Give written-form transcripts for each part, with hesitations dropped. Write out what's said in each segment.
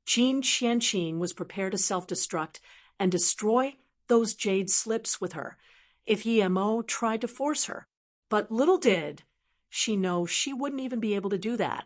Jin Qianqing was prepared to self-destruct and destroy those jade slips with her if Yi Mo tried to force her. But little did she know she wouldn't even be able to do that.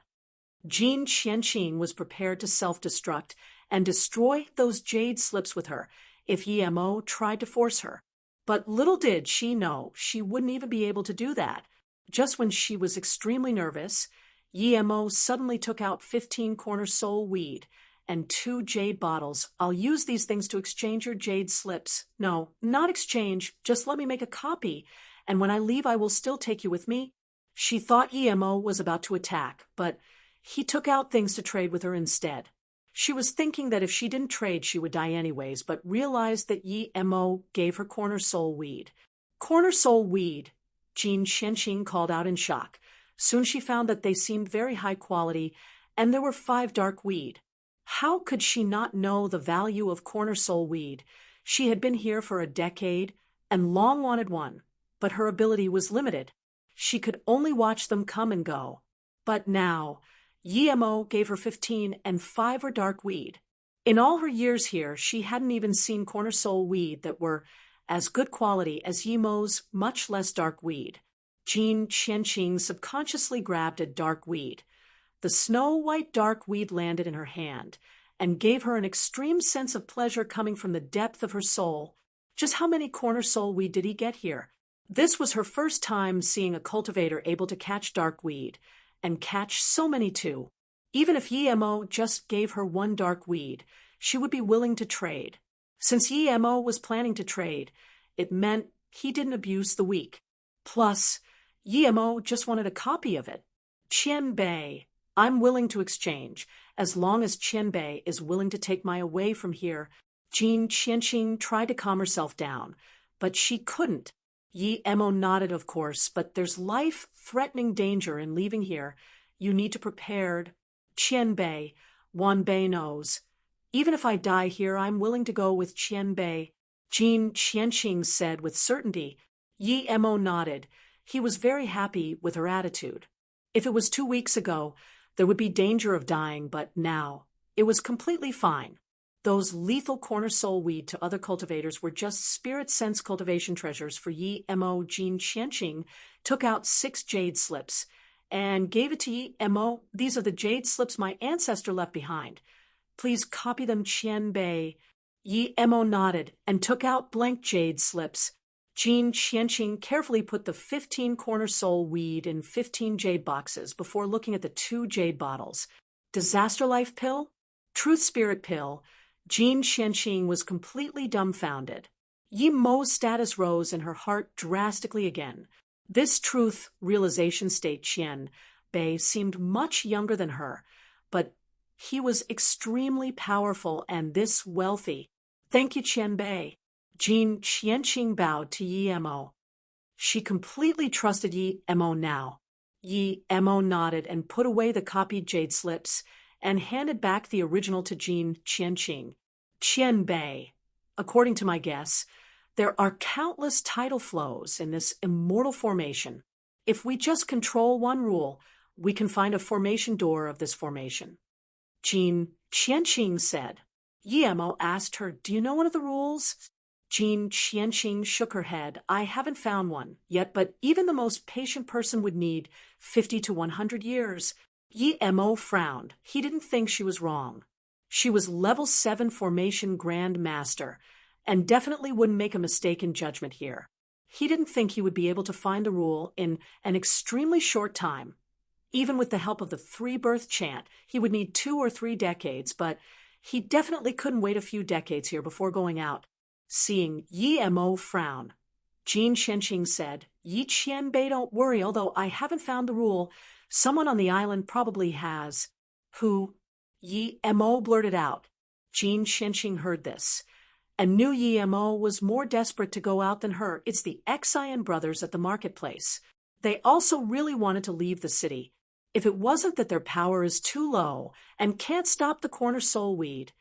Jin Qianqing was prepared to self-destruct and destroy those jade slips with her if Yi Mo tried to force her. But little did she know she wouldn't even be able to do that. Just when she was extremely nervous, Yi Mo suddenly took out 15 corner soul weed and 2 jade bottles. I'll use these things to exchange your jade slips. No, not exchange, just let me make a copy, and when I leave I will still take you with me. She thought Yi Mo was about to attack, but he took out things to trade with her instead. She was thinking that if she didn't trade she would die anyways, but realized that Yi Mo gave her corner soul weed. Corner soul weed, Jin Qianqing called out in shock. Soon she found that they seemed very high quality, and there were 5 dark weed. How could she not know the value of corner soul weed? She had been here for a decade and long wanted one, but her ability was limited. She could only watch them come and go. But now, Yi Mo gave her 15 and 5 were dark weed. In all her years here, she hadn't even seen corner soul weed that were as good quality as Yi Mo's much less dark weed. Jin Qianqing subconsciously grabbed a dark weed. The snow-white dark weed landed in her hand and gave her an extreme sense of pleasure coming from the depth of her soul. Just how many corner soul weed did he get here? This was her first time seeing a cultivator able to catch dark weed, and catch so many too. Even if Yi Mo just gave her 1 dark weed, she would be willing to trade. Since Yi Mo was planning to trade, it meant he didn't abuse the weak. Plus, Yi Mo just wanted a copy of it. Qian Bei, I'm willing to exchange, as long as Qian Bei is willing to take my away from here. Jin Qianqing tried to calm herself down, but she couldn't. Yi Mo nodded, of course, but there's life-threatening danger in leaving here. You need to prepare. Qian Bei, Wan Bei knows. Even if I die here, I'm willing to go with Qian Bei, Jin Qianqing said with certainty. Yi Mo nodded. He was very happy with her attitude. If it was 2 weeks ago, there would be danger of dying, but now, it was completely fine. Those lethal corner soul weed to other cultivators were just spirit sense cultivation treasures for Yi Mo. Jin Qianqing took out 6 jade slips and gave it to Yi Mo. These are the jade slips my ancestor left behind. Please copy them, Qian Bei. Yi Mo nodded and took out blank jade slips. Jin Qianqing carefully put the 15 corner soul weed in 15 jade boxes before looking at the 2 jade bottles. Disaster life pill? Truth spirit pill? Jin Qianqing was completely dumbfounded. Yi Mo's status rose and her heart drastically again. This truth realization state Qian Bei seemed much younger than her, but he was extremely powerful and this wealthy. Thank you, Qian Bei. Jin Qianqing bowed to Yi Mo. She completely trusted Yi Mo now. Yi Mo nodded and put away the copied jade slips and handed back the original to Jin Qianqing. Qian Bei, according to my guess, there are countless tidal flows in this immortal formation. If we just control one rule, we can find a formation door of this formation. Jin Qianqing said. Yi Mo asked her, do you know one of the rules? Jin Qianqing shook her head. I haven't found one yet, but even the most patient person would need 50 to 100 years. Yi Mo frowned. He didn't think she was wrong. She was level 7 formation Grand Master, and definitely wouldn't make a mistake in judgment here. He didn't think he would be able to find the rule in an extremely short time. Even with the help of the 3-birth chant, he would need 2 or 3 decades, but he definitely couldn't wait a few decades here before going out. Seeing Yi Mo frown, Jin Qianqing said, Yi Qian Bei, don't worry, although I haven't found the rule. Someone on the island probably has. Who? Yi Mo blurted out. Jin Qianqing heard this and knew Yi Mo was more desperate to go out than her. It's the Xian brothers at the marketplace. They also really wanted to leave the city. If it wasn't that their power is too low and can't stop the corner soul weed,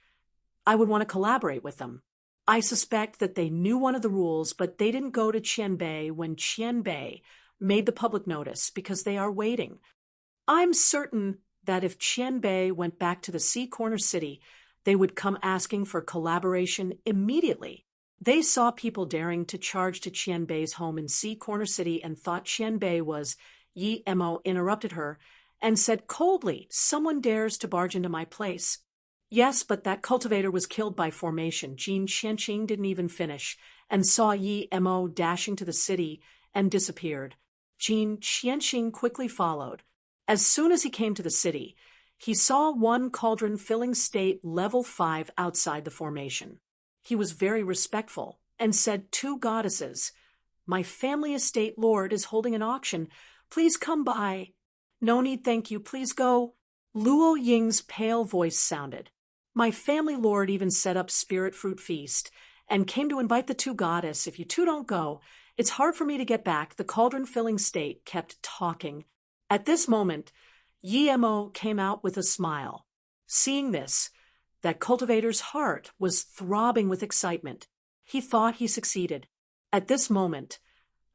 I would want to collaborate with them. I suspect that they knew one of the rules, but they didn't go to Qian Bei when Qian Bei made the public notice because they are waiting. I'm certain that if Qian Bei went back to the Sea Corner City, They would come asking for collaboration immediately. They saw people daring to charge to Qianbei's home in Sea Corner City and thought Qianbei was. Yi Mo interrupted her and said coldly, "Someone dares to barge into my place." "Yes, but that cultivator was killed by formation." Jin Qianqing didn't even finish and saw Yi Mo dashing to the city and disappeared. Jin Qianqing quickly followed. As soon as he came to the city, he saw one cauldron-filling state level 5 outside the formation. He was very respectful and said, "Two goddesses, my family estate lord is holding an auction. Please come by." "No need, thank you. Please go." Luo Ying's pale voice sounded. "My family lord even set up spirit fruit feast and came to invite the two goddess. If you two don't go, it's hard for me to get back." The cauldron-filling state kept talking. At this moment, Yi Mo came out with a smile. Seeing this, that cultivator's heart was throbbing with excitement. He thought he succeeded. At this moment,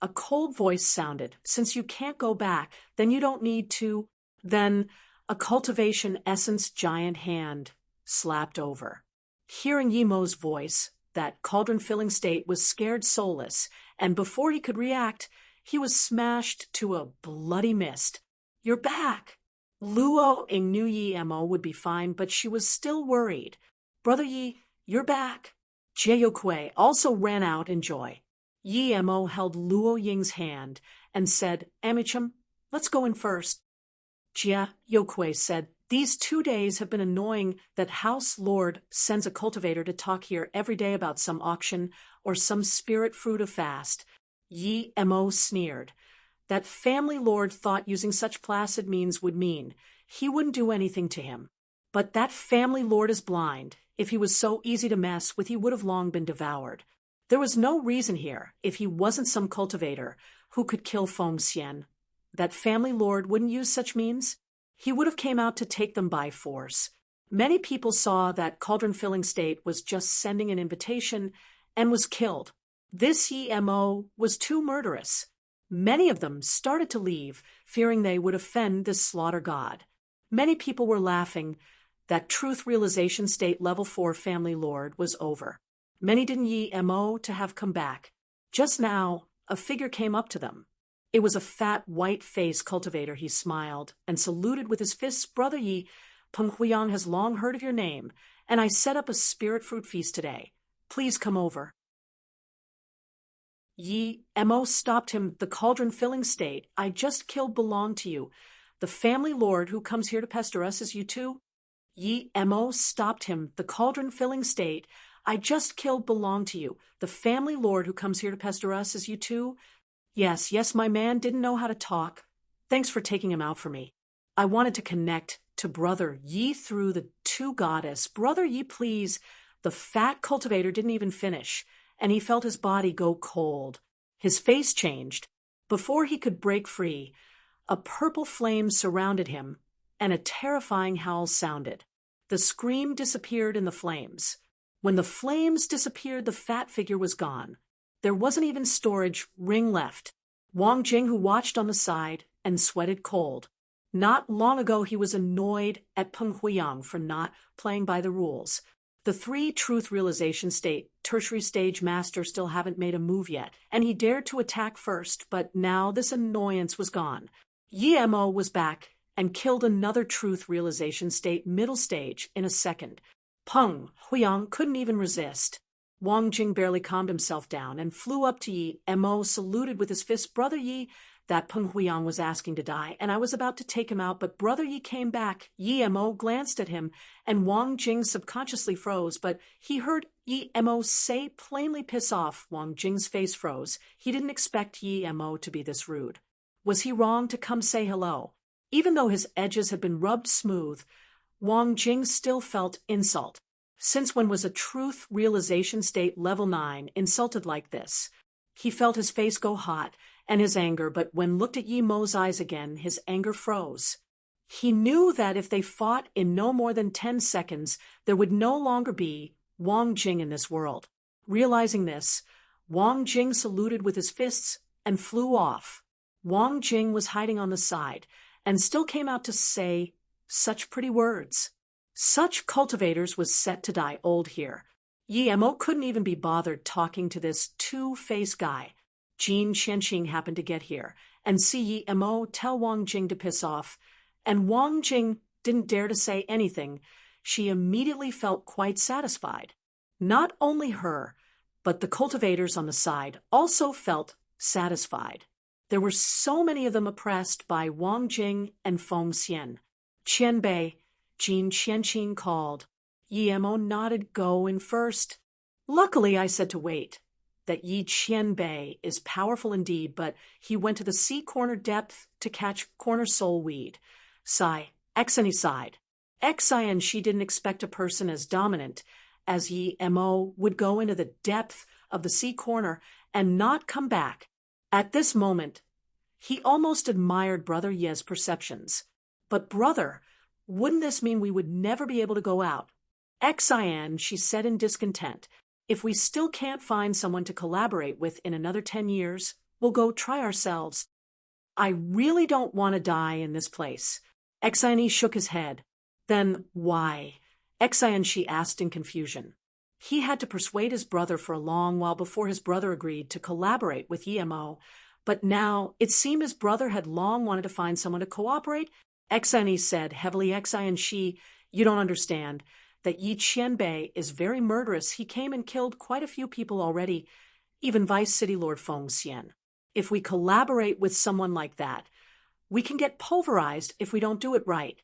a cold voice sounded. "Since you can't go back, then you don't need to." Then a cultivation essence giant hand slapped over. Hearing Yi Mo's voice, that cauldron-filling state was scared soulless, and before he could react, he was smashed to a bloody mist. "You're back!" Luo Ying knew Yi Mo would be fine, but she was still worried. "Brother Yi, you're back." Jie Yokui also ran out in joy. Yi Mo held Luo Ying's hand and said, "Amichum, let's go in first." Jie Yokui said, "These 2 days have been annoying. That house lord sends a cultivator to talk here every day about some auction or some spirit fruit of fast." Yi Mo sneered. That family lord thought using such placid means would mean he wouldn't do anything to him. But that family lord is blind. If he was so easy to mess with, he would have long been devoured. There was no reason here, if he wasn't some cultivator who could kill Feng Xian. That family lord wouldn't use such means. He would have came out to take them by force. Many people saw that cauldron-filling state was just sending an invitation and was killed. This Yi Mo was too murderous. Many of them started to leave, fearing they would offend this slaughter god. Many people were laughing. That truth realization state level 4 family lord was over. Many didn't Yi Mo to have come back. Just now, a figure came up to them. It was a fat, white-faced cultivator. He smiled and saluted with his fists. "Brother Yi, Peng Huiyang has long heard of your name, and I set up a spirit fruit feast today. Please come over." Yi Mo stopped him. "The cauldron-filling state I just killed belonged to you. The family lord who comes here to pester us is you too?" Yi Mo stopped him. "The cauldron-filling state I just killed belonged to you. The family lord who comes here to pester us is you too?" Yes, my man didn't know how to talk. Thanks for taking him out for me. I wanted to connect to Brother Yi through the two goddess. Brother Yi, please." The fat cultivator didn't even finish, and he felt his body go cold. His face changed. Before he could break free, a purple flame surrounded him, and a terrifying howl sounded. The scream disappeared in the flames. When the flames disappeared, the fat figure was gone. There wasn't even storage ring left. Wang Jing, who watched on the side and sweated cold. Not long ago he was annoyed at Peng Huiyang for not playing by the rules. The 3 truth realization state tertiary stage masters still haven't made a move yet, and he dared to attack first, but now this annoyance was gone. Yi Mo was back and killed another truth realization state middle stage in a second. Peng Huiyang couldn't even resist. Wang Jing barely calmed himself down and flew up to Yi Mo, saluted with his fist. "Brother Yi, that Peng Huiyang was asking to die, and I was about to take him out, but Brother Yi came back." Yi Mo glanced at him, and Wang Jing subconsciously froze, but he heard Yi Mo say plainly, "Piss off." Wang Jing's face froze. He didn't expect Yi Mo to be this rude. Was he wrong to come say hello? Even though his edges had been rubbed smooth, Wang Jing still felt insult. Since when was a truth realization state level 9 insulted like this? He felt his face go hot and his anger, but when looked at Yi Mo's eyes again, his anger froze. He knew that if they fought in no more than 10 seconds, there would no longer be Wang Jing in this world. Realizing this, Wang Jing saluted with his fists and flew off. Wang Jing was hiding on the side and still came out to say such pretty words. Such cultivators was set to die old here. Emo couldn't even be bothered talking to this two-faced guy. Jin Qianqing happened to get here and see Emo tell Wang Jing to piss off, and Wang Jing didn't dare to say anything. She immediately felt quite satisfied. Not only her, but the cultivators on the side also felt satisfied. There were so many of them oppressed by Wang Jing and Feng Xian. Qianbei, Jin Qianqing called. Emo nodded, go in first. Luckily, I said to wait. That Yi Qianbei is powerful indeed, but he went to the sea corner depth to catch corner soul weed. Sigh, Xeni sighed. Xian she didn't expect a person as dominant as Yi Mo would go into the depth of the sea corner and not come back. At this moment, he almost admired Brother Ye's perceptions. But brother, wouldn't this mean we would never be able to go out? Xian, she said in discontent, if we still can't find someone to collaborate with in another 10 years, we'll go try ourselves. I really don't want to die in this place. Xian shook his head. Then why? Xian she asked in confusion. He had to persuade his brother for a long while before his brother agreed to collaborate with Emo, but now it seemed his brother had long wanted to find someone to cooperate. Xian said heavily, Xian she, you don't understand. That Yi Qianbei is very murderous. He came and killed quite a few people already, even Vice City Lord Feng Xian. If we collaborate with someone like that, we can get pulverized if we don't do it right.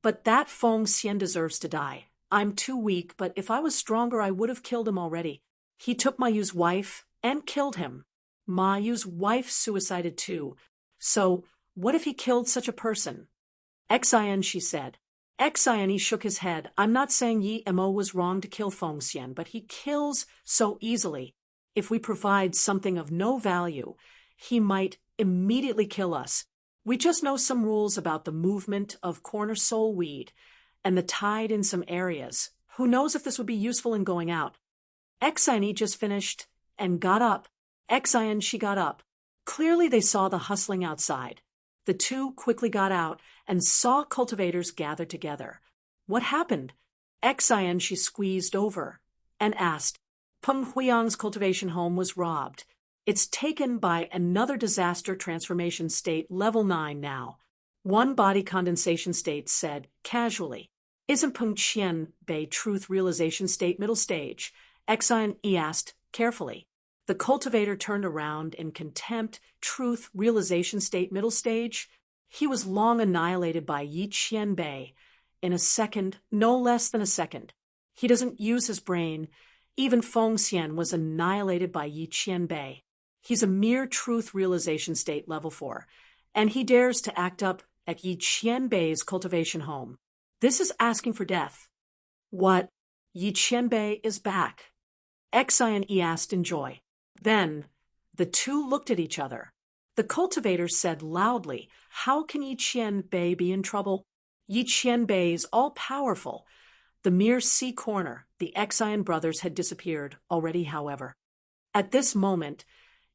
But that Feng Xian deserves to die. I'm too weak, but if I was stronger, I would have killed him already. He took Ma Yu's wife and killed him. Ma Yu's wife suicided too. So what if he killed such a person? Xian, she said. Xian shook his head. I'm not saying Yi Mo was wrong to kill Feng Xian, but he kills so easily. If we provide something of no value, he might immediately kill us. We just know some rules about the movement of corner soul weed and the tide in some areas. Who knows if this would be useful in going out? Xian just finished and got up. Xian she got up. Clearly they saw the hustling outside. The two quickly got out and saw cultivators gathered together. What happened? Xian she squeezed over and asked. Peng Huiyang's cultivation home was robbed. It's taken by another disaster transformation state level 9 now. One body condensation state said casually. Isn't Peng Qianbei truth realization state middle stage? Xian asked carefully. The cultivator turned around in contempt. Truth realization state middle stage? He was long annihilated by Yi Qianbei. In a second, no less than a second. He doesn't use his brain. Even Feng Xian was annihilated by Yi Qianbei. He's a mere truth realization state level 4, and he dares to act up at Yi Qianbei's cultivation home. This is asking for death. What? Yi Qianbei is back. Xian asked in joy. Then the two looked at each other. The cultivator said loudly, how can Yi Qianbei be in trouble? Yi Qianbei is all-powerful. The mere sea corner, the Xian brothers had disappeared already, however. At this moment,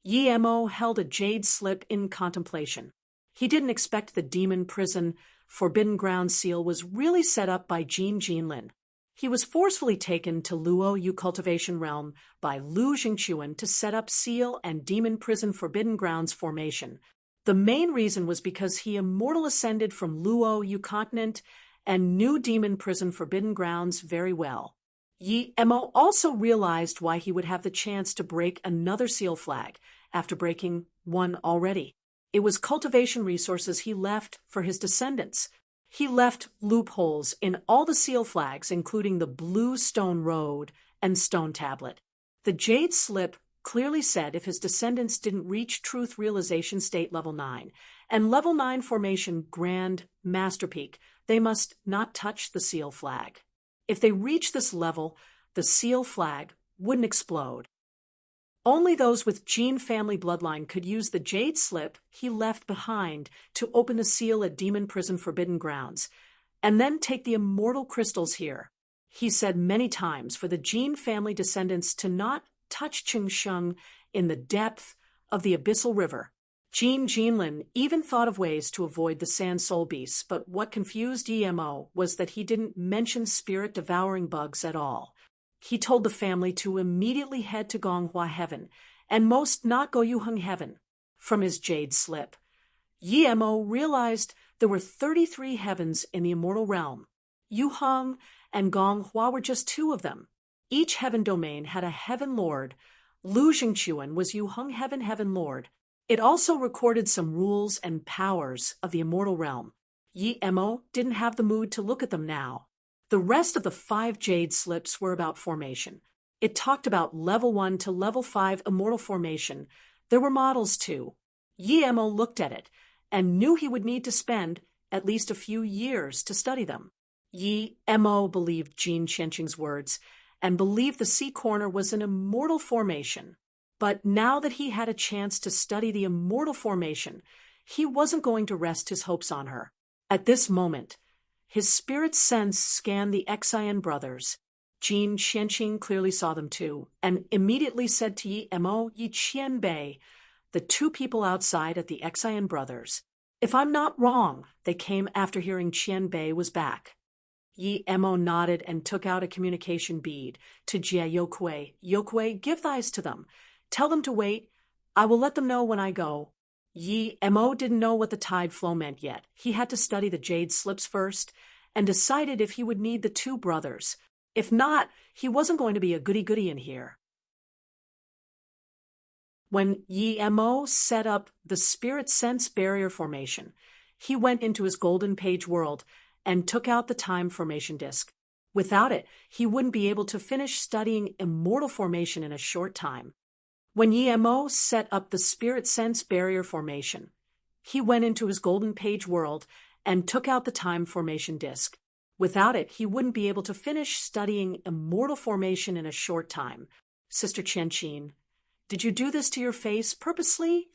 Yi Mo held a jade slip in contemplation. He didn't expect the demon prison Forbidden Ground seal was really set up by Jin Jinlin. He was forcefully taken to Luo Yu cultivation realm by Lu Jingquan to set up seal and demon prison Forbidden Grounds formation. The main reason was because he immortal ascended from Luo Yu continent and knew demon prison Forbidden Grounds very well. Yi Mo also realized why he would have the chance to break another seal flag after breaking one already. It was cultivation resources he left for his descendants. He left loopholes in all the seal flags, including the blue stone road and stone tablet. The jade slip clearly said if his descendants didn't reach truth realization state level 9 and level 9 formation grand master peak, they must not touch the seal flag. If they reach this level, the seal flag wouldn't explode. Only those with Jin family bloodline could use the jade slip he left behind to open the seal at Demon Prison Forbidden Grounds, and then take the immortal crystals here. He said many times for the Jin family descendants to not touch Qingsheng in the depth of the abyssal river. Jean Jinlin even thought of ways to avoid the sand soul beasts, but what confused Emo was that he didn't mention spirit-devouring bugs at all. He told the family to immediately head to Gonghua Heaven, and most not go Yuheng Heaven. From his jade slip, Emo realized there were 33 heavens in the immortal realm. Yuheng and Gonghua were just 2 of them. Each heaven domain had a heaven lord. Lu Jingquan was Yuheng Heaven Lord. It also recorded some rules and powers of the immortal realm. Emo didn't have the mood to look at them now. The rest of the 5 jade slips were about formation. It talked about level 1 to level 5 immortal formation. There were models too. Emo looked at it and knew he would need to spend at least a few years to study them. Emo believed Jin Qianqing's words and believed the sea corner was an immortal formation. But now that he had a chance to study the immortal formation, he wasn't going to rest his hopes on her. At this moment, his spirit sense scanned the Xian brothers. Jin Qianqing clearly saw them too, and immediately said to Emo, Yi Qianbei, the 2 people outside at the Xian brothers. If I'm not wrong, they came after hearing Qianbei was back. Emo nodded and took out a communication bead to Jia Yokui. Yokui, give thys to them. Tell them to wait. I will let them know when I go. Emo didn't know what the tide flow meant yet. He had to study the jade slips first and decided if he would need the 2 brothers. If not, he wasn't going to be a goody-goody in here. When Emo set up the spirit sense barrier formation, he went into his golden page world and took out the time formation disk. Without it, he wouldn't be able to finish studying immortal formation in a short time. When Emo set up the spirit sense barrier formation, he went into his golden page world and took out the time formation disk. Without it, he wouldn't be able to finish studying immortal formation in a short time. Sister Qianqing, did you do this to your face purposely?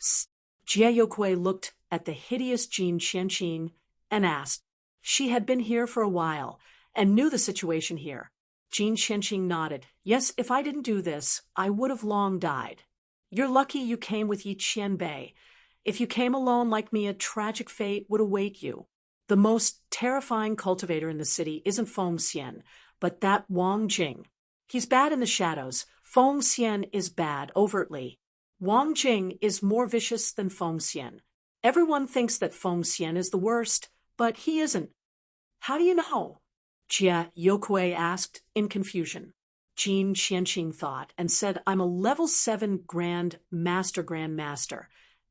Jia Yokui looked at the hideous Jin Qianqing and asked. She had been here for a while and knew the situation here. Jin Qianqing nodded. Yes, if I didn't do this, I would have long died. You're lucky you came with Yi Qianbei. If you came alone like me, a tragic fate would await you. The most terrifying cultivator in the city isn't Feng Xian, but that Wang Jing. He's bad in the shadows. Feng Xian is bad, overtly. Wang Jing is more vicious than Feng Xian. Everyone thinks that Feng Xian is the worst, but he isn't. How do you know? Jia Yokui asked in confusion. Jin Qianqing thought and said, I'm a level 7 Grandmaster,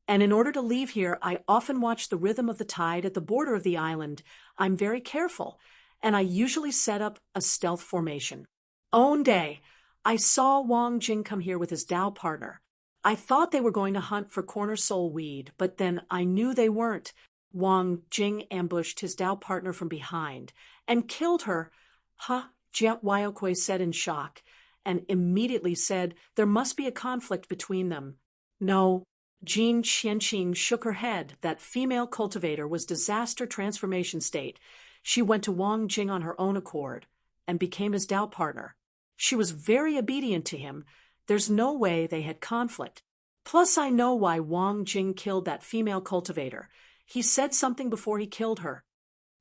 and in order to leave here, I often watch the rhythm of the tide at the border of the island. I'm very careful, and I usually set up a stealth formation. One day, I saw Wang Jing come here with his Dao partner. I thought they were going to hunt for corner soul weed, but then I knew they weren't. Wang Jing ambushed his Dao partner from behind and killed her. Huh? Jia Yokui said in shock, and immediately said there must be a conflict between them. No. Jin Qianqing shook her head. That female cultivator was disaster transformation state. She went to Wang Jing on her own accord and became his Dao partner. She was very obedient to him. There's no way they had conflict. Plus, I know why Wang Jing killed that female cultivator. He said something before he killed her.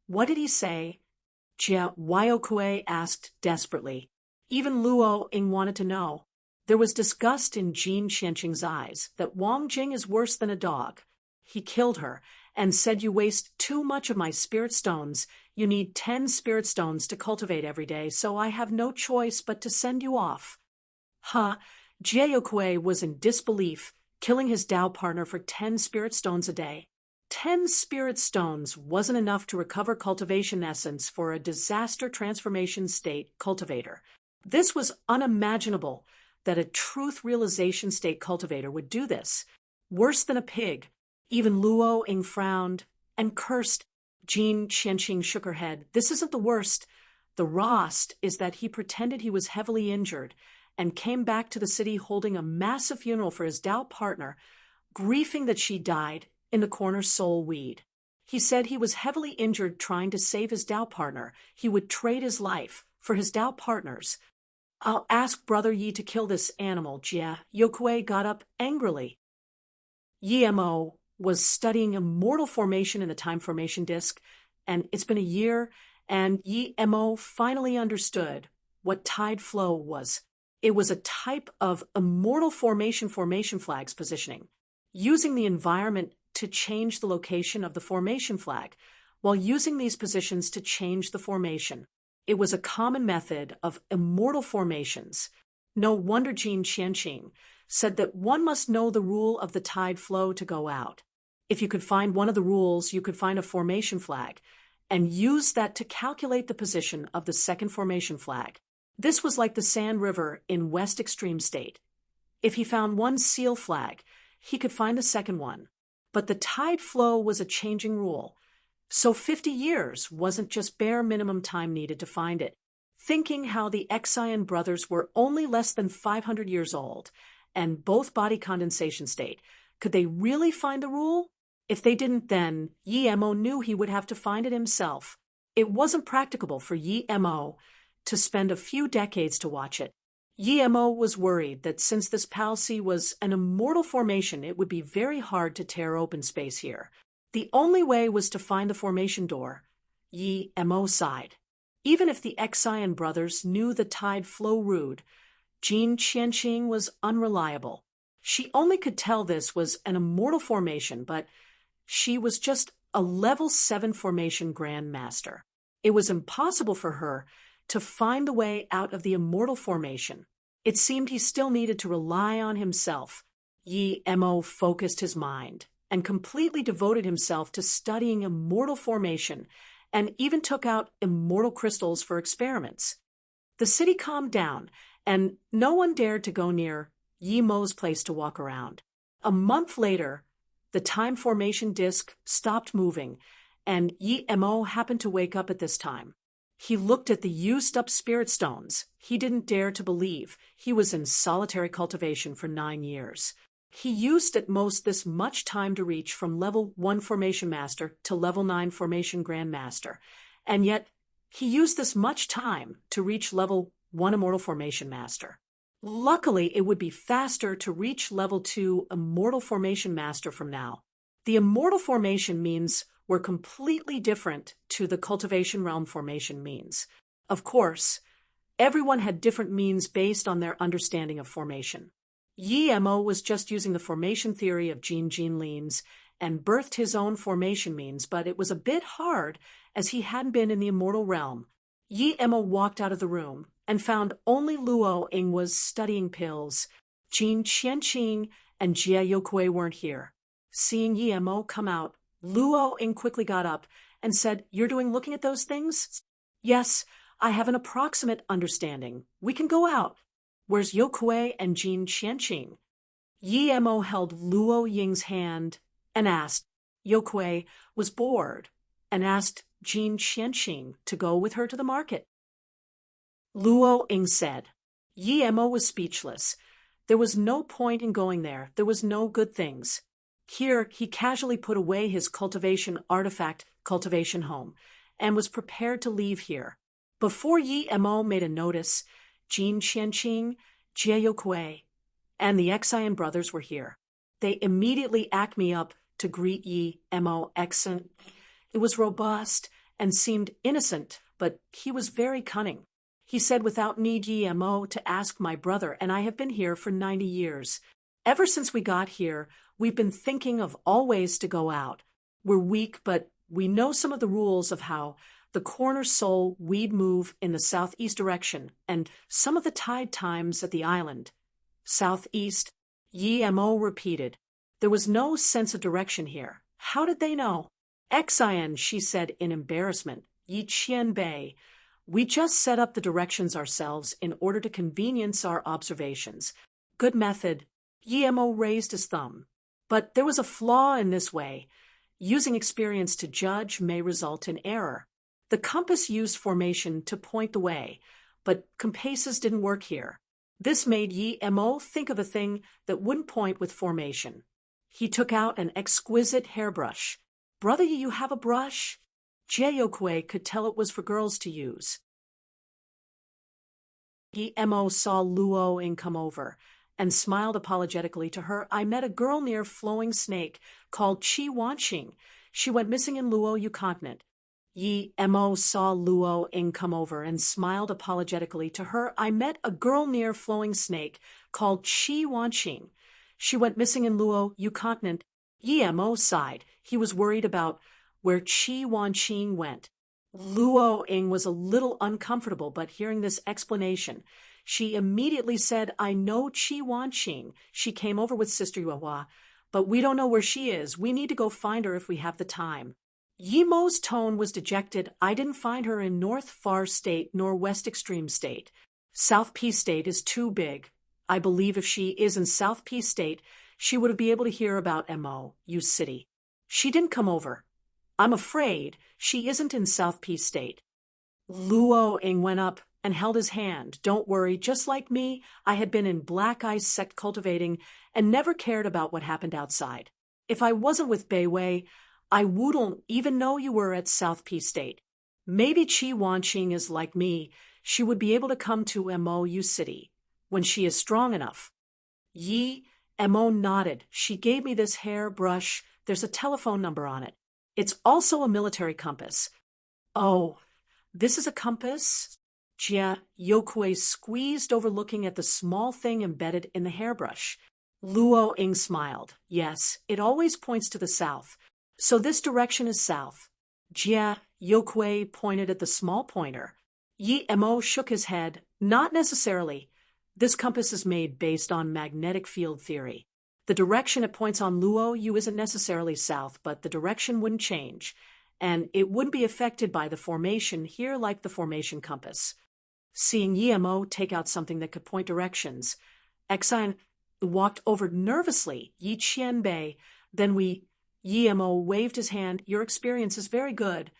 What did he say? Jia Yokui asked desperately. Even Luo Ying wanted to know. There was disgust in Jin Qianqing's eyes that Wang Jing is worse than a dog. He killed her and said, you waste too much of my spirit stones. You need 10 spirit stones to cultivate every day, so I have no choice but to send you off. Huh? Jia Yokui was in disbelief, killing his Dao partner for 10 spirit stones a day. 10 spirit stones wasn't enough to recover cultivation essence for a disaster transformation state cultivator. This was unimaginable that a truth realization state cultivator would do this. Worse than a pig. Even Luo Ying frowned and cursed. Jin Qianqing shook her head. This isn't the worst. The rawest is that he pretended he was heavily injured and came back to the city holding a massive funeral for his Dao partner, grieving that she died in the corner soul weed. He said he was heavily injured trying to save his Dao partner. He would trade his life for his Dao partner's. I'll ask Brother Yi to kill this animal, Jia. Yokui got up angrily. Emo was studying immortal formation in the time formation disk, and it's been a year, and Yi Mo finally understood what tide flow was. It was a type of immortal formation flags positioning, using the environment to change the location of the formation flag, while using these positions to change the formation. It was a common method of immortal formations. No wonder Jin Qianqing said that one must know the rule of the tide flow to go out. If you could find one of the rules, you could find a formation flag, and use that to calculate the position of the second formation flag. This was like the Sand River in West Extreme State. If he found one seal flag, he could find the second one. But the tide flow was a changing rule, so 50 years wasn't just bare minimum time needed to find it. Thinking how the Xian brothers were only less than 500 years old, and both body condensation state, could they really find the rule? If they didn't then, Yi Mo knew he would have to find it himself. It wasn't practicable for Yi Mo to spend a few decades to watch it. Yi Mo was worried that since this palsy was an immortal formation, it would be very hard to tear open space here. The only way was to find the formation door. Yi Mo sighed. Even if the Xian brothers knew the tide flow route, Jin Qianqing was unreliable. She only could tell this was an immortal formation, but she was just a level 7 formation grandmaster. It was impossible for her to find the way out of the immortal formation. It seemed he still needed to rely on himself. Yi Mo focused his mind and completely devoted himself to studying immortal formation, and even took out immortal crystals for experiments. The city calmed down, and no one dared to go near Yi Mo's place to walk around. A month later, the time formation disk stopped moving, and Yi Mo happened to wake up at this time. He looked at the used-up spirit stones. He didn't dare to believe he was in solitary cultivation for 9 years. He used at most this much time to reach from level 1 Formation Master to level 9 Formation Grandmaster, and yet he used this much time to reach level 1 Immortal Formation Master. Luckily, it would be faster to reach level 2 Immortal Formation Master from now. The Immortal Formation means were completely different to the Cultivation Realm Formation means. Of course, everyone had different means based on their understanding of formation. Yi Mo was just using the formation theory of Jin Jinlins and birthed his own formation means, but it was a bit hard as he hadn't been in the immortal realm. Yi Mo walked out of the room and found only Luo Ying was studying pills. Jin Qianqing and Jie Yokui weren't here. Seeing Yi Mo come out, Luo Ying quickly got up and said, "You're doing looking at those things?" "Yes, I have an approximate understanding. We can go out." "Where's Yokui and Jin Qianqing?" Yi Mo held Luo Ying's hand and asked. Yokui was bored and asked Jin Qianqing to go with her to the market. Luo Ying said. Yi Mo was speechless. There was no point in going there. There was no good things. Here, he casually put away his cultivation artifact cultivation home and was prepared to leave here. Before Yi Mo made a notice, Jin Qianqing, Jie Yokui, and the Xian brothers were here. They immediately acted me up to greet Yi Mo accent. It was robust and seemed innocent, but he was very cunning. He said without need Yi Mo to ask my brother, and I have been here for 90 years. Ever since we got here, we've been thinking of all ways to go out. We're weak, but we know some of the rules of how the corner soul we'd move in the southeast direction, and some of the tide times at the island. Southeast, Yi Mo repeated. There was no sense of direction here. How did they know? Xian, she said in embarrassment. Yi Qian Bei. We just set up the directions ourselves in order to convenience our observations. Good method. Yi Mo raised his thumb. But there was a flaw in this way. Using experience to judge may result in error. The compass used formation to point the way, but compasses didn't work here. This made Yi Mo think of a thing that wouldn't point with formation. He took out an exquisite hairbrush. "Brother, you have a brush?" Jie Yokui could tell it was for girls to use. Yi Mo saw Luo Ying come over and smiled apologetically to her. I met a girl near Flowing Snake called Chi Wanqing. She went missing in Luo Yu continent. Yi Mo saw Luo Ying come over and smiled apologetically to her. I met a girl near Flowing Snake called Chi Wanqing. She went missing in Luo Yu continent. Yi Mo sighed. He was worried about where Chi Wanqing went. Luo Ying was a little uncomfortable, but hearing this explanation, she immediately said, I know Chi Wanqing. She came over with Sister Yuehua, but we don't know where she is. We need to go find her if we have the time. Yi Mo's tone was dejected. I didn't find her in North Far State nor West Extreme State. South Peace State is too big. I believe if she is in South Peace State, she would be able to hear about Mo, U City. She didn't come over. I'm afraid she isn't in South Peace State. Luo Ying went up and held his hand. Don't worry, just like me, I had been in Black Ice sect cultivating and never cared about what happened outside. If I wasn't with Beiwei, I wouldn't even know you were at South Peace State. Maybe Chi Wanqing is like me. She would be able to come to MOU City when she is strong enough. Yi Mo nodded. She gave me this hair brush. There's a telephone number on it. It's also a military compass. Oh, this is a compass? Jia Yokui squeezed over looking at the small thing embedded in the hairbrush. Luo Ying smiled. Yes, it always points to the south. So this direction is south. Jia Yokui pointed at the small pointer. Yi Mo shook his head. Not necessarily. This compass is made based on magnetic field theory. The direction it points on Luo Yu isn't necessarily south, but the direction wouldn't change, and it wouldn't be affected by the formation here like the formation compass. Seeing Yi Mo take out something that could point directions, Exine walked over nervously. Yi Qianbei. Then Yi Mo waved his hand. Your experience is very good.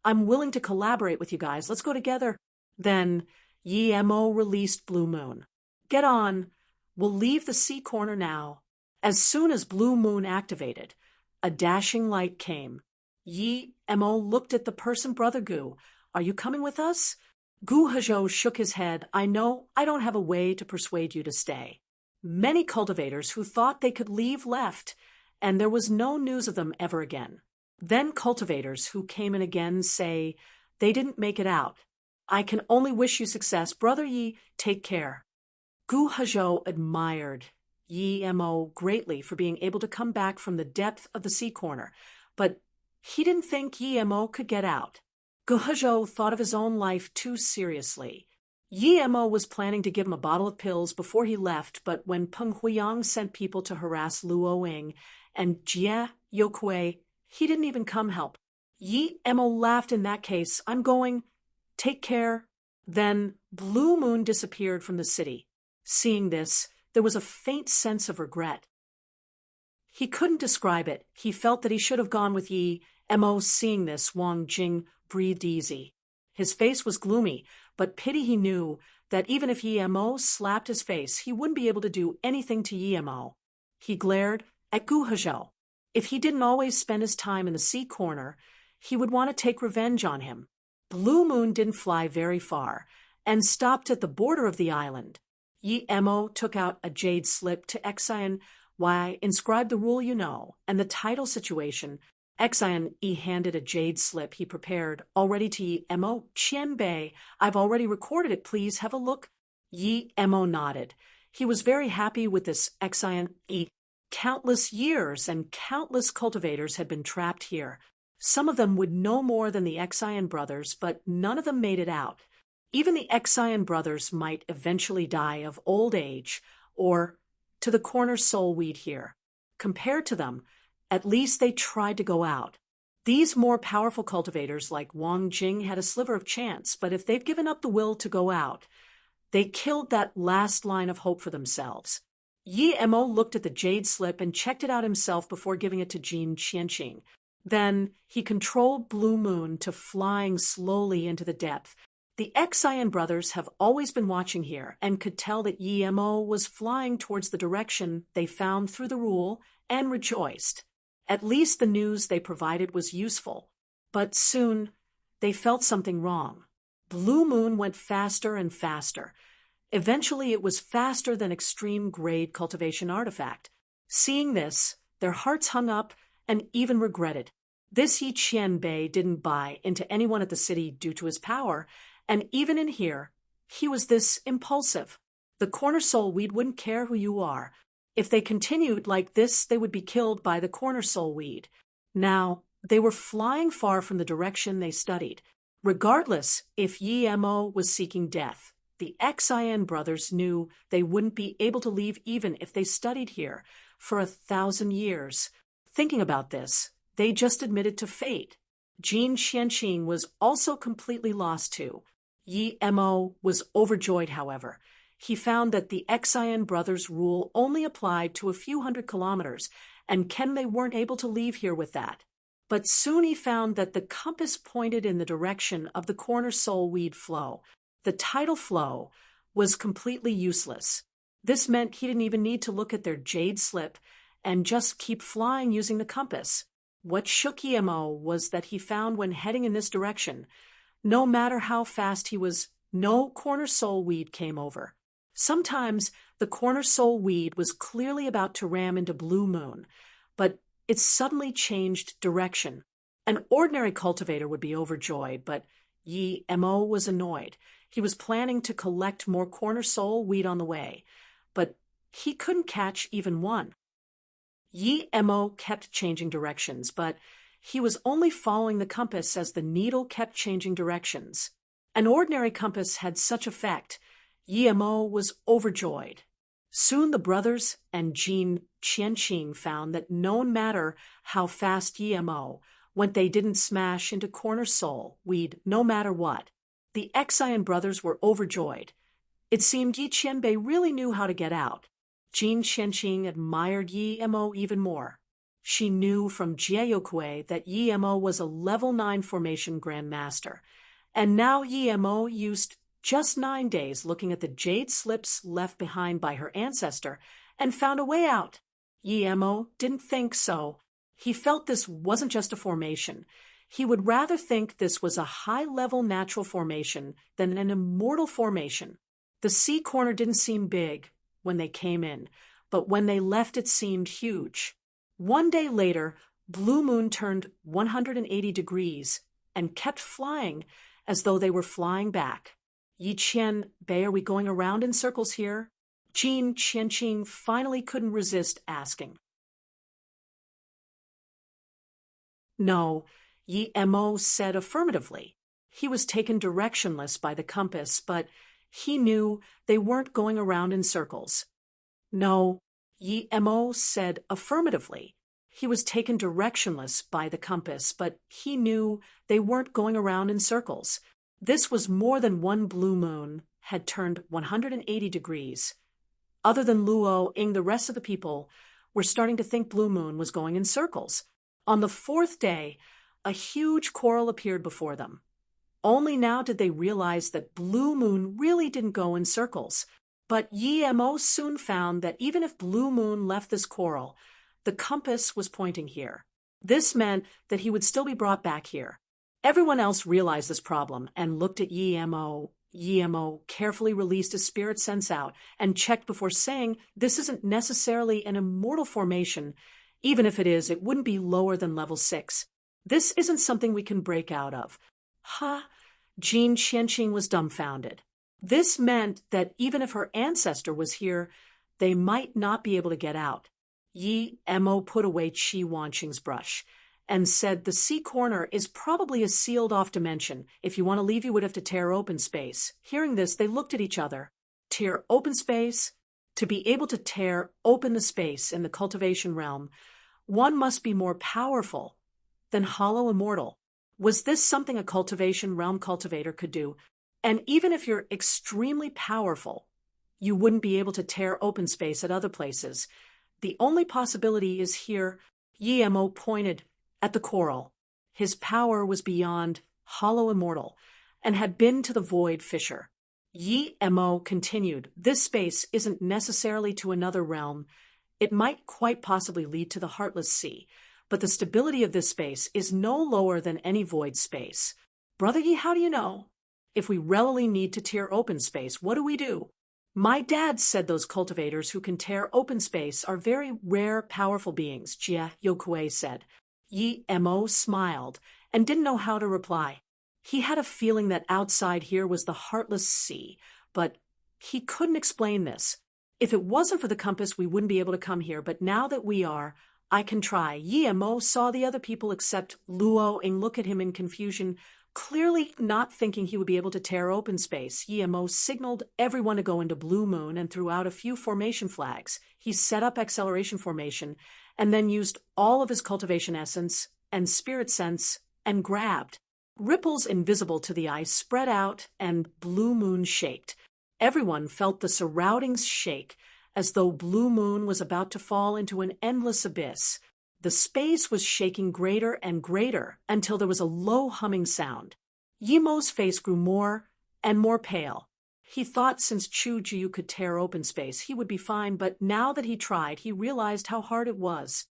I'm willing to collaborate with you guys. Let's go together. Then Yi Mo released Blue Moon. Get on. We'll leave the sea corner now. As soon as Blue Moon activated, a dashing light came. Yi Mo looked at the person Brother Gu. Are you coming with us? Gu Hezhou shook his head. I know I don't have a way to persuade you to stay. Many cultivators who thought they could leave left, and there was no news of them ever again. Then cultivators who came in again say they didn't make it out. I can only wish you success. Brother Yi, take care. Gu Hezhou admired Yi Mo greatly for being able to come back from the depth of the sea corner, but he didn't think Yi Mo could get out. Gu Hezhou thought of his own life too seriously. Yi Mo was planning to give him a bottle of pills before he left, but when Peng Huiyang sent people to harass Luo Ying and Jia Yokui, he didn't even come help. Yi Mo laughed. In that case, I'm going. Take care. Then Blue Moon disappeared from the city. Seeing this, there was a faint sense of regret. He couldn't describe it. He felt that he should have gone with Yi Mo. Seeing this, Wang Jing breathed easy. His face was gloomy, but pity he knew that even if Yi Mo slapped his face, he wouldn't be able to do anything to Yi Mo. He glared at Gu Hezhou. If he didn't always spend his time in the sea corner, he would want to take revenge on him. Blue Moon didn't fly very far and stopped at the border of the island. Yi Mo took out a jade slip to Exian. Why, inscribe the rule you know, and the title situation. Exian handed a jade slip he prepared already to Yi Mo. Qianbei, I've already recorded it. Please have a look. Yi Mo nodded. He was very happy with this Exian. Countless years and countless cultivators had been trapped here. Some of them would know more than the Exian brothers, but none of them made it out. Even the Exian brothers might eventually die of old age or to the corner soulweed here. Compared to them, at least they tried to go out. These more powerful cultivators like Wang Jing had a sliver of chance, but if they've given up the will to go out, they killed that last line of hope for themselves. Yi Mo looked at the jade slip and checked it out himself before giving it to Jin Qianqing. Then he controlled Blue Moon to flying slowly into the depth. The Exian brothers have always been watching here and could tell that Yi Mo was flying towards the direction they found through the rule and rejoiced. At least the news they provided was useful. But soon they felt something wrong. Blue Moon went faster and faster. Eventually, it was faster than extreme-grade cultivation artifact. Seeing this, their hearts hung up and even regretted. This Yi Qianbei didn't buy into anyone at the city due to his power, and even in here, he was this impulsive. The corner soul weed wouldn't care who you are. If they continued like this, they would be killed by the corner soul weed. Now, they were flying far from the direction they studied. Regardless if Yi Mo was seeking death, the Xian brothers knew they wouldn't be able to leave even if they studied here for 1,000 years. Thinking about this, they just admitted to fate. Jin Qianqing was also completely lost too. Yi Mo was overjoyed, however. He found that the Xian brothers' rule only applied to a few hundred kilometers, and they weren't able to leave here with that. But soon he found that the compass pointed in the direction of the corner soul weed flow. The tidal flow was completely useless. This meant he didn't even need to look at their jade slip and just keep flying using the compass. What shook Mo was that he found when heading in this direction, no matter how fast he was, no corner soul weed came over. Sometimes the corner soul weed was clearly about to ram into Blue Moon, but it suddenly changed direction. An ordinary cultivator would be overjoyed, but Yi Mo was annoyed. He was planning to collect more corner soul weed on the way, but he couldn't catch even one. Yi Mo kept changing directions, but he was only following the compass as the needle kept changing directions. An ordinary compass had such effect. Yi Mo was overjoyed. Soon the brothers and Jin Qianqing found that no matter how fast Yi Mo went, they didn't smash into corner soul weed no matter what. The Xian brothers were overjoyed. It seemed Yi Qianbei really knew how to get out. Jin Qianqing admired Yi Mo even more. She knew from Jieyokui that Yi Mo was a level 9 formation grandmaster, and now Yi Mo used just 9 days looking at the jade slips left behind by her ancestor and found a way out. Yi Mo didn't think so. He felt this wasn't just a formation. He would rather think this was a high-level natural formation than an immortal formation. The sea corner didn't seem big when they came in, but when they left it seemed huge. 1 day later, Blue Moon turned 180 degrees and kept flying as though they were flying back. Yi Qianbei, are we going around in circles here? Jin Qianqing finally couldn't resist asking. No, Yi Mo said affirmatively. He was taken directionless by the compass, but he knew they weren't going around in circles. No, Yi Mo said affirmatively. He was taken directionless by the compass, but he knew they weren't going around in circles. This was more than one blue moon had turned 180 degrees. Other than Luo Ying, the rest of the people were starting to think Blue Moon was going in circles. On the 4th day, a huge coral appeared before them. Only now did they realize that Blue Moon really didn't go in circles. But Yi Mo soon found that even if Blue Moon left this coral, the compass was pointing here. This meant that he would still be brought back here. Everyone else realized this problem and looked at Yi Mo. Yi Mo carefully released his spirit sense out and checked before saying this isn't necessarily an immortal formation. Even if it is, it wouldn't be lower than level 6. This isn't something we can break out of. Jin Qianqing was dumbfounded. This meant that even if her ancestor was here, they might not be able to get out. Yi Mo put away Qi Wanqing's brush and said the sea corner is probably a sealed-off dimension. If you want to leave, you would have to tear open space. Hearing this, they looked at each other. Tear open space? To be able to tear open the space in the cultivation realm, one must be more powerful than Hollow Immortal. Was this something a cultivation realm cultivator could do? And even if you're extremely powerful, you wouldn't be able to tear open space at other places. The only possibility is here. Yi Mo pointed at the coral. His power was beyond Hollow Immortal and had been to the Void Fissure. Yi Mo continued, this space isn't necessarily to another realm. It might quite possibly lead to the Heartless Sea, but the stability of this space is no lower than any void space. Brother Yi, how do you know? If we really need to tear open space, what do we do? My dad said those cultivators who can tear open space are very rare, powerful beings, Jia Yokue said. Yi Mo smiled and didn't know how to reply. He had a feeling that outside here was the heartless sea, but he couldn't explain this. If it wasn't for the compass, we wouldn't be able to come here, but now that we are, I can try. Yi Mo saw the other people except Luo Ing look at him in confusion, clearly not thinking he would be able to tear open space. Yi Mo signaled everyone to go into Blue Moon and threw out a few formation flags. He set up acceleration formation and then used all of his cultivation essence and spirit sense and grabbed. Ripples invisible to the eye spread out and Blue Moon shaked. Everyone felt the surroundings shake, as though Blue Moon was about to fall into an endless abyss. The space was shaking greater and greater until there was a low humming sound. Yi Mo's face grew more and more pale. He thought since Chu Jiu could tear open space, he would be fine, but now that he tried, he realized how hard it was.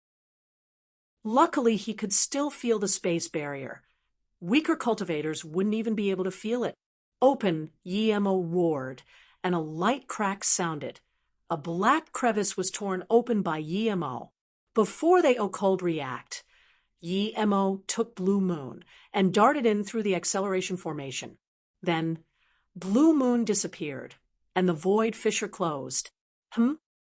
Luckily, he could still feel the space barrier. Weaker cultivators wouldn't even be able to feel it. Open, Yi Mo roared, and a light crack sounded. A black crevice was torn open by Yi Mo. Before they could react, Yi Mo took Blue Moon and darted in through the acceleration formation. Then, Blue Moon disappeared, and the void fissure closed.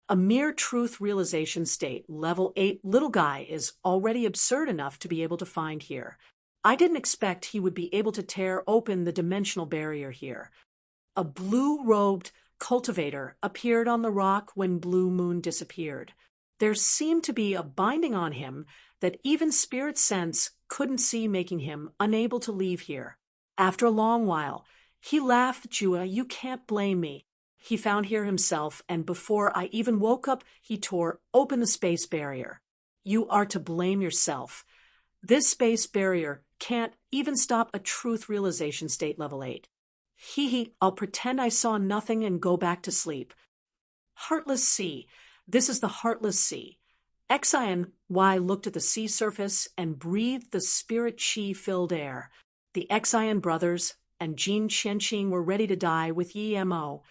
A mere truth realization state, level 8 little guy is already absurd enough to be able to find here. I didn't expect he would be able to tear open the dimensional barrier here. A blue-robed cultivator appeared on the rock when Blue Moon disappeared. There seemed to be a binding on him that even spirit sense couldn't see, making him unable to leave here. After a long while, he laughed. Jua, you can't blame me. He found here himself, and before I even woke up, he tore open the space barrier. You are to blame yourself. This space barrier can't even stop a truth realization state level 8. I'll pretend I saw nothing and go back to sleep. Heartless Sea. This is the Heartless Sea. Xian Y looked at the sea surface and breathed the spirit chi-filled air. The Xian brothers and Jin Qianqing were ready to die with Yi Mo,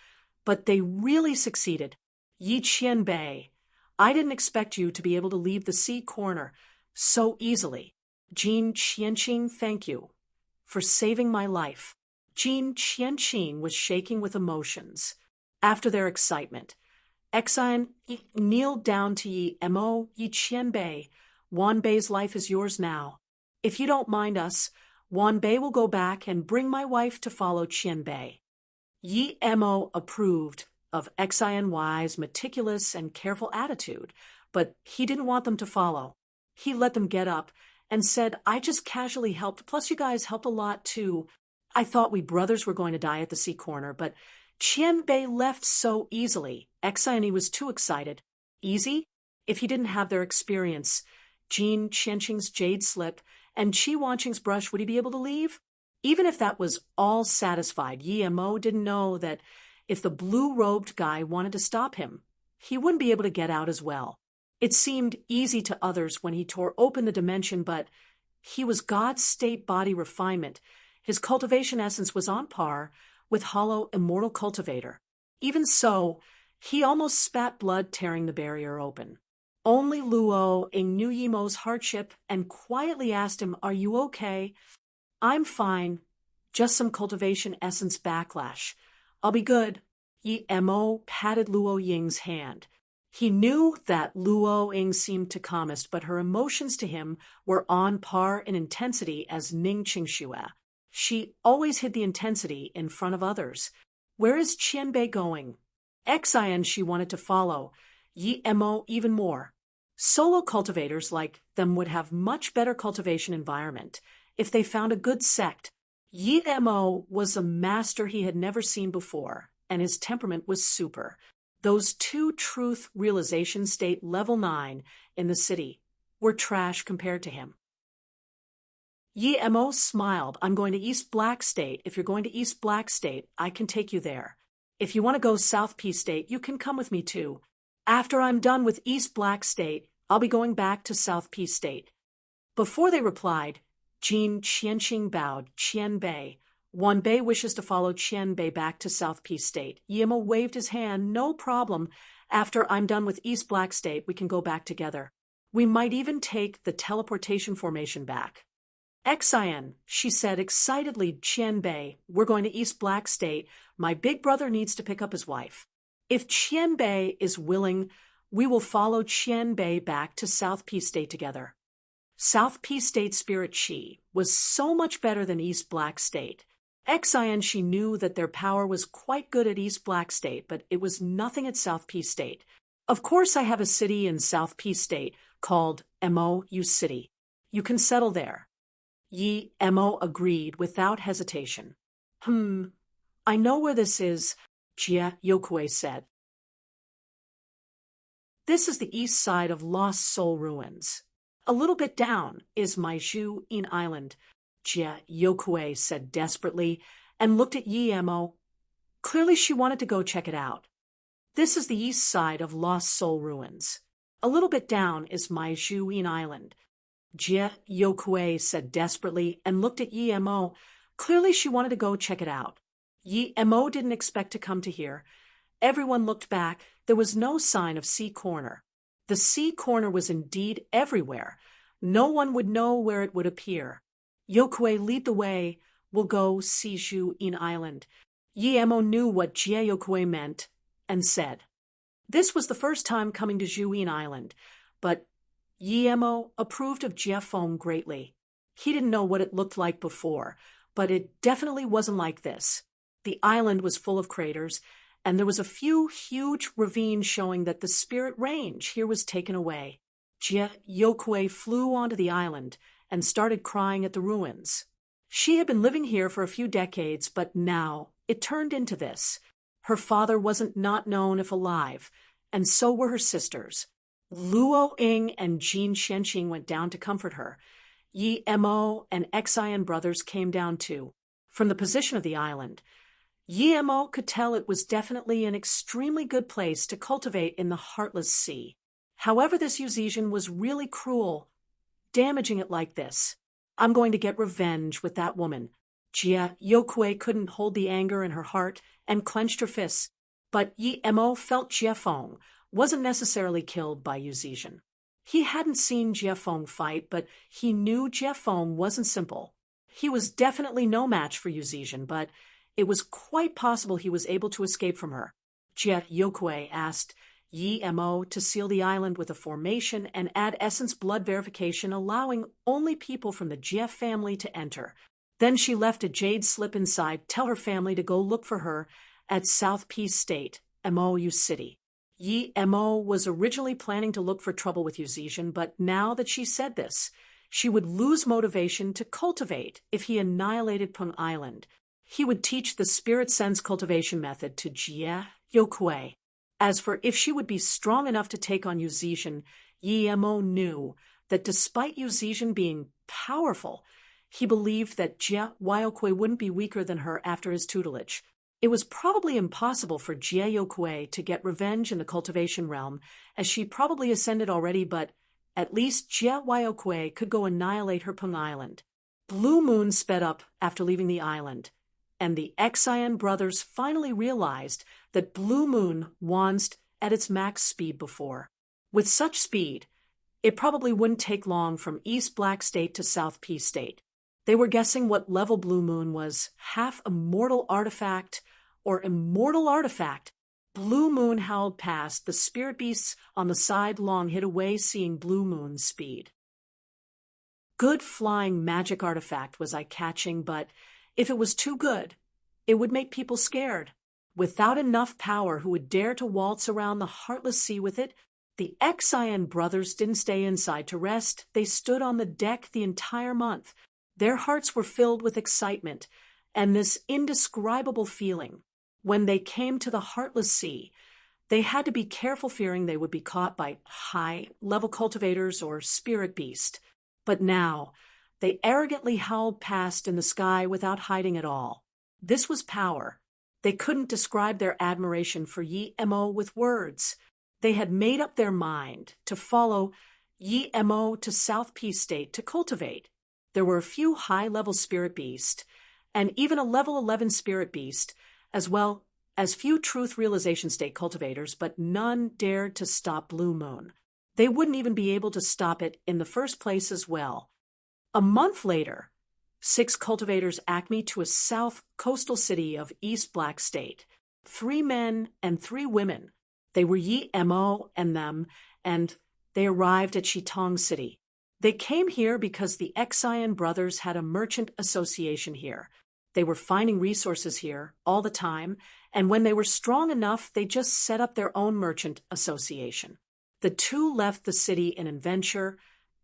but they really succeeded. Yi Qianbei, I didn't expect you to be able to leave the sea corner so easily. Jin Qianqing, thank you for saving my life. Jin Qianqing was shaking with emotions. After their excitement, Xian kneeled down to Yi Mo. Yi Qianbei, Wanbei's life is yours now. If you don't mind us, Wanbei will go back and bring my wife to follow Qianbei. Yi Mo approved of Xian Y's meticulous and careful attitude, but he didn't want them to follow. He let them get up and said, I just casually helped, plus you guys helped a lot too. I thought we brothers were going to die at the sea corner, but Qianbei left so easily. Xian was too excited. Easy? If he didn't have their experience, Jin Qianqing's jade slip and Qi Wanqing's brush, would he be able to leave? Even if that was all satisfied, Yi Mo didn't know that if the blue-robed guy wanted to stop him, he wouldn't be able to get out as well. It seemed easy to others when he tore open the dimension, but he was God's state body refinement. His cultivation essence was on par with hollow immortal cultivator. Even so, he almost spat blood tearing the barrier open. Only Luo Ing knew Yi Mo's hardship and quietly asked him, are you okay? I'm fine. Just some cultivation essence backlash. I'll be good. Yi Mo patted Luo Ying's hand. He knew that Luo Ing seemed to calmest, but her emotions to him were on par in intensity as Ning Qingxue. She always hid the intensity in front of others. Where is Qianbei going? Xian she wanted to follow. Yi Mo even more. Solo cultivators like them would have much better cultivation environment if they found a good sect. Yi Mo was a master he had never seen before, and his temperament was super. Those two truth realization state level 9 in the city were trash compared to him. Yi Mo smiled. I'm going to East Black State. If you're going to East Black State, I can take you there. If you want to go South P State, you can come with me too. After I'm done with East Black State, I'll be going back to South P State. Before they replied, Jin Qianqing bowed. Qianbei, Wanbei wishes to follow Qianbei back to South Peace State. Yimo waved his hand. No problem. After I'm done with East Black State, we can go back together. We might even take the teleportation formation back. Xian, she said excitedly, Qianbei, we're going to East Black State. My big brother needs to pick up his wife. If Qianbei is willing, we will follow Qianbei back to South Peace State together. South Peace State Spirit Chi was so much better than East Black State. Xian, she knew that their power was quite good at East Black State, but it was nothing at South Peace State. Of course I have a city in South Peace State called Mo City. You can settle there. Yi Mo agreed without hesitation. I know where this is, Jie Yokue said. This is the east side of Lost Soul Ruins. A little bit down is Maiju In Island, Jie Yokue said desperately, and looked at Yi Mo. Clearly she wanted to go check it out. This is the east side of Lost Soul Ruins. A little bit down is Maiju In Island, Jie Yokue said desperately, and looked at Yi Mo. Clearly she wanted to go check it out. Yi Mo didn't expect to come to here. Everyone looked back. There was no sign of Sea Corner. The Sea Corner was indeed everywhere. No one would know where it would appear. Yokue, lead the way. We'll go Siju In Island. Yi Mo knew what Jie Yokue meant and said. This was the first time coming to Juin Island, but Yi Mo approved of Jie Feng greatly. He didn't know what it looked like before, but it definitely wasn't like this. The island was full of craters, and there was a few huge ravines showing that the spirit range here was taken away. Jie Yokue flew onto the island and started crying at the ruins. She had been living here for a few decades, but now it turned into this. Her father wasn't not known if alive, and so were her sisters. Luo Ying and Jin Shenqing went down to comfort her. Yi Mo and Xian brothers came down too. From the position of the island, Yi Mo could tell it was definitely an extremely good place to cultivate in the Heartless Sea. However, this Yuzhian was really cruel, damaging it like this. I'm going to get revenge with that woman. Jie Yokue couldn't hold the anger in her heart and clenched her fists, but Yi Mo felt Jie Feng wasn't necessarily killed by Yuzhian. He hadn't seen Jie Feng fight, but he knew Jie Feng wasn't simple. He was definitely no match for Yuzhian, but it was quite possible he was able to escape from her. Jie Yokue asked Yi Mo to seal the island with a formation and add essence blood verification, allowing only people from the Jie family to enter. Then she left a jade slip inside, tell her family to go look for her at South Peace State, Mo City. Yi Mo was originally planning to look for trouble with Yuzhian, but now that she said this, she would lose motivation to cultivate if he annihilated Peng Island. He would teach the spirit sense cultivation method to Jie Yokue. As for if she would be strong enough to take on Yuzhian, Yi Mo knew that despite Yuzhian being powerful, he believed that Jie Yokue wouldn't be weaker than her after his tutelage. It was probably impossible for Jie Yokue to get revenge in the cultivation realm, as she probably ascended already, but at least Jie Yokue could go annihilate her Peng Island. Blue Moon sped up after leaving the island, and the Xian brothers finally realized that Blue Moon wanced at its max speed before. With such speed, it probably wouldn't take long from East Black State to South Peace State. They were guessing what level Blue Moon was, half immortal artifact or immortal artifact. Blue Moon howled past. The spirit beasts on the side long hid away, seeing Blue Moon's speed. Good flying magic artifact was eye-catching, but if it was too good, it would make people scared. Without enough power, who would dare to waltz around the Heartless Sea with it? The Xian brothers didn't stay inside to rest. They stood on the deck the entire month. Their hearts were filled with excitement and this indescribable feeling. When they came to the Heartless Sea, they had to be careful, fearing they would be caught by high-level cultivators or spirit beast. But now, they arrogantly howled past in the sky without hiding at all. This was power. They couldn't describe their admiration for Yi Mo with words. They had made up their mind to follow Yi Mo to South Peace State to cultivate. There were a few high-level spirit beasts, and even a level 11 spirit beast, as well as few truth realization state cultivators, but none dared to stop Blue Moon. They wouldn't even be able to stop it in the first place as well. A month later, 6 cultivators acme to a south coastal city of East Black State. 3 men and 3 women. They were Yi Mo and them, and they arrived at Shitong City. They came here because the Xian brothers had a merchant association here. They were finding resources here all the time, and when they were strong enough, they just set up their own merchant association. The 2 left the in an adventure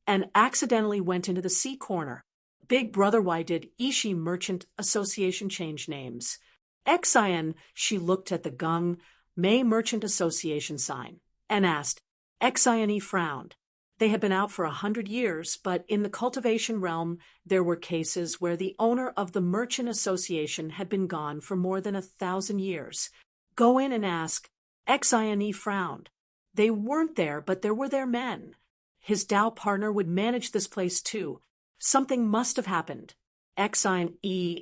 and accidentally went into the sea corner. Big brother, why did Ishi Merchant Association change names? Xian, she looked at the Gung Mei Merchant Association sign and asked. Xian frowned. They had been out for 100 years, but in the cultivation realm, there were cases where the owner of the merchant association had been gone for more than 1,000 years. Go in and ask. Xian frowned. They weren't there, but there were their men. His Dao partner would manage this place too. Something must have happened. Xian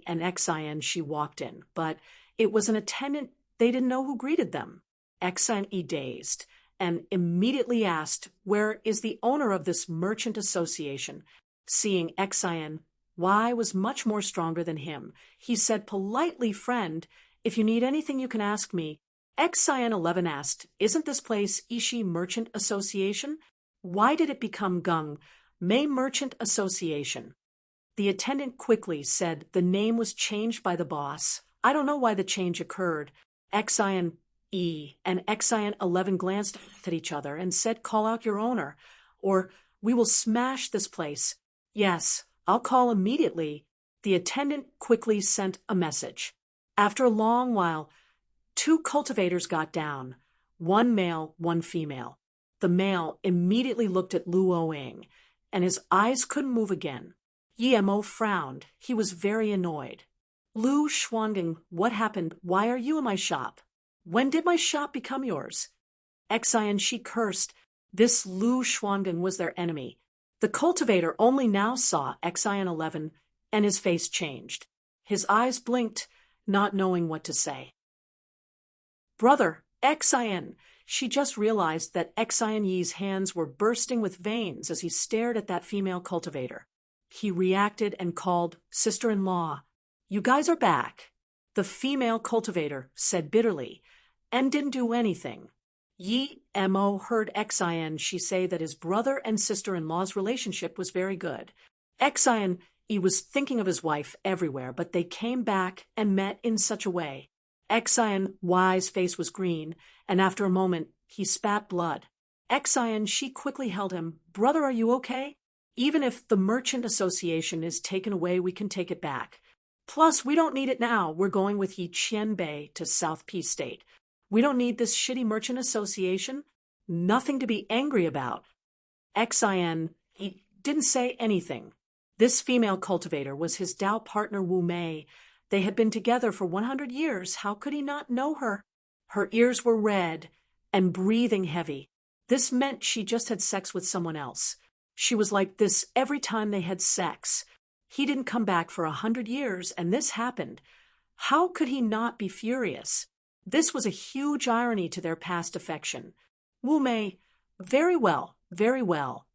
and Xian she walked in, but it was an attendant. They didn't know who greeted them. Xian dazed and immediately asked, where is the owner of this merchant association? Seeing Xian, Y was much more stronger than him. He said politely, friend, if you need anything you can ask me. Xian 11 asked, isn't this place Ishi Merchant Association? Why did it become Gung Mei Merchant Association? The attendant quickly said the name was changed by the boss. I don't know why the change occurred. Xian and Xian 11 glanced at each other and said, call out your owner, or we will smash this place. Yes, I'll call immediately. The attendant quickly sent a message. After a long while, 2 cultivators got down, 1 male, 1 female. The male immediately looked at Luo Oing, and his eyes couldn't move again. Yi Mo frowned. He was very annoyed. Lu Shuanging, what happened? Why are you in my shop? When did my shop become yours? Xian, she cursed. This Lu Shuanging was their enemy. The cultivator only now saw Xian 11, and his face changed. His eyes blinked, not knowing what to say. Brother, Xian. She just realized that Xian Yi's hands were bursting with veins as he stared at that female cultivator. He reacted and called, sister-in-law. You guys are back. The female cultivator said bitterly, and didn't do anything. Yi Mo heard Xian she say that his brother and sister-in-law's relationship was very good. Xian was thinking of his wife everywhere, but they came back and met in such a way. Xian Y's face was green, and after a moment, he spat blood. Xian she quickly held him. Brother, are you okay? Even if the merchant association is taken away, we can take it back. Plus, we don't need it now. We're going with Yi Qianbei to South Peace State. We don't need this shitty merchant association. Nothing to be angry about. Xian, he didn't say anything. This female cultivator was his Dao partner Wu Mei. They had been together for 100 years. How could he not know her? Her ears were red and breathing heavy. This meant she just had sex with someone else. She was like this every time they had sex. He didn't come back for 100 years, and this happened. How could he not be furious? This was a huge irony to their past affection. Wu Mei, very well, very well.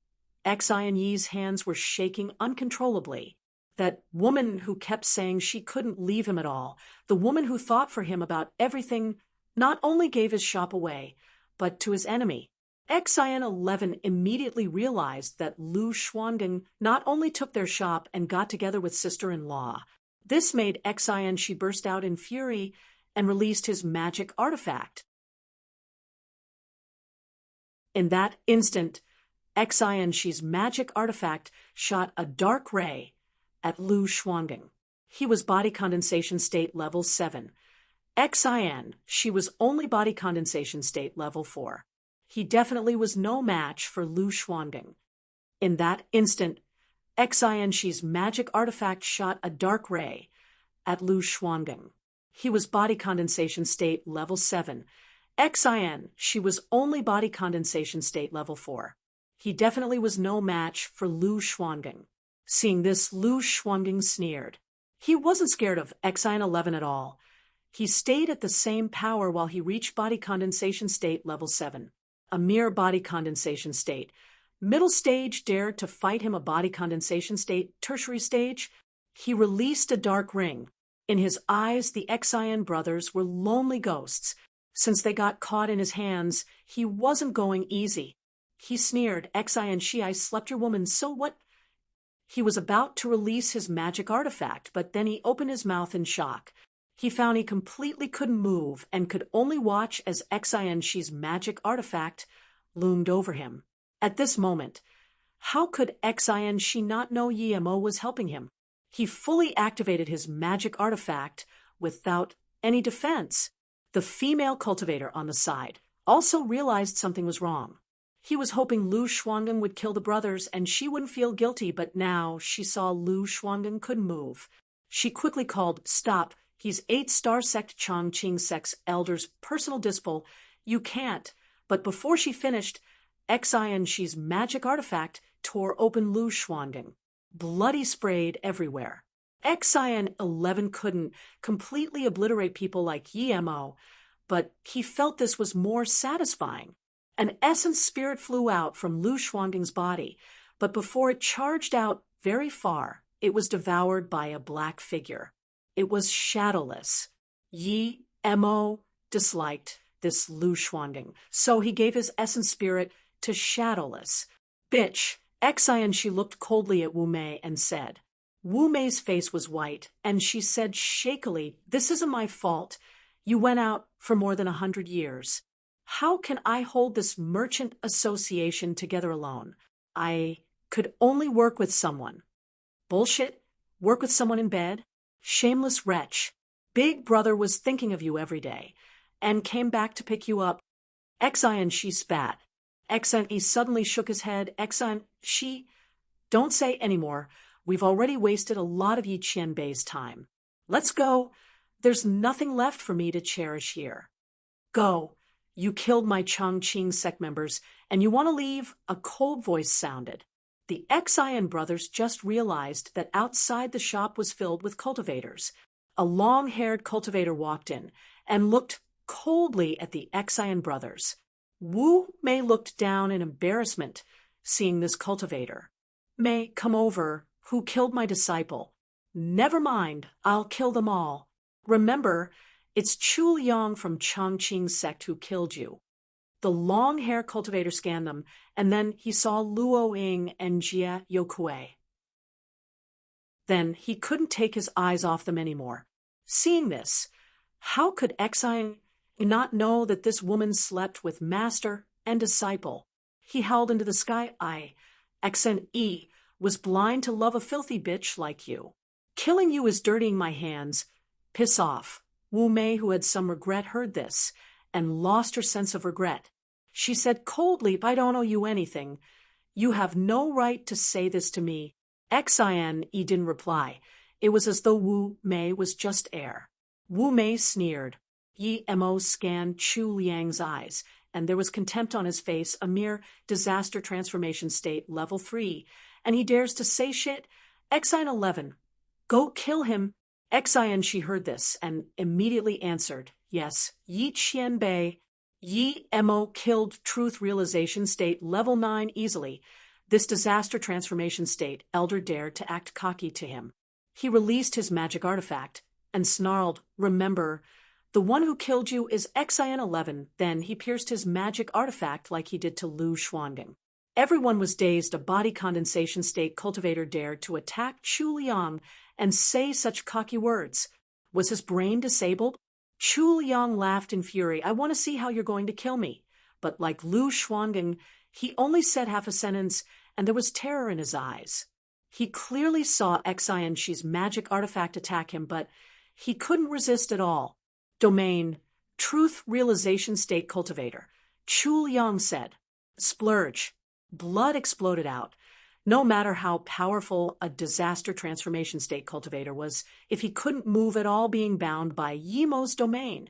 Xian Yi's hands were shaking uncontrollably. That woman who kept saying she couldn't leave him at all, the woman who thought for him about everything, not only gave his shop away, but to his enemy. Xian 11 immediately realized that Lu Shuanging not only took their shop and got together with sister-in-law. This made Xian she burst out in fury and released his magic artifact. In that instant, Xian she's magic artifact shot a dark ray at Lu Shuanging. He was body condensation state level 7. Xian she was only body condensation state level 4. He definitely was no match for Lu Shuanging. In that instant, Xian she's magic artifact shot a dark ray at Lu Shuanging. He was body condensation state level 7. Xian she was only body condensation state level 4. He definitely was no match for Lu Shuanging. Seeing this, Lu Shuanging sneered. He wasn't scared of Exine 11 at all. He stayed at the same power while he reached body condensation state level 7, a mere body condensation state. Middle stage dared to fight him a body condensation state, tertiary stage. He released a dark ring. In his eyes, the Exine brothers were lonely ghosts. Since they got caught in his hands, he wasn't going easy. He sneered, Exine she, I slept your woman, so what? He was about to release his magic artifact, but then he opened his mouth in shock. He found he completely couldn't move and could only watch as Exine she's magic artifact loomed over him. At this moment, how could Exine she not know Yemo was helping him? He fully activated his magic artifact without any defense. The female cultivator on the side also realized something was wrong. He was hoping Lu Shuanggen would kill the brothers and she wouldn't feel guilty, but now she saw Lu Shuanggen couldn't move. She quickly called, stop, he's 8-star sect Chongqing sect's elder's personal disciple. You can't. But before she finished, Exine she's magic artifact tore open Lu Shuanggen. Bloody sprayed everywhere. Exine 11 couldn't completely obliterate people like Yemo, but he felt this was more satisfying. An essence spirit flew out from Lu Shuanggen's body, but before it charged out very far, it was devoured by a black figure. It was shadowless. Yemo disliked this Lu Shuanggen, so he gave his essence spirit to shadowless. Bitch! Exine she looked coldly at Wu Mei and said. Wu Mei's face was white, and she said shakily, this isn't my fault. You went out for more than 100 years. How can I hold this merchant association together alone? I could only work with someone. Bullshit? Work with someone in bed? Shameless wretch. Big Brother was thinking of you every day, and came back to pick you up. Exine she spat. Exine he suddenly shook his head. Exine she, don't say any more. We've already wasted a lot of Yi Qianbei's time. Let's go. There's nothing left for me to cherish here. Go. You killed my Chongqing sect members, and you want to leave? A cold voice sounded. The Exine brothers just realized that outside the shop was filled with cultivators. A long-haired cultivator walked in and looked coldly at the Exine brothers. Wu Mei looked down in embarrassment, seeing this cultivator. Mei, come over. Who killed my disciple? Never mind, I'll kill them all. Remember, it's Chu Liang from Chongqing sect who killed you. The long-hair cultivator scanned them, and then he saw Luo Ying and Jia Yokue. Then he couldn't take his eyes off them anymore. Seeing this, how could Exine not know that this woman slept with master and disciple? He howled into the sky. Exine E, was blind to love a filthy bitch like you. Killing you is dirtying my hands. Piss off. Wu Mei, who had some regret, heard this and lost her sense of regret. She said coldly, I don't owe you anything. You have no right to say this to me. Exine E didn't reply. It was as though Wu Mei was just air. Wu Mei sneered. Yemo scanned Chu Liang's eyes, and there was contempt on his face, a mere disaster transformation state, level 3. And he dares to say shit? Exine 11. Go kill him. Exine she heard this and immediately answered, yes, Yi Qianbei. Yemo killed truth realization state level 9 easily. This disaster transformation state, Elder dared to act cocky to him. He released his magic artifact and snarled, remember, the one who killed you is Exine 11. Then he pierced his magic artifact like he did to Lu Shuanggen. Everyone was dazed. A body condensation state cultivator dared to attack Chu Liang and say such cocky words. Was his brain disabled? Chu Liang laughed in fury. I want to see how you're going to kill me. But like Lu Shuanggen, he only said half a sentence, and there was terror in his eyes. He clearly saw Exine she's magic artifact attack him, but he couldn't resist at all. Domain, Truth Realization State Cultivator. Chu Liang said. Splurge. Blood exploded out. No matter how powerful a disaster transformation state cultivator was, if he couldn't move at all being bound by Yemo's domain,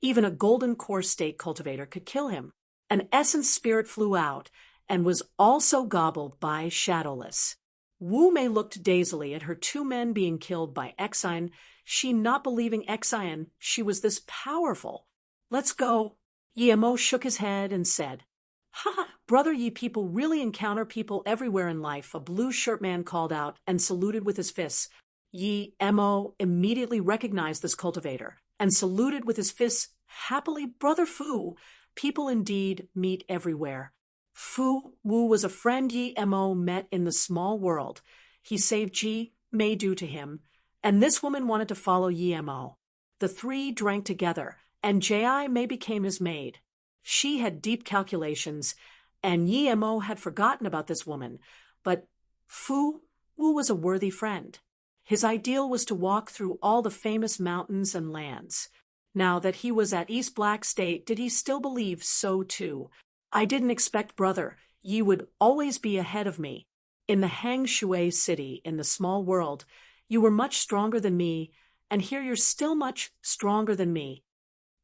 even a golden core state cultivator could kill him. An essence spirit flew out and was also gobbled by Shadowless. Wu Mei looked dazedly at her two men being killed by Xian, she not believing Xian, she was this powerful. Let's go. Yi Mo shook his head and said, "Ha, brother, ye people really encounter people everywhere in life," a blue shirt man called out and saluted with his fists. Yi Mo immediately recognized this cultivator and saluted with his fists happily. "Brother Fu, people indeed meet everywhere." Fu Wu was a friend Yi Mo met in the small world. He saved Ji Mei due to him, and this woman wanted to follow Yi Mo. The three drank together, and Ji Mei became his maid. She had deep calculations, and Yi Mo had forgotten about this woman, but Fu Wu was a worthy friend. His ideal was to walk through all the famous mountains and lands. Now that he was at East Black State, did he still believe so too? "I didn't expect, brother, ye would always be ahead of me. In the Hang Shui city, in the small world, you were much stronger than me, and here you're still much stronger than me."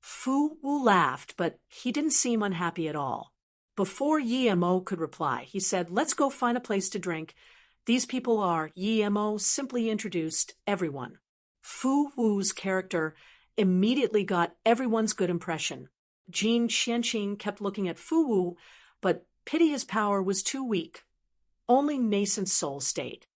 Fu Wu laughed, but he didn't seem unhappy at all. Before Yi Mo could reply, he said, "Let's go find a place to drink. These people are," Yi Mo simply introduced everyone. Fu Wu's character immediately got everyone's good impression. Jin Xianqing kept looking at Fu Wu, but pity his power was too weak. Only nascent soul state.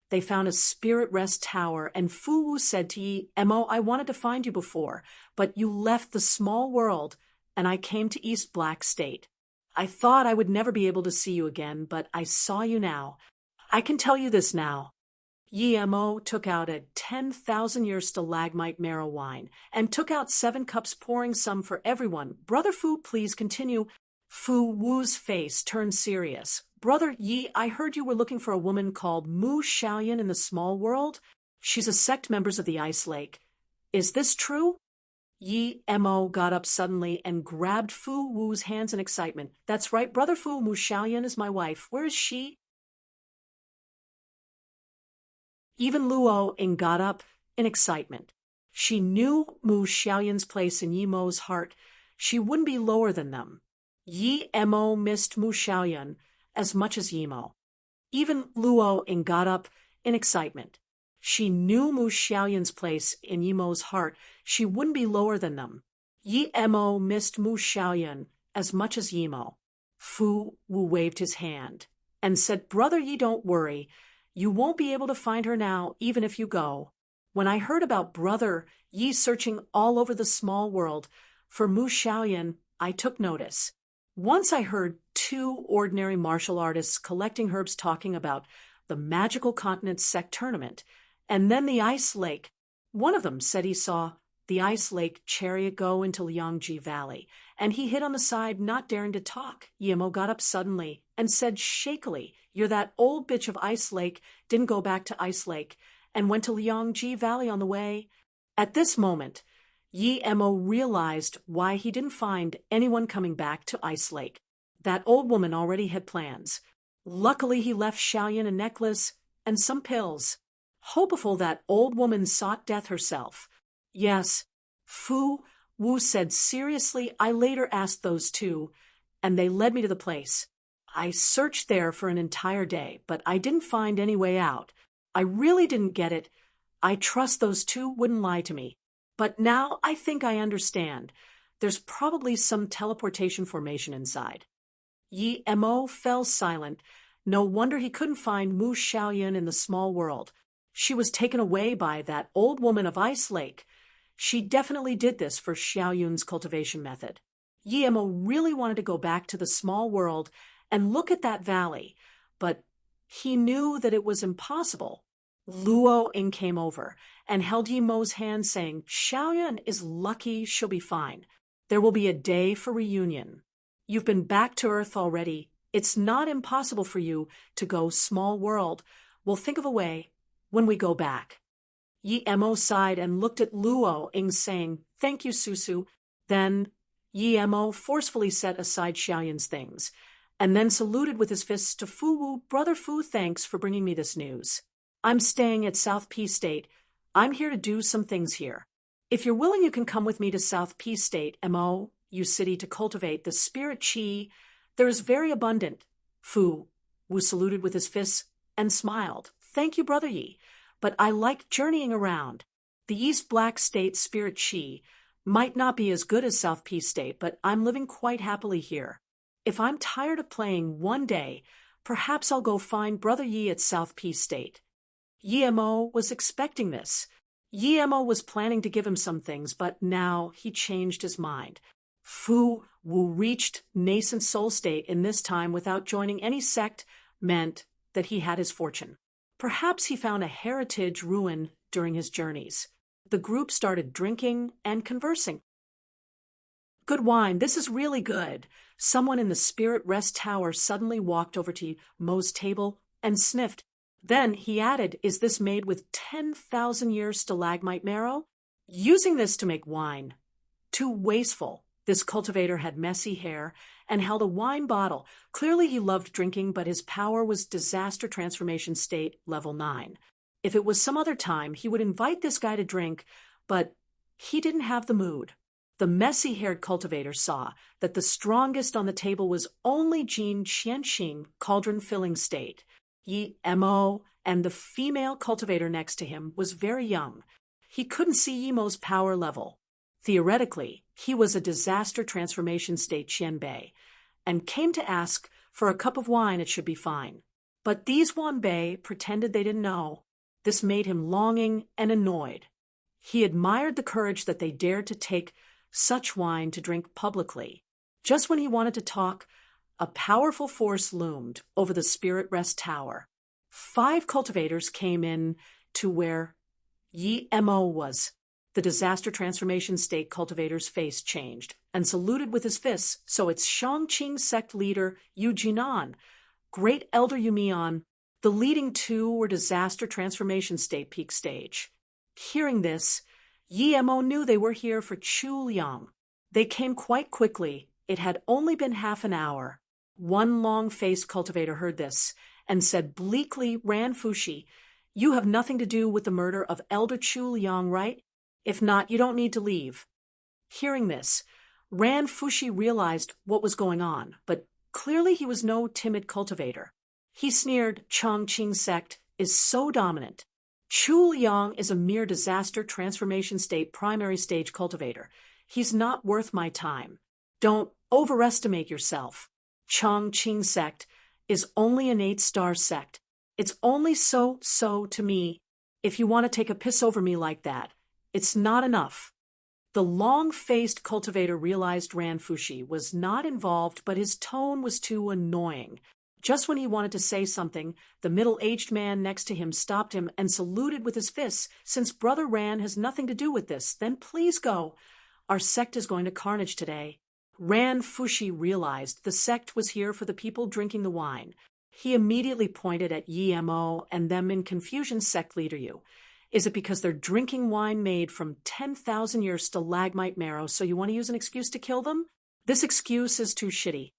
They found a spirit rest tower, and Fu Wu said to Yi Mo, "I wanted to find you before, but you left the small world, and I came to East Black State. I thought I would never be able to see you again, but I saw you now. I can tell you this now." Yi Mo took out a 10,000-year stalagmite marrow wine and took out 7 cups, pouring some for everyone. "Brother Fu, please continue." Fu Wu's face turned serious. "Brother Yi, I heard you were looking for a woman called Mu Xiaoyan in the small world. She's a sect members of the Ice Lake. Is this true?" Yi Mo got up suddenly and grabbed Fu Wu's hands in excitement. "That's right, Brother Fu, Mu Xiaoyan is my wife. Where is she?" Even Luo Ying got up in excitement. She knew Mu Xiaoyan's place in Yi Mo's heart. She wouldn't be lower than them. Yi Mo missed Mu Xiaoyan as much as Yi Mo. Even Luo Ying got up in excitement. She knew Mu Xiaoyan's place in Yi Mo's heart. She wouldn't be lower than them. Yi Mo missed Mu Xiaoyan as much as Yi Mo. Fu Wu waved his hand and said, "Brother Yi, don't worry. You won't be able to find her now, even if you go. When I heard about Brother Yi searching all over the small world for Mu Xiaoyan, I took notice. Once I heard 2 ordinary martial artists collecting herbs talking about the Magical Continent Sect tournament, and then the Ice Lake. One of them said he saw the Ice Lake chariot go into Liangji Valley, and he hid on the side, not daring to talk." Yi Mo got up suddenly and said shakily, "You're that old bitch of Ice Lake, didn't go back to Ice Lake, and went to Liangji Valley on the way?" At this moment, Yi Mo realized why he didn't find anyone coming back to Ice Lake. That old woman already had plans. Luckily, he left Xiaoyan a necklace and some pills. Hopeful that old woman sought death herself. "Yes," Fu Wu said seriously, "I later asked those 2, and they led me to the place. I searched there for an entire day, but I didn't find any way out. I really didn't get it. I trust those 2 wouldn't lie to me. But now I think I understand. There's probably some teleportation formation inside." Yi Mo fell silent. No wonder he couldn't find Mu Xiaoyan in the small world. She was taken away by that old woman of Ice Lake. She definitely did this for Xiaoyun's cultivation method. Yi Mo really wanted to go back to the small world and look at that valley, but he knew that it was impossible. Luo Ying came over and held Yi Mo's hand, saying, "Xiaoyun is lucky she'll be fine. There will be a day for reunion. You've been back to Earth already. It's not impossible for you to go small world. We'll think of a way when we go back." Yi Mo sighed and looked at Luo Ying, saying, "Thank you, Susu." Then Yi Mo forcefully set aside Xiaoyun's things, and then saluted with his fists to Fu Wu. "Brother Fu, thanks for bringing me this news. I'm staying at South Peace State. I'm here to do some things here. If you're willing, you can come with me to South Peace State, Mo, you city, to cultivate the spirit qi. There is very abundant." Fu Wu saluted with his fists and smiled. Thank you, Brother Yi, but I like journeying around. The East Black State Spirit Chi might not be as good as South Peace State, but I'm living quite happily here. If I'm tired of playing one day, perhaps I'll go find Brother Yi at South Peace State. Yi Mo was expecting this. Yi Mo was planning to give him some things, but now he changed his mind. Fu Wu reached nascent soul state in this time without joining any sect meant that he had his fortune. Perhaps he found a heritage ruin during his journeys. The group started drinking and conversing. Good wine, this is really good. Someone in the Spirit Rest Tower suddenly walked over to Mo's table and sniffed. Then he added, is this made with 10,000-year stalagmite marrow? Using this to make wine. Too wasteful. This cultivator had messy hair and held a wine bottle. Clearly he loved drinking, but his power was disaster transformation state level 9. If it was some other time, he would invite this guy to drink, but he didn't have the mood. The messy-haired cultivator saw that the strongest on the table was only Jin Qianxing, cauldron-filling state. Yi Mo and the female cultivator next to him was very young. He couldn't see Yimo's power level. Theoretically, he was a disaster transformation state Qianbei, and came to ask for a cup of wine. It should be fine. But these Wanbei pretended they didn't know. This made him longing and annoyed. He admired the courage that they dared to take such wine to drink publicly. Just when he wanted to talk, a powerful force loomed over the Spirit Rest Tower. 5 cultivators came in to where Yi Mo was. The disaster transformation state cultivator's face changed and saluted with his fists. So it's Shangqing sect leader Yu Jinan, great elder Yu Mian. The leading 2 were disaster transformation state peak stage. Hearing this, Yi Mo knew they were here for Chu Liang. They came quite quickly. It had only been half an hour. One long-faced cultivator heard this and said bleakly, Ran Fushi, you have nothing to do with the murder of Elder Chu Liang, right? If not, you don't need to leave. Hearing this, Ran Fushi realized what was going on, but clearly he was no timid cultivator. He sneered, Chongqing sect is so dominant. Chu Liang is a mere disaster transformation state primary stage cultivator. He's not worth my time. Don't overestimate yourself. Chongqing sect is only an 8-star sect. It's only so to me. If you want to take a piss over me like that, it's not enough. The long-faced cultivator realized Ran Fushi was not involved, but his tone was too annoying. Just when he wanted to say something, the middle-aged man next to him stopped him and saluted with his fists. Since Brother Ran has nothing to do with this, then please go. Our sect is going to carnage today. Ran Fushi realized the sect was here for the people drinking the wine. He immediately pointed at Yi Mo and them in confusion. Sect leader Yu. Is it because they're drinking wine made from 10,000-year stalagmite marrow, so you want to use an excuse to kill them? This excuse is too shitty.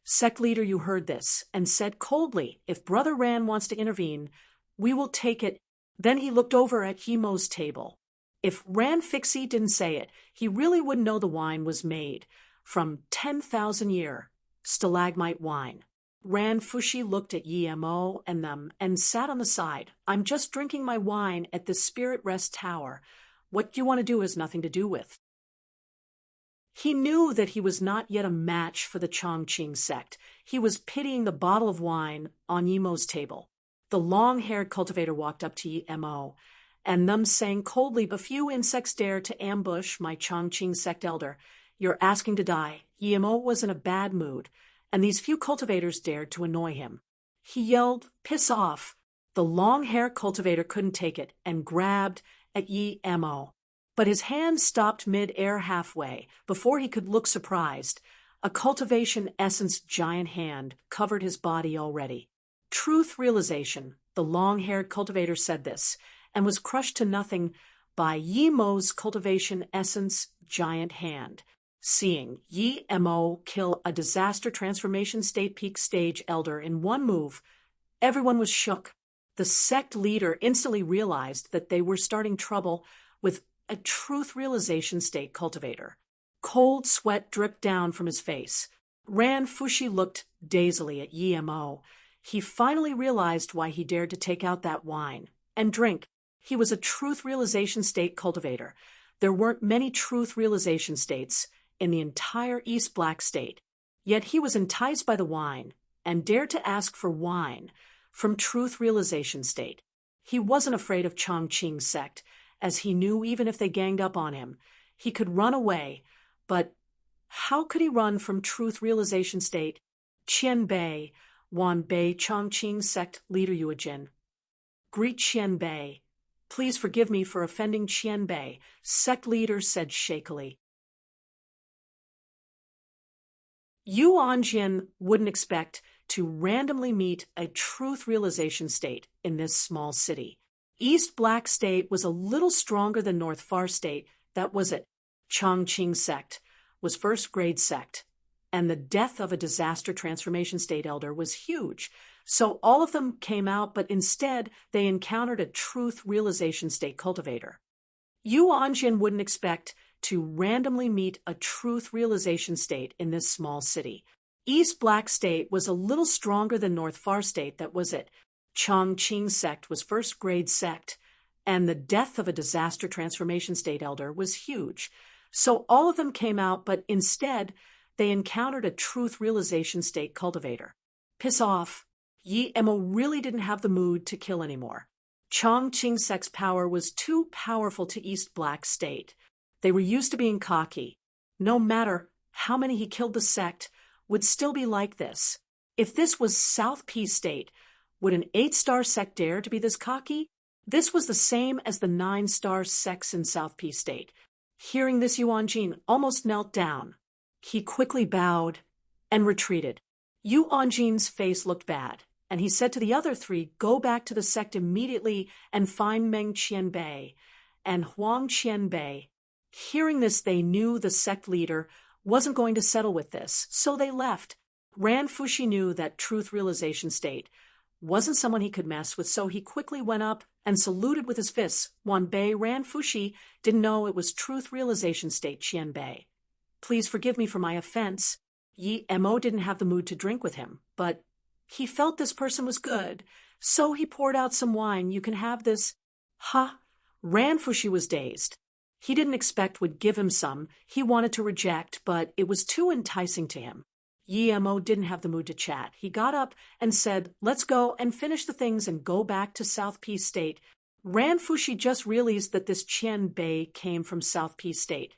Sect leader Yu heard this and said coldly, if Brother Ran wants to intervene, we will take it. Then he looked over at Yi Mo's table. If Ran Fixie didn't say it, he really wouldn't know the wine was made from 10,000-year stalagmite wine. Ran Fushi looked at Yi Mo and them and sat on the side. I'm just drinking my wine at the Spirit Rest Tower. What you want to do has nothing to do with. He knew that he was not yet a match for the Chongqing sect. He was pitying the bottle of wine on Yi Mo's table. The long-haired cultivator walked up to Yi Mo and them saying coldly, a few insects dare to ambush my Chongqing sect elder. You're asking to die. Yi Mo was in a bad mood, and these few cultivators dared to annoy him. He yelled, piss off. The long-haired cultivator couldn't take it and grabbed at Yi Mo. But his hand stopped mid-air halfway before he could look surprised. A cultivation essence giant hand covered his body already. Truth realization, the long-haired cultivator said this, and was crushed to nothing by Yi Mo's cultivation essence giant hand. Seeing Yi Mo kill a disaster transformation state peak stage elder in one move, everyone was shook. The sect leader instantly realized that they were starting trouble with a truth realization state cultivator. Cold sweat dripped down from his face. Ran Fushi looked dazedly at Yi Mo. He finally realized why he dared to take out that wine and drink. He was a truth realization state cultivator. There weren't many truth realization states in the entire East Black State. Yet he was enticed by the wine and dared to ask for wine from truth realization state. He wasn't afraid of Chongqing's sect, as he knew even if they ganged up on him, he could run away. But how could he run from truth realization state? Qian Bei, Wan Bei, Chongqing's sect leader Yuejin. Greet Qian Bei. Please forgive me for offending Qian Bei, sect leader said shakily. Yu Anjin wouldn't expect to randomly meet a truth realization state in this small city. East Black State was a little stronger than North Far State. That was it. Chongqing sect was first grade sect, and the death of a disaster transformation state elder was huge. So all of them came out, but instead they encountered a truth realization state cultivator. Yu Anjin wouldn't expect to randomly meet a truth realization state in this small city. East Black State was a little stronger than North Far State. That was it. Chongqing sect was first grade sect, and the death of a disaster transformation state elder was huge. So all of them came out, but instead they encountered a truth realization state cultivator. Piss off. Yi Mo really didn't have the mood to kill anymore. Chongqing sect's power was too powerful to East Black State. They were used to being cocky. No matter how many he killed, the sect would still be like this. If this was South Peace State, would an 8-star sect dare to be this cocky? This was the same as the 9-star sects in South Peace State. Hearing this, Yu Anjin almost knelt down. He quickly bowed and retreated. Yu Anjin's face looked bad, and he said to the other 3, go back to the sect immediately and find Meng Qianbei and Huang Qianbei. Hearing this, they knew the sect leader wasn't going to settle with this, so they left. Ran Fushi knew that truth realization state wasn't someone he could mess with, so he quickly went up and saluted with his fists. Wan Bei Ran Fushi didn't know it was truth realization state Qian Bei. Please forgive me for my offense. Yi Mo didn't have the mood to drink with him, but he felt this person was good, so he poured out some wine. You can have this. Ha! Ran Fushi was dazed. He didn't expect would give him some. He wanted to reject, but it was too enticing to him. Yi Mo didn't have the mood to chat. He got up and said, let's go and finish the things and go back to South Peace State. Ran Fushi just realized that this Qian Bei came from South Peace State.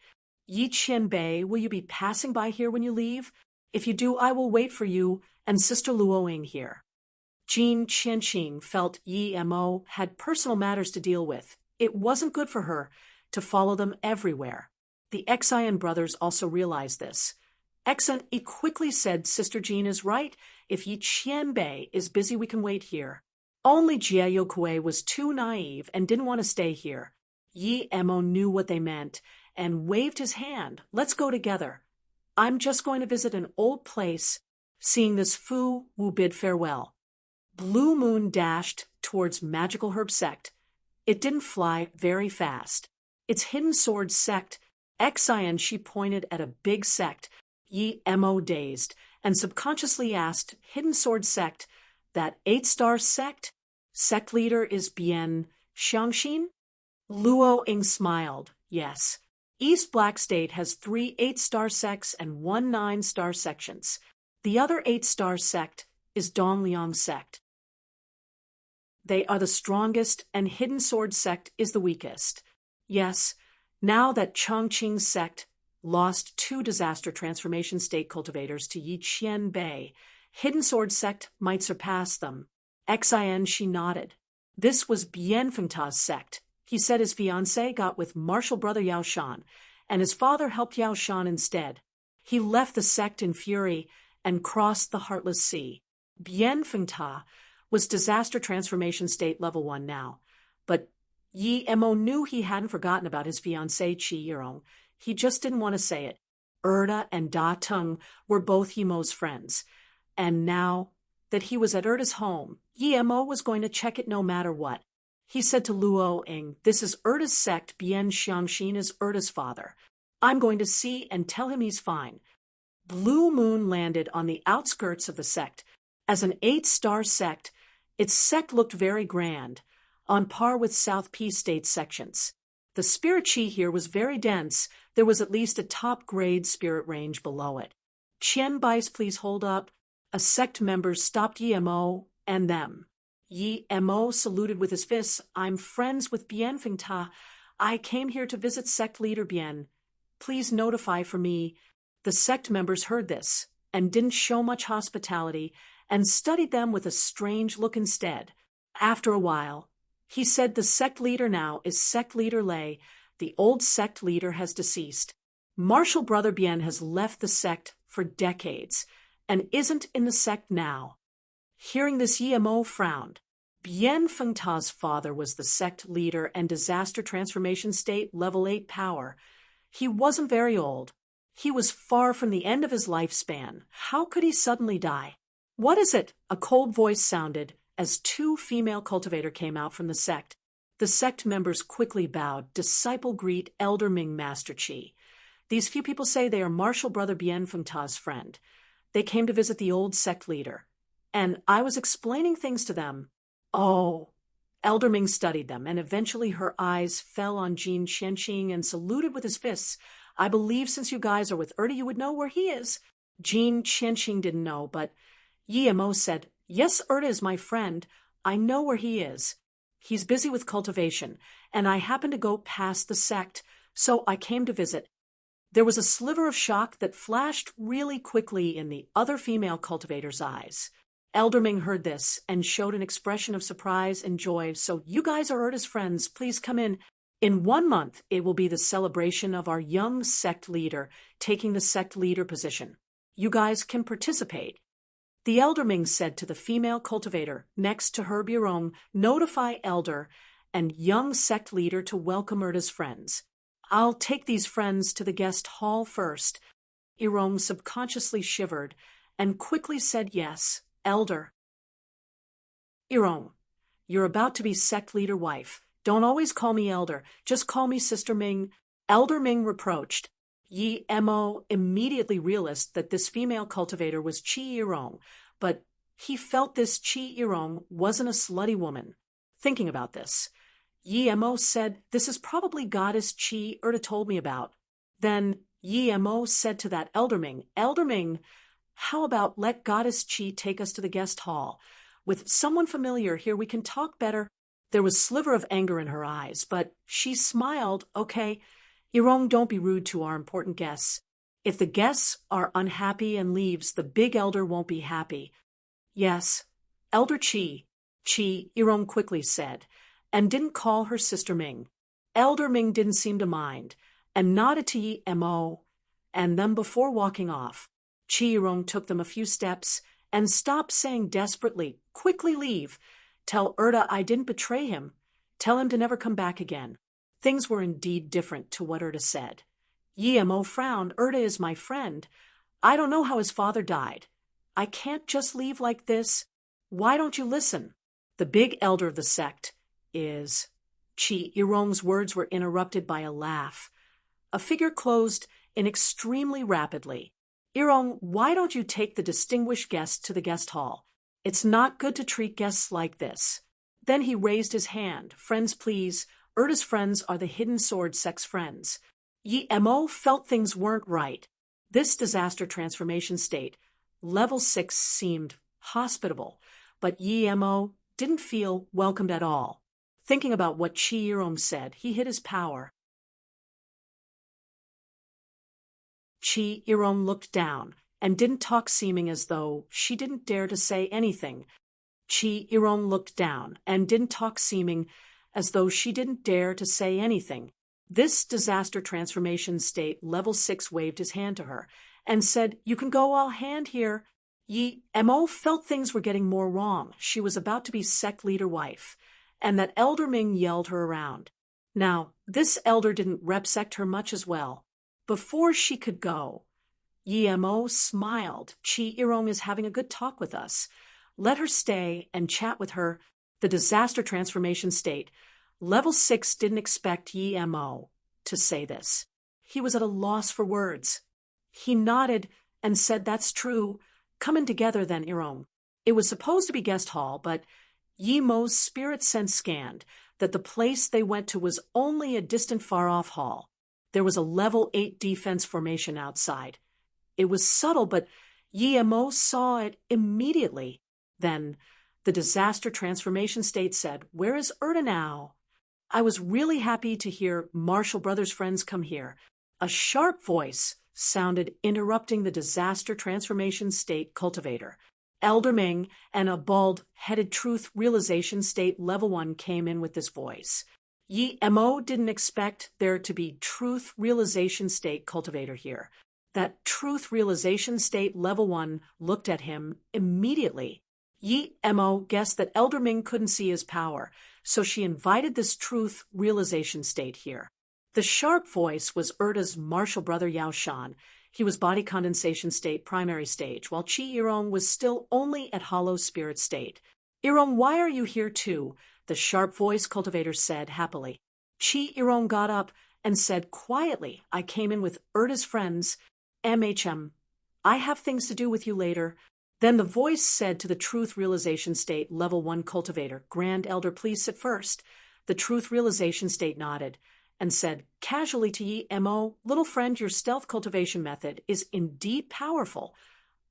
Yi Qian Bei, will you be passing by here when you leave? If you do, I will wait for you and Sister Luoying here. Jean Qianqing felt Yi Mo had personal matters to deal with. It wasn't good for her to follow them everywhere. The Xian brothers also realized this. Xian quickly said, Sister Jean is right. If Yi Qianbei is busy, we can wait here. Only Jie Yokue was too naive and didn't want to stay here. Yi Mo knew what they meant and waved his hand. Let's go together. I'm just going to visit an old place. Seeing this, Fu Wu bid farewell. Blue Moon dashed towards Magical Herb Sect. It didn't fly very fast. Its hidden sword sect, Xian, she pointed at a big sect. Yi Mo dazed and subconsciously asked, hidden sword sect, that 8-star sect? Sect leader is Bian Xiangxin? Luoying smiled. Yes. East Black State has 3 8-star sects and 1 9-star sections. The other 8-star sect is Dongliang sect. They are the strongest, and Hidden Sword sect is the weakest. Yes, now that Chongqing sect lost 2 disaster transformation state cultivators to Yi Qianbei, Hidden Sword sect might surpass them. Xian, she nodded. This was Bianfengta's sect. He said his fiancée got with martial brother Yao Shan, and his father helped Yao Shan instead. He left the sect in fury and crossed the Heartless Sea. Bianfengta was disaster transformation state level 1 now, but Yi Mo knew he hadn't forgotten about his fiancée Qi Yirong. He just didn't want to say it. Erda and Da Tung were both Yimo's friends, and now that he was at Erda's home, Yi Mo was going to check it no matter what. He said to Luoying, this is Erda's sect. Bian Xiangxin is Erda's father. I'm going to see and tell him he's fine. Blue Moon landed on the outskirts of the sect. As an 8-star sect, its sect looked very grand, on par with South P State sections. The spirit chi here was very dense. There was at least a top-grade spirit range below it. Qian Bais, please hold up. A sect member stopped Yi Mo and them. Yi Mo saluted with his fists. I'm friends with Bien Feng Ta. I came here to visit sect leader Bien. Please notify for me. The sect members heard this and didn't show much hospitality and studied them with a strange look instead. After a while, he said the sect leader now is sect leader Lei. The old sect leader has deceased. Martial brother Bien has left the sect for decades and isn't in the sect now. Hearing this, Yi Mo frowned. Bien Feng Ta's father was the sect leader and disaster transformation state level 8 power. He wasn't very old. He was far from the end of his lifespan. How could he suddenly die? What is it? A cold voice sounded as 2 female cultivator came out from the sect. The sect members quickly bowed. Disciple greet Elder Ming Master Chi. These few people say they are Martial brother Bien Feng Ta's friend. They came to visit the old sect leader. And I was explaining things to them. Oh. Elder Ming studied them, and eventually her eyes fell on Jin Qianqing and saluted with his fists. I believe since you guys are with Erda, you would know where he is. Jin Qianqing didn't know, but Yi Mo said, yes, Erda is my friend. I know where he is. He's busy with cultivation, and I happened to go past the sect, so I came to visit. There was a sliver of shock that flashed really quickly in the other female cultivator's eyes. Elder Ming heard this and showed an expression of surprise and joy. So you guys are Erda's friends. Please come in. In 1 month, it will be the celebration of our young sect leader taking the sect leader position. You guys can participate. The Elder Ming said to the female cultivator next to her Birong, notify Elder and young sect leader to welcome Erda's friends. I'll take these friends to the guest hall first. Irong subconsciously shivered and quickly said yes. Elder. Irong, you're about to be sect leader wife. Don't always call me Elder. Just call me Sister Ming. Elder Ming reproached. Yi Mo immediately realized that this female cultivator was Qi Irong, but he felt this Qi Irong wasn't a slutty woman. Thinking about this, Yi Mo said, this is probably goddess Qi Erda told me about. Then Yi Mo said to that Elder Ming, how about let goddess Qi take us to the guest hall? With someone familiar here, we can talk better. There was a sliver of anger in her eyes, but she smiled. Okay, Irong, don't be rude to our important guests. If the guests are unhappy and leaves, the big elder won't be happy. Yes, Elder Qi, Irong quickly said, and didn't call her Sister Ming. Elder Ming didn't seem to mind, and nodded to Yi Mo, and then before walking off, Qi Irong took them a few steps and stopped, saying desperately, quickly leave. Tell Erda I didn't betray him. Tell him to never come back again. Things were indeed different to what Erda said. Yi Mo frowned. Erda is my friend. I don't know how his father died. I can't just leave like this. Why don't you listen? The big elder of the sect is... Qi Irong's words were interrupted by a laugh. A figure closed in extremely rapidly. Irong, why don't you take the distinguished guest to the guest hall? It's not good to treat guests like this. Then he raised his hand. Friends, please. Erda's friends are the hidden sword sect's friends. Yi Mo felt things weren't right. This disaster transformation state, level 6, seemed hospitable, but Yi Mo didn't feel welcomed at all. Thinking about what Qi Irong said, he hid his power. Qi Irong looked down and didn't talk, seeming as though she didn't dare to say anything. Qi Irong looked down and didn't talk, seeming as though she didn't dare to say anything. This disaster transformation state, level 6, waved his hand to her and said, you can go, I'll hand here. Yi Mo felt things were getting more wrong. She was about to be sect leader wife, and that Elder Ming yelled her around. Now, this elder didn't rep-sect her much as well. Before she could go, Yi Mo smiled. Qi Irong is having a good talk with us. Let her stay and chat with her. The disaster transformation state, level 6, didn't expect Yi Mo to say this. He was at a loss for words. He nodded and said, that's true. Come in together then, Irong. It was supposed to be guest hall, but Yi Mo's spirit sense scanned that the place they went to was only a distant far-off hall. There was a level 8 defense formation outside. It was subtle, but Yi Mo saw it immediately. Then, the disaster transformation state said, "Where is Erda now?" I was really happy to hear Marshall Brothers' friends come here. A sharp voice sounded interrupting the disaster transformation state cultivator. Elder Ming and a bald-headed truth realization state level 1 came in with this voice. Yi Mo didn't expect there to be truth realization state cultivator here. That truth realization state level 1 looked at him immediately. Yi Mo guessed that Elder Ming couldn't see his power, so she invited this truth realization state here. The sharp voice was Erda's martial brother Yao Shan. He was body condensation state primary stage, while Chi Irong was still only at hollow spirit state. "Irong, why are you here too?" the sharp voice cultivator said happily. Chi Irong got up and said quietly, "I came in with Erda's friends. I have things to do with you later." Then the voice said to the truth realization state level 1 cultivator, "Grand Elder, please sit first." The truth realization state nodded and said casually to Yi Mo, "Little friend, your stealth cultivation method is indeed powerful.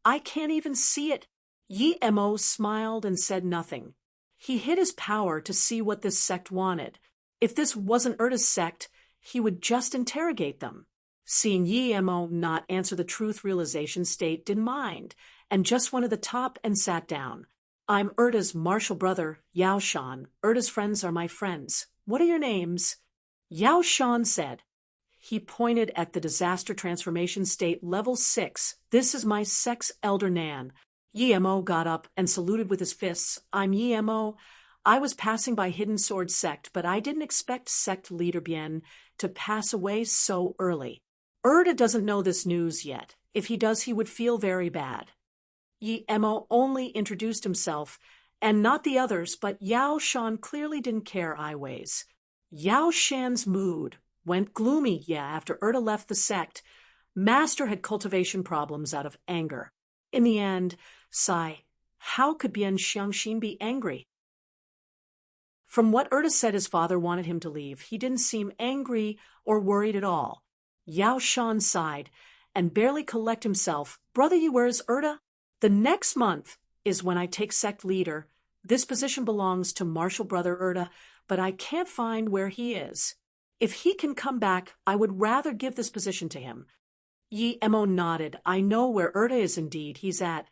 I can't even see it." Yi Mo smiled and said nothing. He hid his power to see what this sect wanted. If this wasn't Erda's sect, he would just interrogate them. Seeing Yi Mo not answer the truth realization state didn't mind, and just went to the top and sat down. "I'm Erda's martial brother, Yao Shan. Erda's friends are my friends. What are your names?" Yao Shan said. He pointed at the disaster transformation state level 6. "This is my sex Elder Nan." Yi Mo got up and saluted with his fists. "I'm Yi Mo. I was passing by Hidden Sword Sect, but I didn't expect Sect Leader Bien to pass away so early. Erda doesn't know this news yet. If he does, he would feel very bad." Yi Mo only introduced himself, and not the others, but Yao Shan clearly didn't care eyeways. Yao Shan's mood went gloomy, after Erda left the sect. Master had cultivation problems out of anger. In the end, sigh, how could Bian Xiangxin be angry? From what Erda said, his father wanted him to leave. He didn't seem angry or worried at all. Yao Shan sighed and barely collect himself. "Brother, where's Erda?" "The next month is when I take sect leader. This position belongs to martial brother Erda, but I can't find where he is. If he can come back, I would rather give this position to him." Yi Mo nodded. "I know where Erda is indeed. He's at—"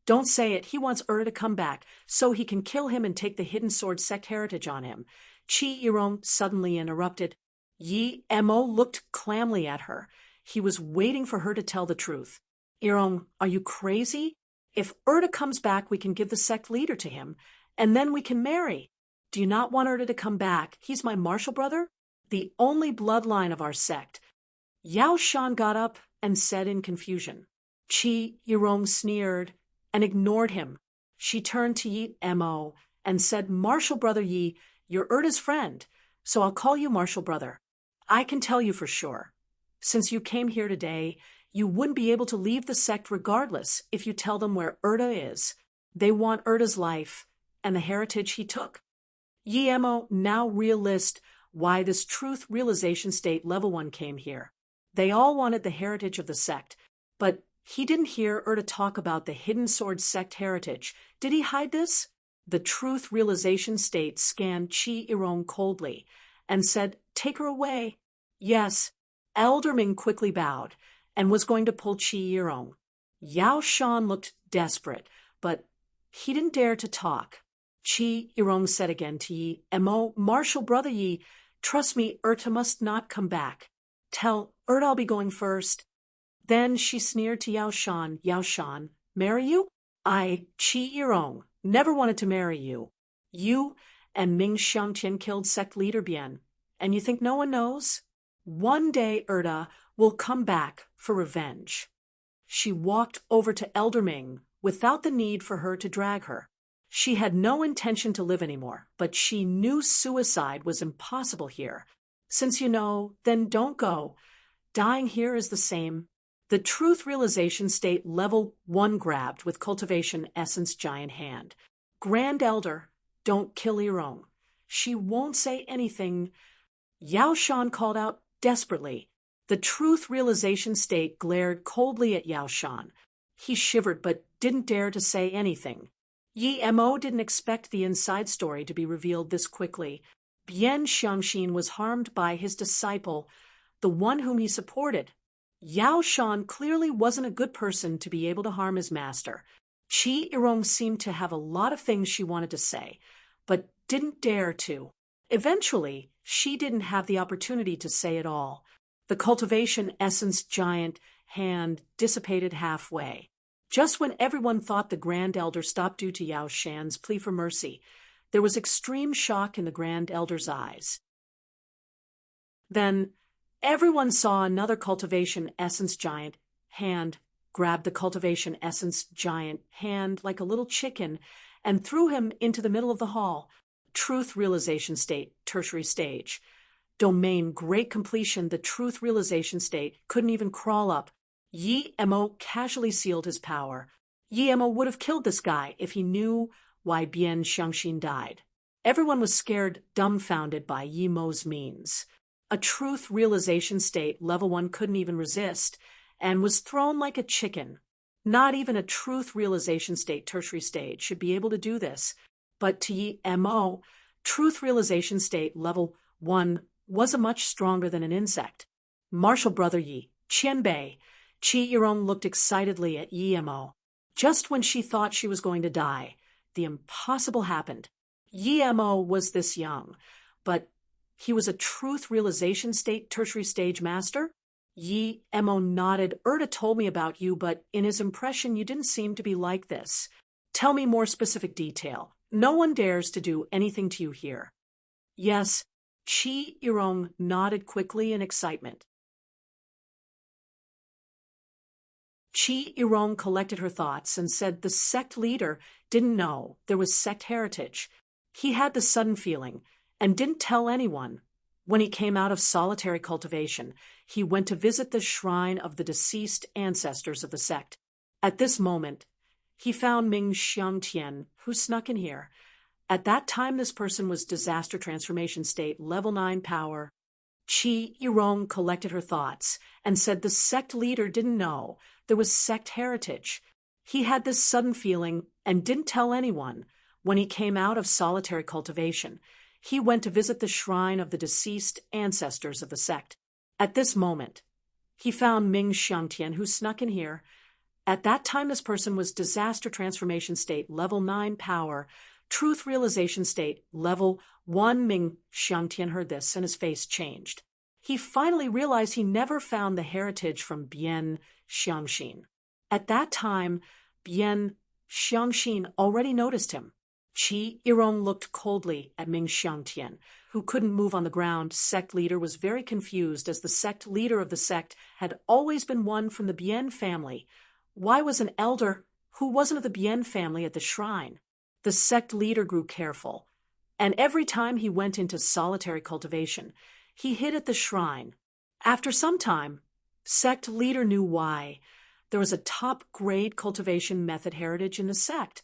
"Don't say it. He wants Erda to come back so he can kill him and take the Hidden Sword sect heritage on him." Chi Irong suddenly interrupted. Yi Mo looked clamly at her. He was waiting for her to tell the truth. "Irong, are you crazy? If Erda comes back, we can give the sect leader to him, and then we can marry. Do you not want Erda to come back? He's my martial brother, the only bloodline of our sect." Yao Shan got up and said in confusion. Chi Irong sneered and ignored him. She turned to Yi Mo and said, "Martial brother Yi, you're Erda's friend, so I'll call you martial brother. I can tell you for sure. Since you came here today, you wouldn't be able to leave the sect regardless if you tell them where Erda is. They want Erda's life and the heritage he took." Yi Mo now realized why this truth realization state level 1 came here. They all wanted the heritage of the sect, but he didn't hear Erda talk about the Hidden Sword sect heritage. Did he hide this? The truth realization state scanned Chi Irong coldly and said, "Take her away." "Yes." Elder Ming quickly bowed and was going to pull Chi Irong. Yao Shan looked desperate, but he didn't dare to talk. Chi Irong said again to Yi Mo, "Martial brother Yi, trust me, Erda must not come back. Tell Erda I'll be going first." Then she sneered to Yao Shan, "Yao Shan, marry you? I, Chi Irong, never wanted to marry you. You and Ming Xiangtian killed sect leader Bian, and you think no one knows? One day Erda will come back for revenge." She walked over to Elder Ming without the need for her to drag her. She had no intention to live anymore, but she knew suicide was impossible here. "Since you know, then don't go. Dying here is the same." The Truth Realization State Level 1 grabbed with Cultivation Essence Giant Hand. Grand Elder, don't kill your own. She won't say anything. Yao Shan called out desperately. The Truth Realization State glared coldly at Yao Shan. He shivered but didn't dare to say anything. Yi Mo didn't expect the inside story to be revealed this quickly. Bian Xiangxin was harmed by his disciple, the one whom he supported. Yao Shan clearly wasn't a good person to be able to harm his master. Qi Yirong seemed to have a lot of things she wanted to say, but didn't dare to. Eventually, she didn't have the opportunity to say it all. The Cultivation Essence Giant Hand dissipated halfway. Just when everyone thought the Grand Elder stopped due to Yao Shan's plea for mercy, there was extreme shock in the Grand Elder's eyes. Then, everyone saw another Cultivation Essence Giant Hand grab the Cultivation Essence Giant Hand like a little chicken and threw him into the middle of the hall. Truth Realization State, Tertiary Stage. Domain Great Completion. The Truth Realization State couldn't even crawl up. Yi Mo casually sealed his power. Yi Mo would have killed this guy if he knew why Bian Xiangxin died. Everyone was scared, dumbfounded by Yi Mo's means. A Truth Realization State Level 1 couldn't even resist, and was thrown like a chicken. Not even a Truth Realization State Tertiary Stage should be able to do this, but to Yi Mo, Truth Realization State Level 1 was much stronger than an insect. Martial Brother Yi, Qianbei, Qi Yirong looked excitedly at Yi Mo. Just when she thought she was going to die, the impossible happened. Yi Mo was this young, but he was a Truth Realization State Tertiary Stage Master? Yi Mo nodded. Erda told me about you, but in his impression you didn't seem to be like this. Tell me more specific detail. No one dares to do anything to you here. Yes, Qi Yirong nodded quickly in excitement. Qi Yirong collected her thoughts and said the sect leader didn't know there was sect heritage. He had the sudden feeling and didn't tell anyone. When he came out of solitary cultivation, he went to visit the shrine of the deceased ancestors of the sect. At this moment, he found Ming Xiangtian, who snuck in here. At that time, this person was Disaster Transformation State Level 9 Power. Qi Yirong collected her thoughts and said the sect leader didn't know there was sect heritage. He had this sudden feeling and didn't tell anyone. When he came out of solitary cultivation, he went to visit the shrine of the deceased ancestors of the sect. At this moment, he found Ming Xiangtian, who snuck in here. At that time, this person was Disaster Transformation State Level 9 Power, Truth Realization State Level 1. Ming Xiangtian heard this and his face changed. He finally realized he never found the heritage from Bian Xiangxin. At that time, Bian Xiangxin already noticed him. Qi Yirong looked coldly at Ming Xiangtian, who couldn't move on the ground. Sect leader was very confused, as the sect leader of the sect had always been one from the Bian family. Why was an elder who wasn't of the Bian family at the shrine? The sect leader grew careful, and every time he went into solitary cultivation, he hid at the shrine. After some time, sect leader knew why. There was a top-grade cultivation method heritage in the sect.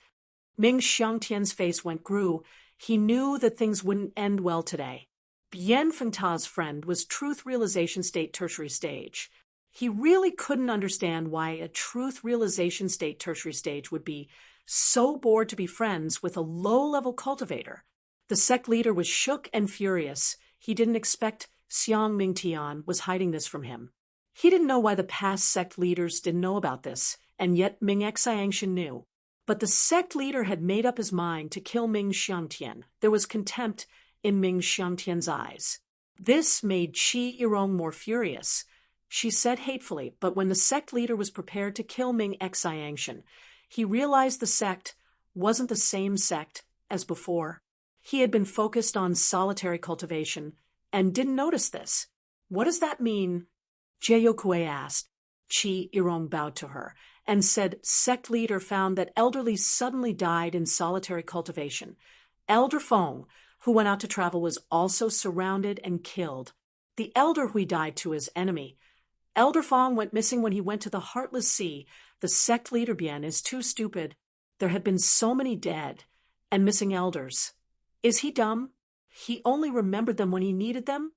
Ming Xiangtian's face grew. He knew that things wouldn't end well today. Bian Fengta's friend was Truth Realization State Tertiary Stage. He really couldn't understand why a Truth Realization State Tertiary Stage would be so bored to be friends with a low-level cultivator. The sect leader was shook and furious. He didn't expect Xiang Mingtian was hiding this from him. He didn't know why the past sect leaders didn't know about this, and yet Ming Xiangxin knew. But the sect leader had made up his mind to kill Ming Xiangtian. There was contempt in Ming Xiangtian's eyes. This made Qi Yirong more furious. She said hatefully, but when the sect leader was prepared to kill Ming Xiangxin, he realized the sect wasn't the same sect as before. He had been focused on solitary cultivation and didn't notice this. What does that mean? Jiayokue asked. Qi Yirong bowed to her and said sect leader found that elderly suddenly died in solitary cultivation. Elder Feng, who went out to travel, was also surrounded and killed. The elder who he died to is enemy. Elder Fong went missing when he went to the Heartless Sea. The sect leader Bien is too stupid. There had been so many dead and missing elders. Is he dumb? He only remembered them when he needed them?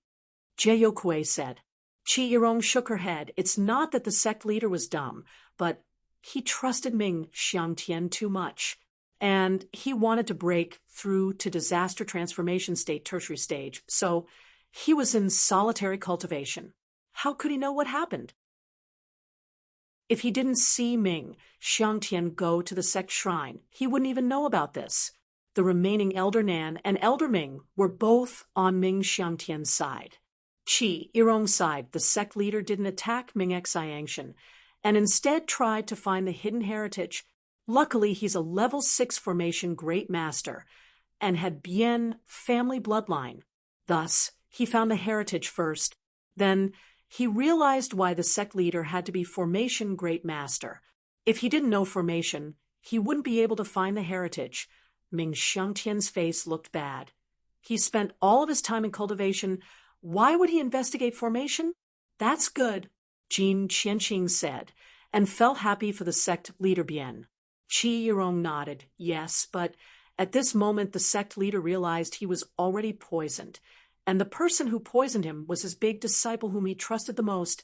Jayokue said. Chi Yirong shook her head. It's not that the sect leader was dumb, but he trusted Ming Xiangtian too much, and he wanted to break through to disaster transformation state tertiary stage, so he was in solitary cultivation. How could he know what happened? If he didn't see Ming Xiangtian go to the sect shrine, he wouldn't even know about this. The remaining Elder Nan and Elder Ming were both on Ming Xiangtian's side. Chi Yirong's side, the sect leader didn't attack Ming Xiangshan, and instead tried to find the hidden heritage. Luckily, he's a level 6 formation great master, and had Bien family bloodline. Thus, he found the heritage first. Then, he realized why the sect leader had to be formation great master. If he didn't know formation, he wouldn't be able to find the heritage. Ming Xiangtian's face looked bad. He spent all of his time in cultivation. Why would he investigate formation? That's good, Jin Qianqing said, and felt happy for the sect leader Bien. Chi Yirong nodded. Yes, but at this moment the sect leader realized he was already poisoned, and the person who poisoned him was his big disciple whom he trusted the most.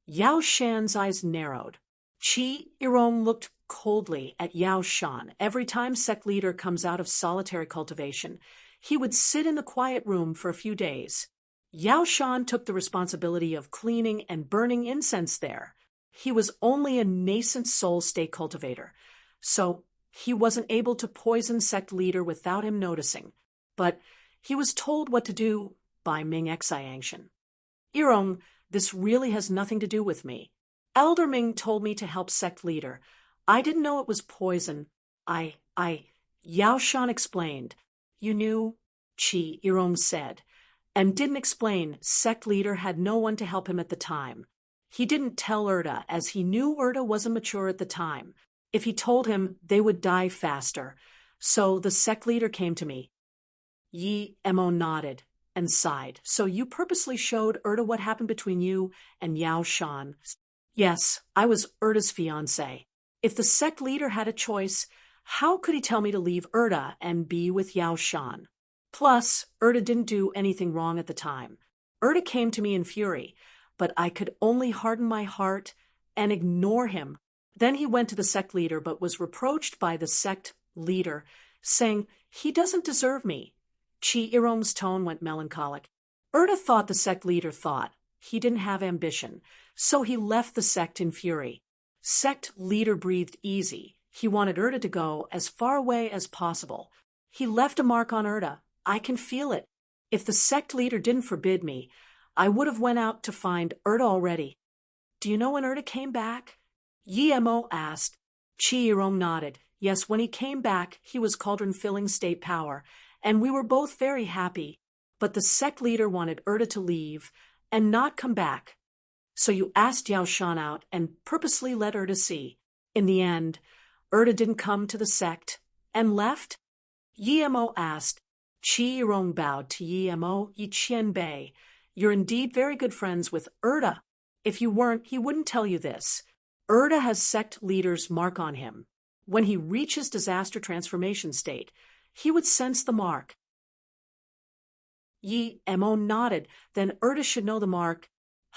Yao Shan's eyes narrowed. Chi Yirong looked coldly at Yao Shan. Every time sect leader comes out of solitary cultivation, he would sit in the quiet room for a few days. Yao Shan took the responsibility of cleaning and burning incense there. He was only a nascent soul state cultivator, so he wasn't able to poison sect leader without him noticing. But he was told what to do by Ming Xiangshan. Yirong, this really has nothing to do with me. Elder Ming told me to help sect leader. I didn't know it was poison. Yao Shan explained. You knew? Chi Yirong said, and didn't explain. Sect leader had no one to help him at the time. He didn't tell Erda, as he knew Erda wasn't mature at the time. If he told him, they would die faster. So the sect leader came to me. Yi Mo nodded and sighed. So you purposely showed Erda what happened between you and Yao Shan? Yes, I was Erda's fiancé. If the sect leader had a choice, how could he tell me to leave Erda and be with Yao Shan? Plus, Erda didn't do anything wrong at the time. Erda came to me in fury, but I could only harden my heart and ignore him. Then he went to the sect leader but was reproached by the sect leader, saying, he doesn't deserve me. Chi Yirong's tone went melancholic. Erda thought the sect leader thought. He didn't have ambition, so he left the sect in fury. Sect leader breathed easy. He wanted Erda to go as far away as possible. He left a mark on Erda. I can feel it. If the sect leader didn't forbid me, I would have went out to find Erda already. Do you know when Erda came back? Yi Mo asked. Chi Yirong nodded. Yes, when he came back, he was cauldron-filling state power, and we were both very happy. But the sect leader wanted Erda to leave and not come back. So you asked Yao Shan out and purposely let Erda see. In the end, Erda didn't come to the sect and left? Yi Mo asked. Chi Yirong bowed to Yi Mo. Yi Qianbei, you're indeed very good friends with Erda. If you weren't, he wouldn't tell you this. Erda has sect leader's mark on him. When he reaches disaster transformation state, he would sense the mark. Yi Mo nodded. Then Erda should know the mark.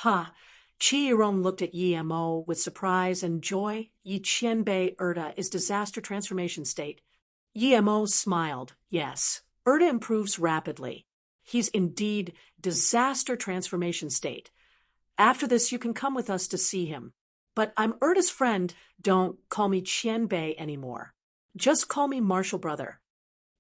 Ha! Chi Yirong looked at Yi Mo with surprise and joy. Yi Qianbei, Erda is disaster transformation state. Yi Mo smiled. Yes, Erda improves rapidly. He's indeed disaster transformation state. After this, you can come with us to see him. But I'm Erda's friend. Don't call me Qianbei anymore. Just call me Martial Brother.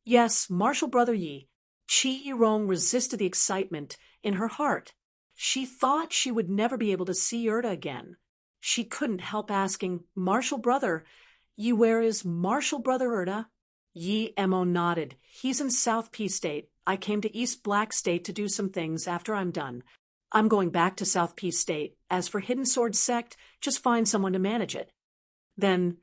Yes, Martial Brother Yi. Chi Yirong resisted the excitement in her heart. She thought she would never be able to see Erda again. She couldn't help asking, Martial Brother, Yi, where is Martial Brother Erda? Yi Mo nodded. He's in South P State. I came to East Black State to do some things after I'm done. I'm going back to South P State. As for Hidden Sword Sect, just find someone to manage it. Then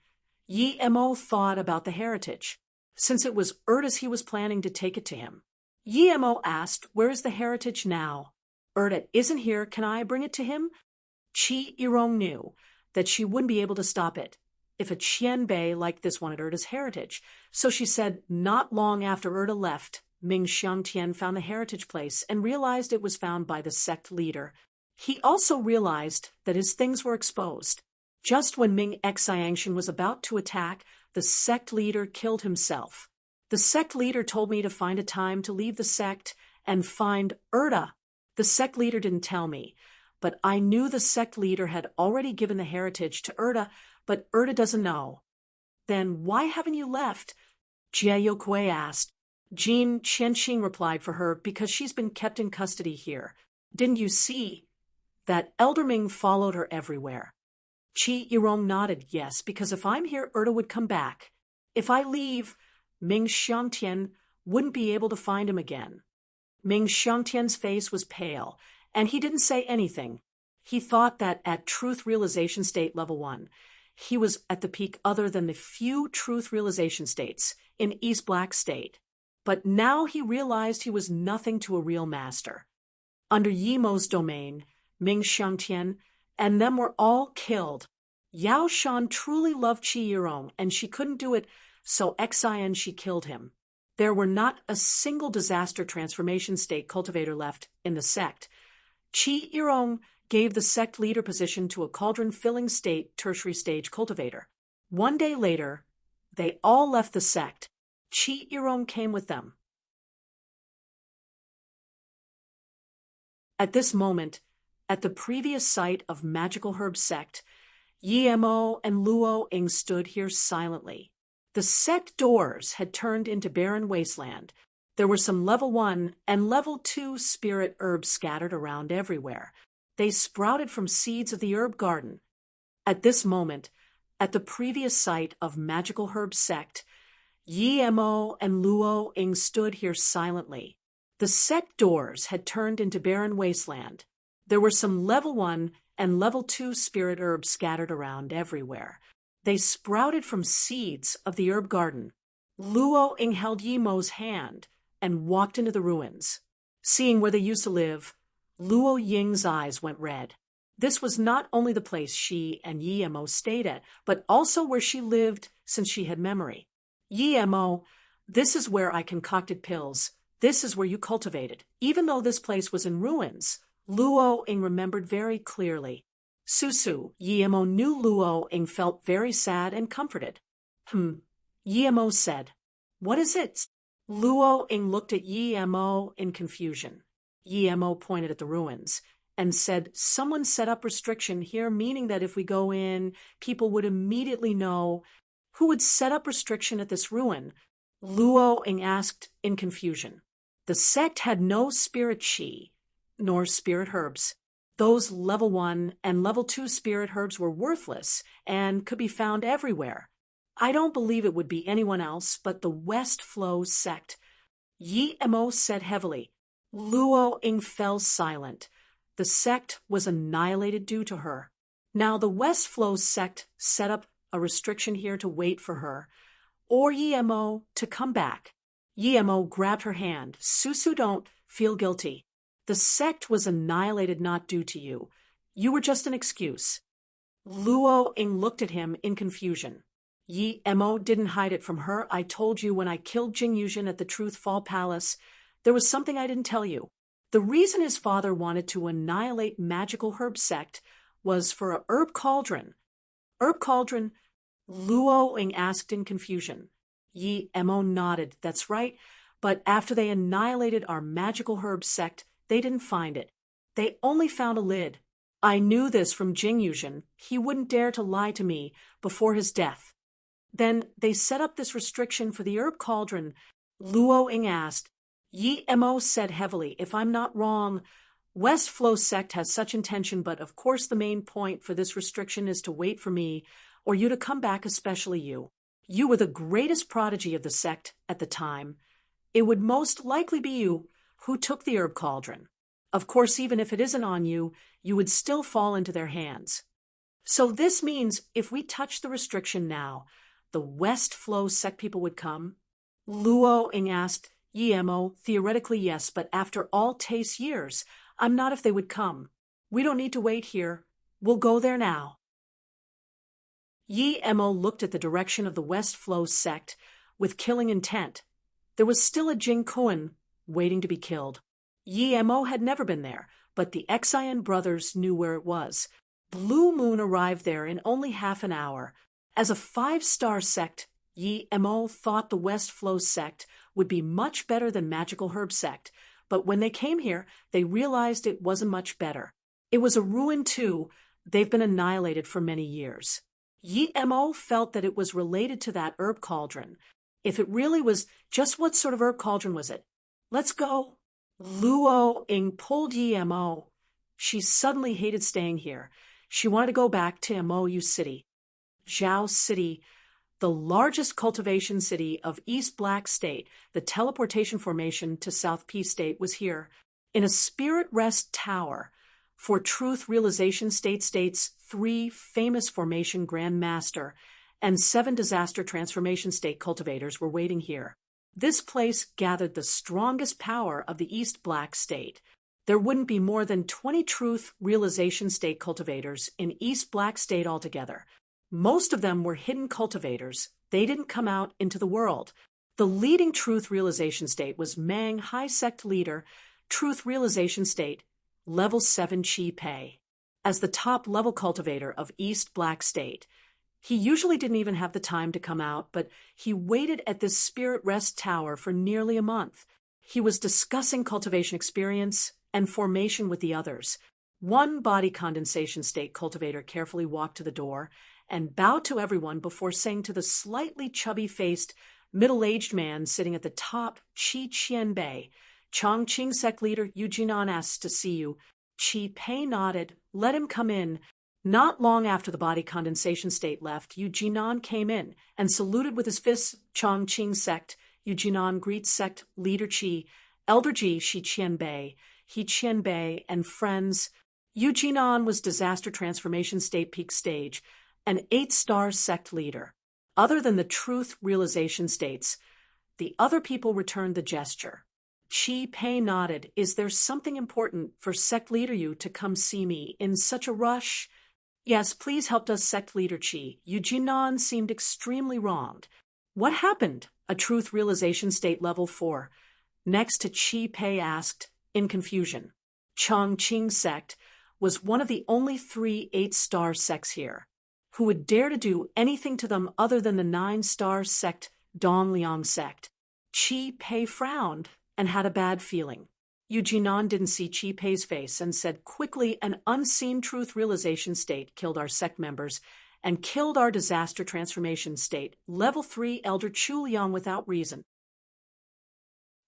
Yi Mo thought about the heritage. Since it was Erda's, he was planning to take it to him. Yi Mo asked, where is the heritage now? Erda isn't here. Can I bring it to him? Qi Yirong knew that she wouldn't be able to stop it if a Qianbei like this wanted Erda's heritage. So she said not long after Erda left, Ming Xiangtian found the heritage place and realized it was found by the sect leader. He also realized that his things were exposed. Just when Ming Xiangtian was about to attack, the sect leader killed himself. The sect leader told me to find a time to leave the sect and find Erda. The sect leader didn't tell me, but I knew the sect leader had already given the heritage to Erda, but Erda doesn't know. Then why haven't you left? Jie Yokui asked. Jean Qianxing replied for her, because she's been kept in custody here. Didn't you see that Elder Ming followed her everywhere? Qi Yirong nodded, yes, because if I'm here, Erda would come back. If I leave, Ming Xiangtian wouldn't be able to find him again. Ming Xiangtian's face was pale, and he didn't say anything. He thought that at Truth Realization State Level 1, he was at the peak other than the few Truth Realization States in East Black State. But now he realized he was nothing to a real master. Under Yimo's domain, Ming Xiangtian and them were all killed. Yao Shan truly loved Qi Yirong, and she couldn't do it, so Xian she killed him. There were not a single disaster transformation state cultivator left in the sect. Qi Yirong gave the sect leader position to a cauldron-filling state tertiary stage cultivator. One day later, they all left the sect. Qi Yirong came with them. At this moment, at the previous site of Magical Herb Sect, Yi Mo and Luo Ying stood here silently. The sect doors had turned into barren wasteland. There were some level 1 and level 2 spirit herbs scattered around everywhere. They sprouted from seeds of the herb garden. At this moment, at the previous site of Magical Herb Sect, Yi Mo and Luo Ying stood here silently. The sect doors had turned into barren wasteland. There were some level 1 and level 2 spirit herbs scattered around everywhere. They sprouted from seeds of the herb garden. Luo Ying held Yi Mo's hand and walked into the ruins. Seeing where they used to live, Luo Ying's eyes went red. This was not only the place she and Yi Mo stayed at, but also where she lived since she had memory. Yi Mo, this is where I concocted pills. This is where you cultivated. Even though this place was in ruins, Luo Ying remembered very clearly. Susu, Yi Mo knew Luo Ying felt very sad and comforted. Yi Mo said, "What is it?" Luo Ying looked at Yi Mo in confusion. Yi Mo pointed at the ruins and said, "Someone set up restriction here, meaning that if we go in, people would immediately know." Who would set up restriction at this ruin? Luo Ying asked in confusion. The sect had no spirit qi, nor spirit herbs. Those level 1 and level 2 spirit herbs were worthless and could be found everywhere. I don't believe it would be anyone else but the West Flow sect. Yi Mo said heavily. Luo Ying fell silent. The sect was annihilated due to her. Now the West Flow sect set up a restriction here to wait for her, or Yi Mo to come back. Yi Mo grabbed her hand. Susu, don't feel guilty. The sect was annihilated not due to you. You were just an excuse. Luo Ying looked at him in confusion. Yi Mo didn't hide it from her. I told you when I killed Jing Yuzhen at the Truth Fall Palace, there was something I didn't tell you. The reason his father wanted to annihilate Magical Herb Sect was for a herb cauldron. Herb cauldron? Luo Ying asked in confusion. Yi Mo nodded. That's right, but after they annihilated our Magical Herb Sect, they didn't find it. They only found a lid. I knew this from Jing Yuzhen. He wouldn't dare to lie to me before his death. Then they set up this restriction for the herb cauldron. Luo Ying asked. Yi Mo said heavily, if I'm not wrong, West Flow sect has such intention, but of course the main point for this restriction is to wait for me, or you to come back, especially you. You were the greatest prodigy of the sect at the time. It would most likely be you who took the herb cauldron. Of course, even if it isn't on you, you would still fall into their hands. So this means if we touch the restriction now, the West Flow sect people would come? Luo Ying asked. Yi Mo, theoretically yes, but after all Tae's years, I'm not if they would come. We don't need to wait here. We'll go there now. Yi Mo looked at the direction of the West Flow sect with killing intent. There was still a Jing Koan waiting to be killed. Yi Mo had never been there, but the Xian brothers knew where it was. Blue Moon arrived there in only half an hour. As a 5-star sect, Yi Mo thought the West Flow sect would be much better than Magical Herb sect, but when they came here, they realized it wasn't much better. It was a ruin too. They've been annihilated for many years. Yi Mo felt that it was related to that herb cauldron. If it really was, just what sort of herb cauldron was it? Let's go. Luo Ying pulled Yi Mo. She suddenly hated staying here. She wanted to go back to Mou City. Zhao City, the largest cultivation city of East Black State, the teleportation formation to South P State was here. In a spirit rest tower, for Truth Realization State State's 3 famous formation Grand Master and 7 disaster transformation state cultivators were waiting here. This place gathered the strongest power of the East Black State. There wouldn't be more than 20 Truth Realization State cultivators in East Black State altogether. Most of them were hidden cultivators. They didn't come out into the world. The leading Truth Realization State was Mang High Sect Leader, Truth Realization State, Level 7 Chi Pei. As the top-level cultivator of East Black State, he usually didn't even have the time to come out, but he waited at this Spirit Rest Tower for nearly a month. He was discussing cultivation experience and formation with the others. One body condensation state cultivator carefully walked to the door and bowed to everyone before saying to the slightly chubby-faced, middle-aged man sitting at the top, Qi Qianbei, Chongqing Sect Leader Yu Jinan asks to see you. Qi Pei nodded. Let him come in. Not long after the body condensation state left, Yu Jinan came in and saluted with his fists. Chongqing Sect, Yu Jinan greets Sect Leader Qi, Elder Ji Shi Qianbei, He Qianbei, and friends. Yu Jinan was Disaster Transformation State Peak Stage, an 8-star sect leader. Other than the Truth Realization States, the other people returned the gesture. Qi Pei nodded. Is there something important for Sect Leader Yu to come see me in such a rush? Yes, please help us, Sect Leader Qi. Yu Jinan seemed extremely wronged. What happened? A Truth Realization State Level 4. Next to Qi Pei asked, in confusion. Chongqing Sect was one of the only 3 8-star sects here. Who would dare to do anything to them other than the 9-star sect Dongliang Sect? Qi Pei frowned and had a bad feeling. Yu Jinan didn't see Qi Pei's face and said quickly, an unseen Truth Realization State killed our sect members and killed our Disaster Transformation State, Level 3 Elder Chu Liang without reason.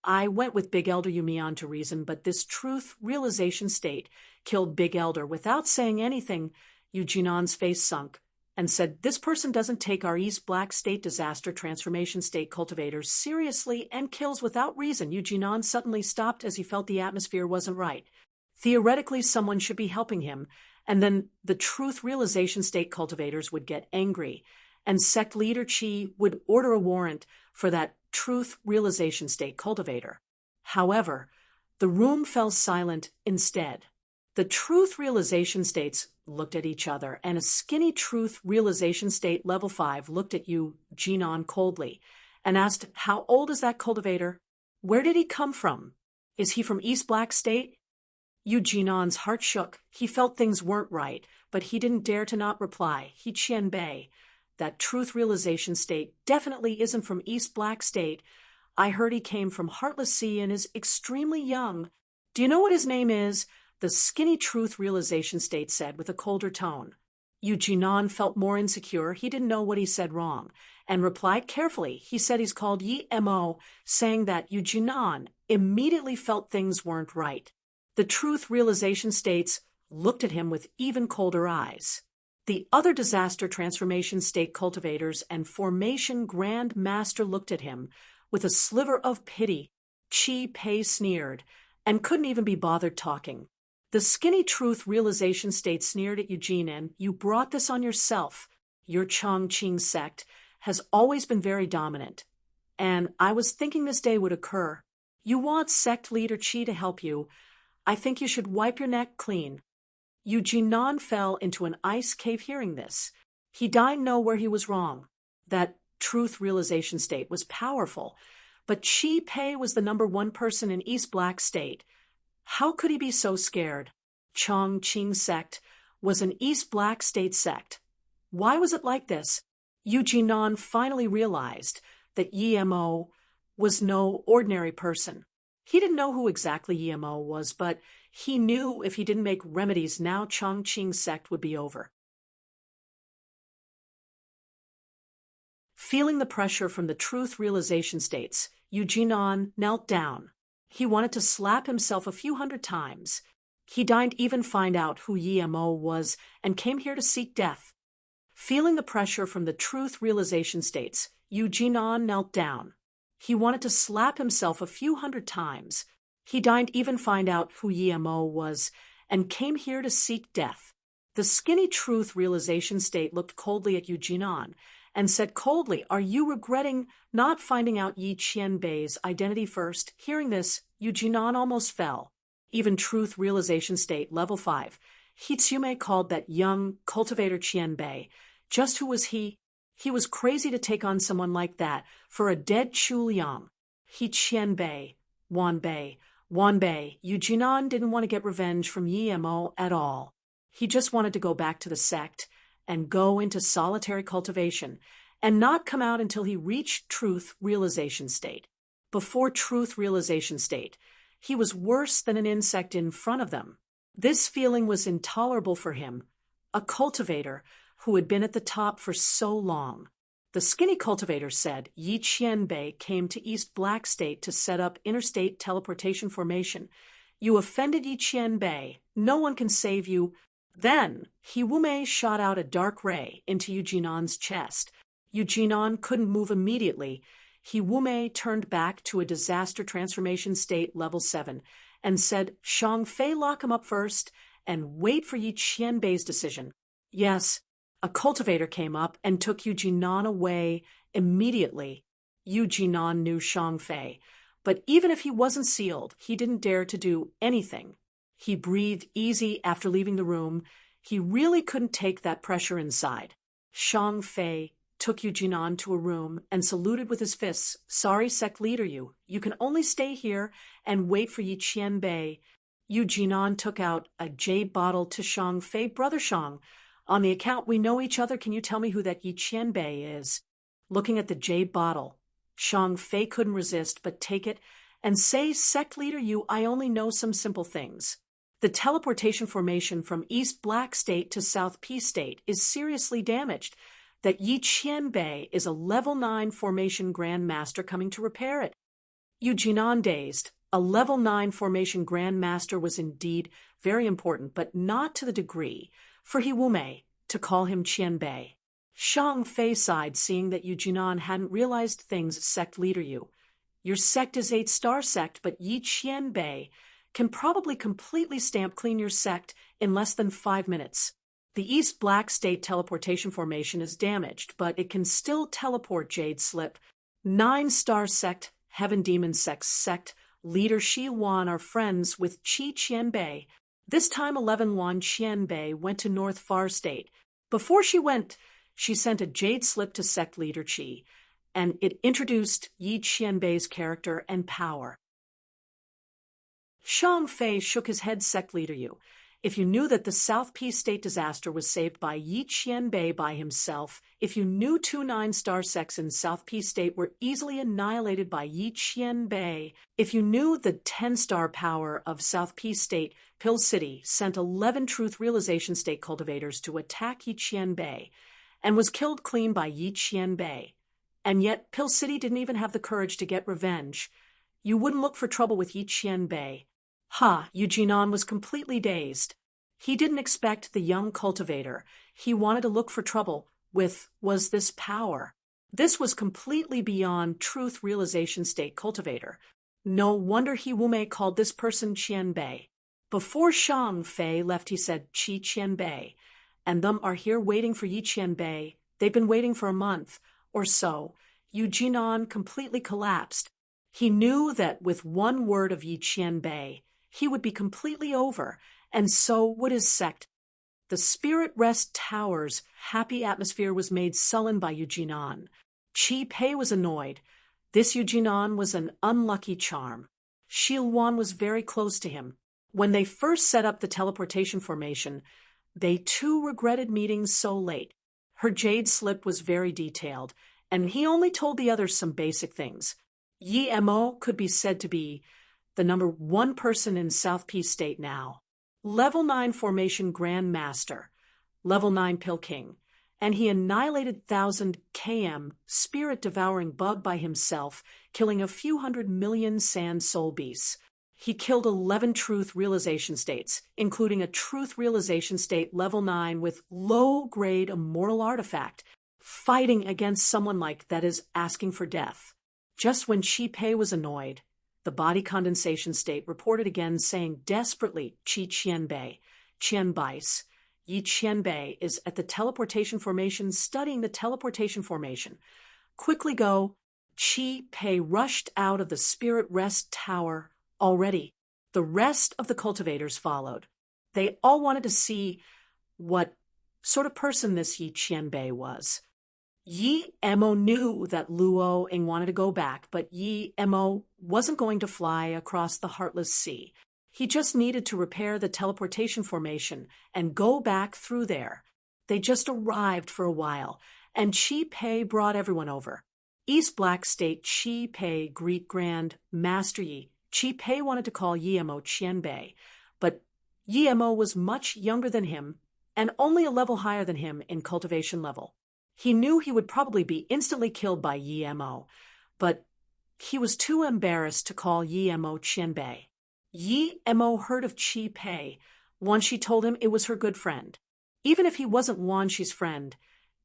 I went with Big Elder Yumian to reason, but this Truth Realization State killed Big Elder without saying anything. Yu Jinan's face sunk and said, this person doesn't take our East Black State Disaster Transformation State cultivators seriously and kills without reason. Yu Jinan suddenly stopped as he felt the atmosphere wasn't right. Theoretically, someone should be helping him, and then the Truth Realization State cultivators would get angry, and Sect Leader Qi would order a warrant for that Truth Realization State cultivator. However, the room fell silent instead. The Truth Realization States looked at each other, and a skinny Truth Realization State Level 5 looked at Yu Jinan coldly and asked, how old is that cultivator? Where did he come from? Is he from East Black State? Yu Jinan's heart shook. He felt things weren't right, but he didn't dare to not reply. He Qianbei. That Truth Realization State definitely isn't from East Black State. I heard he came from Heartless Sea and is extremely young. Do you know what his name is? The skinny Truth Realization State said with a colder tone. Yu Jinan felt more insecure. He didn't know what he said wrong, and replied carefully. He said he's called Yi Mo, saying that Yu Jinan immediately felt things weren't right. The Truth Realization States looked at him with even colder eyes. The other Disaster Transformation State cultivators and Formation Grand Master looked at him with a sliver of pity. Qi Pei sneered and couldn't even be bothered talking. The skinny Truth Realization State sneered at Yu Jinan. You brought this on yourself. Your Chongqing sect has always been very dominant, and I was thinking this day would occur. You want Sect Leader Qi to help you. I think you should wipe your neck clean. Yu Jinan fell into an ice cave hearing this. He didn't know where he was wrong. That truth realization state was powerful, but Chi Pei was the #1 person in East Black State. How could he be so scared? Chong Qing sect was an East Black State sect. Why was it like this? Yu Jinan finally realized that Yemo was no ordinary person. He didn't know who exactly Yemo was, but he knew if he didn't make remedies now Chong Qing sect would be over. Feeling the pressure from the truth realization states, Yu Jinan knelt down. He wanted to slap himself a few hundred times. He didn't even find out who Yemo was and came here to seek death. Feeling the pressure from the truth realization states, Yu Jinan knelt down. He wanted to slap himself a few hundred times. He didn't even find out who Yemo was and came here to seek death. The skinny truth realization state looked coldly at Yu Jinan and said coldly, "Are you regretting not finding out Yi Qianbei's identity first?" Hearing this, Yu Jinan almost fell. Even truth realization state level 5. Hitsume called that young cultivator Qianbei. Just who was he? He was crazy to take on someone like that for a dead Chu Liang. He Qianbei, Wanbei. Yu Jinan didn't want to get revenge from Yemo at all. He just wanted to go back to the sect and go into solitary cultivation and not come out until he reached truth realization state. Before truth realization state, he was worse than an insect in front of them. This feeling was intolerable for him, a cultivator who had been at the top for so long. The skinny cultivator said Yi Qianbei came to East Black State to set up interstate teleportation formation. You offended Yi Qianbei. No one can save you. Then, Hiwume shot out a dark ray into Yu Jinan's chest. Yu Jinan couldn't move immediately. Hiwume turned back to a disaster transformation state level 7 and said, "Shang Fei, lock him up first and wait for Yi Qianbei's decision." Yes, a cultivator came up and took Yu Jinan away immediately. Yu Jinan knew Shang Fei, but even if he wasn't sealed, he didn't dare to do anything. He breathed easy after leaving the room. He really couldn't take that pressure inside. Shang Fei took Yu Jinan to a room and saluted with his fists. "Sorry, sect leader, you can only stay here and wait for Yi Qianbei." Yu Jinan took out a jade bottle to Shang Fei. "Brother Shang, on the account we know each other, can you tell me who that Yi Qianbei is?" Looking at the jade bottle, Shang Fei couldn't resist but take it and say, "Sect leader, I only know some simple things. The teleportation formation from East Black State to South Peace State is seriously damaged. That Yi Qianbei is a level 9 formation grandmaster coming to repair it." Yu Jinan dazed. A level 9 formation grandmaster was indeed very important, but not to the degree for Hiwume to call him Qianbei. Shang Fei sighed, seeing that Yu Jinan hadn't realized things. "Sect leader, your sect is 8-star sect, but Yi Qianbei can probably completely stamp clean your sect in less than 5 minutes. The East Black State teleportation formation is damaged, but it can still teleport Jade Slip. 9-star sect, Heaven Demon sect leader Shi Wan are friends with Qi Qianbei. This time 11 Wan Qianbei went to North Far State. Before she went, she sent a Jade Slip to sect leader Qi, and it introduced Yi Qianbei's character and power. Shang Fei shook his head. "Sect leader, if you knew that the South Peace State disaster was saved by Yi Qianbei by himself, if you knew 2 9-star sects in South Peace State were easily annihilated by Yi Qianbei, if you knew the 10-star power of South Peace State, Pill City sent 11 Truth Realization State cultivators to attack Yi Qianbei and was killed clean by Yi Qianbei. And yet Pill City didn't even have the courage to get revenge. You wouldn't look for trouble with Yi Qianbei." Yu Jinan was completely dazed. He didn't expect the young cultivator he wanted to look for trouble with was this power. This was completely beyond truth realization state cultivator. No wonder Hiwume called this person Qianbei. Before Shang Fei left, he said, "Qi Qianbei, and them are here waiting for Yi Qianbei. They've been waiting for a month or so." Yu Jinan completely collapsed. He knew that with one word of Yi Qianbei, he would be completely over, and so would his sect. The Spirit Rest Tower's happy atmosphere was made sullen by Eugenon. Chi Pei was annoyed. This Eugenon was an unlucky charm. Shilwan was very close to him. When they first set up the teleportation formation, they too regretted meeting so late. Her jade slip was very detailed, and he only told the others some basic things. Yi Mo could be said to be the number one person in South Peace State now. Level 9 Formation Grand Master, Level 9 Pill King, and he annihilated 1,000 km spirit-devouring bug by himself, killing a few 100 million sand soul beasts. He killed 11 truth realization states, including a truth realization state level 9 with low-grade immortal artifact. Fighting against someone like that is asking for death. Just when Chi Pei was annoyed, the body condensation state reported again, saying desperately, Chi Qianbei, Qianbais. Yi Qianbei is at the teleportation formation studying the teleportation formation. Quickly go. Chi Pei rushed out of the Spirit Rest Tower already. The rest of the cultivators followed. They all wanted to see what sort of person this Yi Qianbei was. Yi Mo knew that Luo Ing wanted to go back, but Yi Mo wasn't going to fly across the Heartless Sea. He just needed to repair the teleportation formation and go back through there. They just arrived for a while, and Chi Pei brought everyone over. East Black State Chi Pei greet Grand Master Yi. Chi Pei wanted to call Yi Mo Qianbei, but Yi Mo was much younger than him and only a level higher than him in cultivation level. He knew he would probably be instantly killed by Yi Mo, but he was too embarrassed to call Yi Mo Qianbei. Yi Mo heard of Chi Pei. Wanshi told him it was her good friend. Even if he wasn't Wanshi's friend,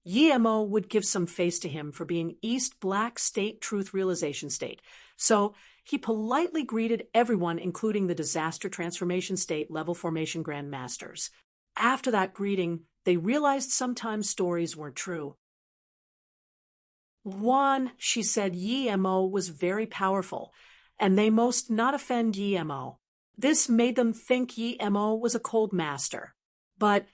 Yi Mo would give some face to him for being East Black State Truth Realization State. So he politely greeted everyone, including the Disaster Transformation State Level Formation Grand Masters. After that greeting, they realized sometimes stories weren't true. One, she said Yi Mo was very powerful, and they most not offend Yi Mo. This made them think Yi Mo was a cold master. But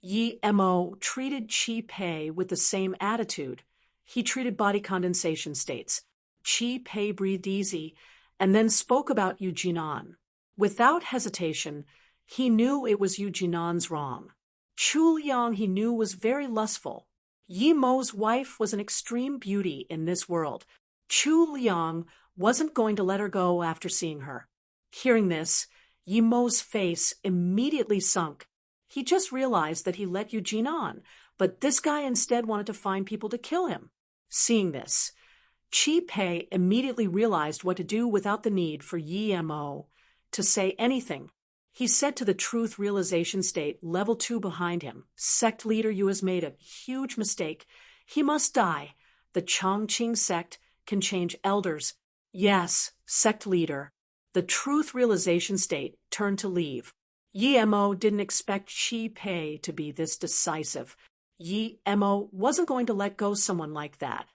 Yi Mo treated Chi Pei with the same attitude. He treated body condensation states. Chi Pei breathed easy, and then spoke about Eugenon. Without hesitation, he knew it was Eugenon's wrong. Chu Liang he knew was very lustful. Yi Mo's wife was an extreme beauty in this world. Chu Liang wasn't going to let her go after seeing her. Hearing this, Yi Mo's face immediately sunk. He just realized that he let Eugenon, but this guy instead wanted to find people to kill him. Seeing this, Chi Pei immediately realized what to do without the need for Yi Mo to say anything. He said to the Truth Realization State, Level 2 behind him, Sect leader, you has made a huge mistake. He must die. The Chongqing sect can change elders. Yes, Sect leader. The Truth Realization State turned to leave. Yi Mo didn't expect Chi Pei to be this decisive. Yi Mo wasn't going to let go someone like that.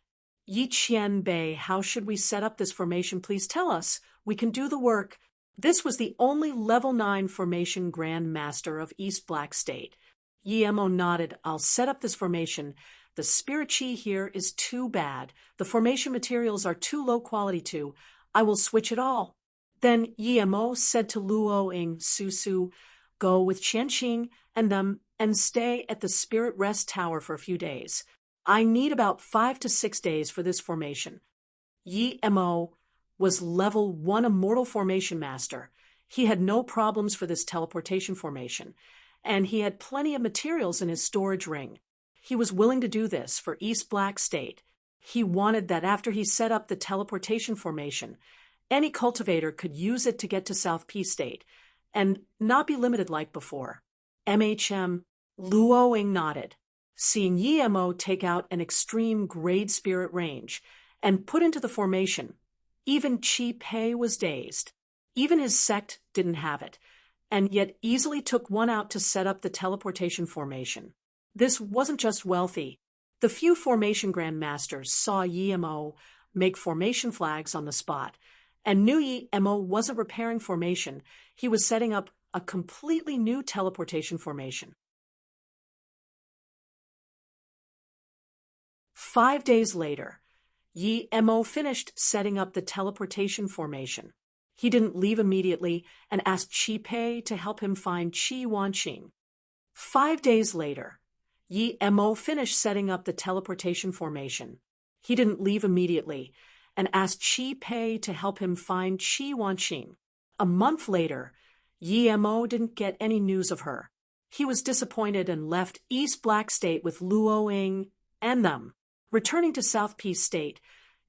Yi Qianbei, how should we set up this formation? Please tell us. We can do the work. This was the only Level 9 Formation Grand Master of East Black State. Yi Mo nodded. I'll set up this formation. The spirit chi here is too bad. The formation materials are too low quality too. I will switch it all. Then Yi Mo said to Luo Ing, Su, go with Qianqing and them and stay at the Spirit Rest Tower for a few days. I need about 5 to 6 days for this formation. Yi Mo was Level 1 Immortal Formation Master. He had no problems for this teleportation formation, and he had plenty of materials in his storage ring. He was willing to do this for East Black State. He wanted that after he set up the teleportation formation, any cultivator could use it to get to South Peace State, and not be limited like before. MHM, Luo Ing nodded, seeing Yi Mo take out an extreme grade spirit range and put into the formation. Even Chi Pei was dazed. Even his sect didn't have it, and yet easily took one out to set up the teleportation formation. This wasn't just wealthy. The few formation Grand Masters saw Yi Mo make formation flags on the spot, and knew Yi Mo wasn't repairing formation. He was setting up a completely new teleportation formation. 5 days later, Yi Mo finished setting up the teleportation formation. He didn't leave immediately and asked Chi Pei to help him find Chi Wanqing. 5 days later, Yi Mo finished setting up the teleportation formation. He didn't leave immediately and asked Chi Pei to help him find Chi Wanqing. A month later, Yi Mo didn't get any news of her. He was disappointed and left East Black State with Luo Ying and them. Returning to South Peace State,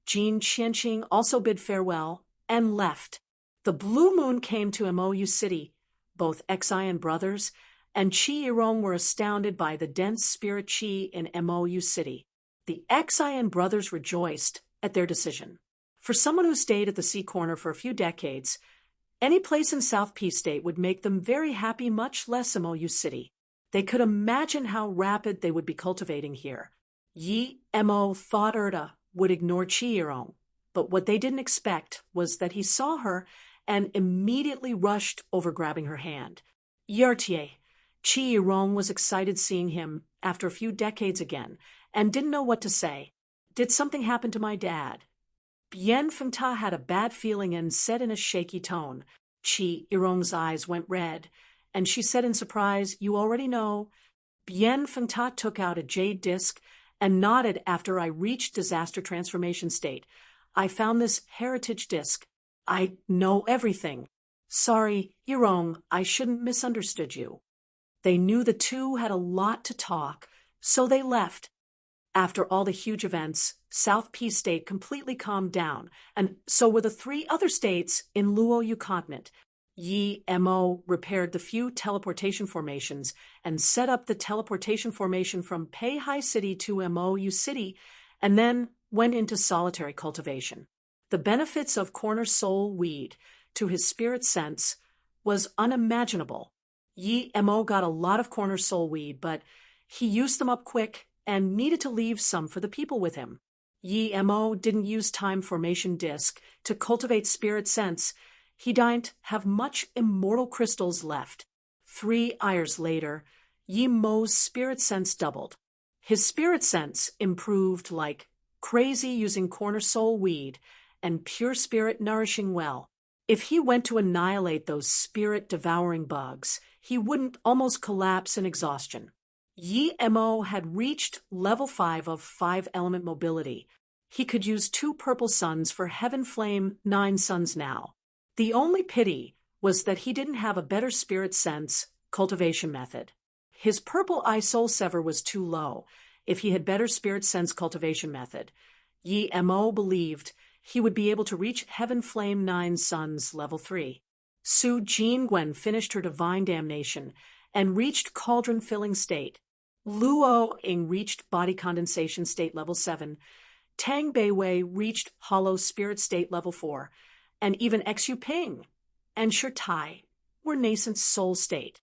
Jin Qianqing also bid farewell and left. The blue moon came to Mou City. Both Xian brothers and Qi Yirong were astounded by the dense spirit Qi in Mou City. The Xian brothers rejoiced at their decision. For someone who stayed at the sea corner for a few decades, any place in South Peace State would make them very happy, much less Mou City. They could imagine how rapid they would be cultivating here. Yi Mo thought Erda would ignore Qi Yirong, but what they didn't expect was that he saw her and immediately rushed over, grabbing her hand. Yartier, Qi Yirong was excited seeing him after a few decades again and didn't know what to say. Did something happen to my dad? Bien Fengta had a bad feeling and said in a shaky tone. Qi Yirong's eyes went red, and she said in surprise, "You already know." Bien Fengta took out a jade disc and nodded. "After I reached disaster transformation state, I found this heritage disc. I know everything. Sorry, Yirong, I shouldn't misunderstood you." They knew the two had a lot to talk, so they left. After all the huge events, South Peace State completely calmed down, and so were the 3 other states in Luoyu continent. Yi Mo repaired the few teleportation formations and set up the teleportation formation from Peihai City to Mou City, and then went into solitary cultivation. The benefits of corner soul weed to his spirit sense was unimaginable. Yi Mo got a lot of corner soul weed, but he used them up quick and needed to leave some for the people with him. Yi Mo didn't use time formation disc to cultivate spirit sense. He didn't have much immortal crystals left. 3 years later, Yi Mo's spirit sense doubled. His spirit sense improved like crazy using corner soul weed and pure spirit nourishing well. If he went to annihilate those spirit-devouring bugs, he wouldn't almost collapse in exhaustion. Yi Mo had reached level 5 of 5-element mobility. He could use 2 purple suns for Heaven Flame 9 suns now. The only pity was that he didn't have a better spirit sense cultivation method. His purple eye soul sever was too low. If he had better spirit sense cultivation method, Yi Mo believed he would be able to reach Heaven Flame 9 suns level 3. Su Jingwen finished her divine damnation and reached cauldron filling state. Luo Ying reached body condensation state level 7. Tang Beiwei reached hollow spirit state level 4. And even Xu Ping and Shirtai were nascent soul state.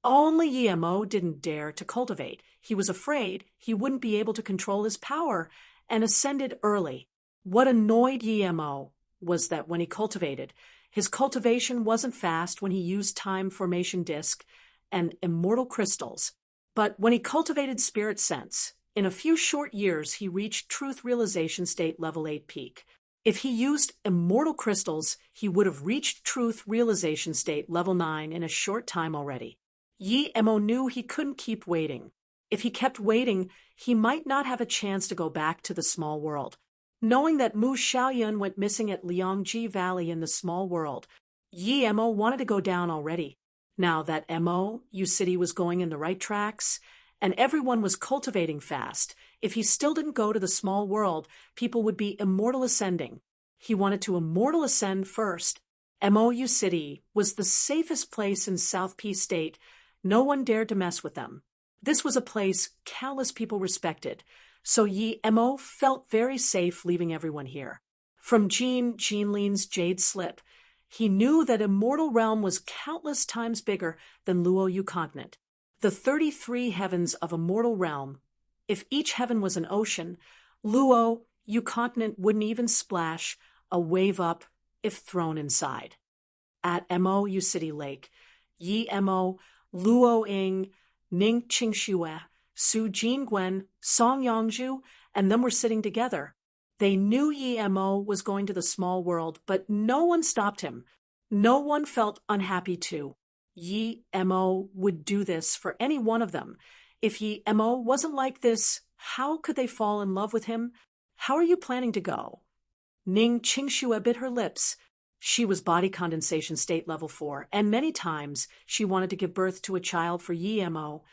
Only Yi Mo didn't dare to cultivate. He was afraid he wouldn't be able to control his power and ascended early. What annoyed Yi Mo was that when he cultivated, his cultivation wasn't fast when he used time formation disc and immortal crystals. But when he cultivated spirit sense, in a few short years he reached truth realization state level 8 peak. If he used immortal crystals, he would have reached truth realization state level 9 in a short time already. Yi Mo knew he couldn't keep waiting. If he kept waiting, he might not have a chance to go back to the small world. Knowing that Mu Xiaoyun went missing at Liangji Valley in the small world, Yi Mo wanted to go down already. Now that Mou City was going in the right tracks, and everyone was cultivating fast, if he still didn't go to the small world, people would be immortal ascending. He wanted to immortal ascend first. Mou City was the safest place in South Peace State. No one dared to mess with them. This was a place countless people respected, so Yi Mo felt very safe leaving everyone here. From Jinlin's jade slip, he knew that Immortal Realm was countless times bigger than Luoyu continent. The 33 heavens of Immortal Realm. If each heaven was an ocean, Luoyu continent wouldn't even splash a wave up if thrown inside. At Mou City Lake, Yi Mo, Luo Ying, Ning Qingxue, Su Jingwen, Song Yongju, and them were sitting together. They knew Yi Mo was going to the small world, but no one stopped him. No one felt unhappy too. Yi Mo would do this for any one of them. If Yi Mo wasn't like this, how could they fall in love with him? How are you planning to go? Ning Qingxue bit her lips. She was body condensation state level 4, and many times she wanted to give birth to a child for Yi Mo,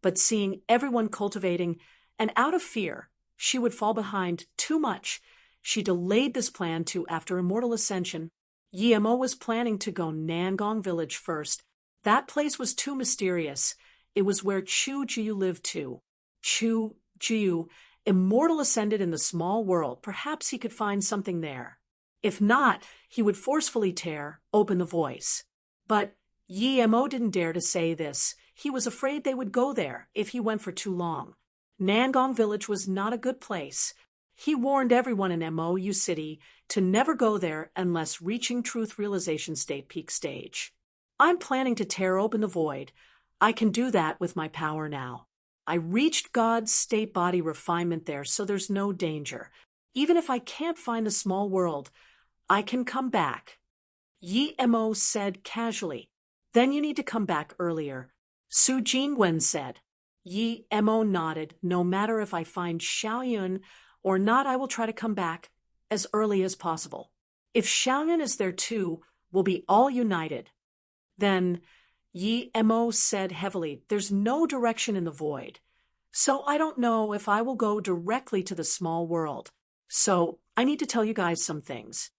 but seeing everyone cultivating, and out of fear, she would fall behind too much. She delayed this plan to after Immortal Ascension. Yi Mo was planning to go Nangong Village first. That place was too mysterious. It was where Chu Jiu lived too. Chu Jiu, immortal, ascended in the small world. Perhaps he could find something there. If not, he would forcefully tear open the voice. But Yi Mo didn't dare to say this. He was afraid they would go there if he went for too long. Nangong Village was not a good place. He warned everyone in MOU City to never go there unless reaching truth realization state peak stage. I'm planning to tear open the void. I can do that with my power now. I reached God's state body refinement there, so there's no danger. Even if I can't find the small world, I can come back. Yi Mo said casually. Then you need to come back earlier. Su Jingwen said. Yi Mo nodded. No matter if I find Xiaoyun or not, I will try to come back as early as possible. If Xiaoyun is there too, we'll be all united. Then Yi Mo said heavily, there's no direction in the void. So I don't know if I will go directly to the small world. So I need to tell you guys some things.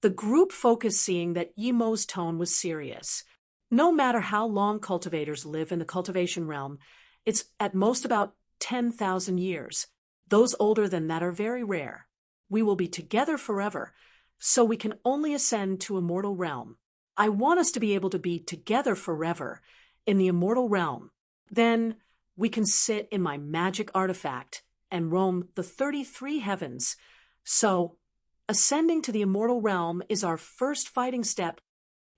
The group focused, seeing that Yi Mo's tone was serious. No matter how long cultivators live in the cultivation realm, it's at most about 10,000 years. Those older than that are very rare. We will be together forever, so we can only ascend to immortal realm. I want us to be able to be together forever in the immortal realm. Then we can sit in my magic artifact and roam the 33 heavens. So, ascending to the immortal realm is our first fighting step.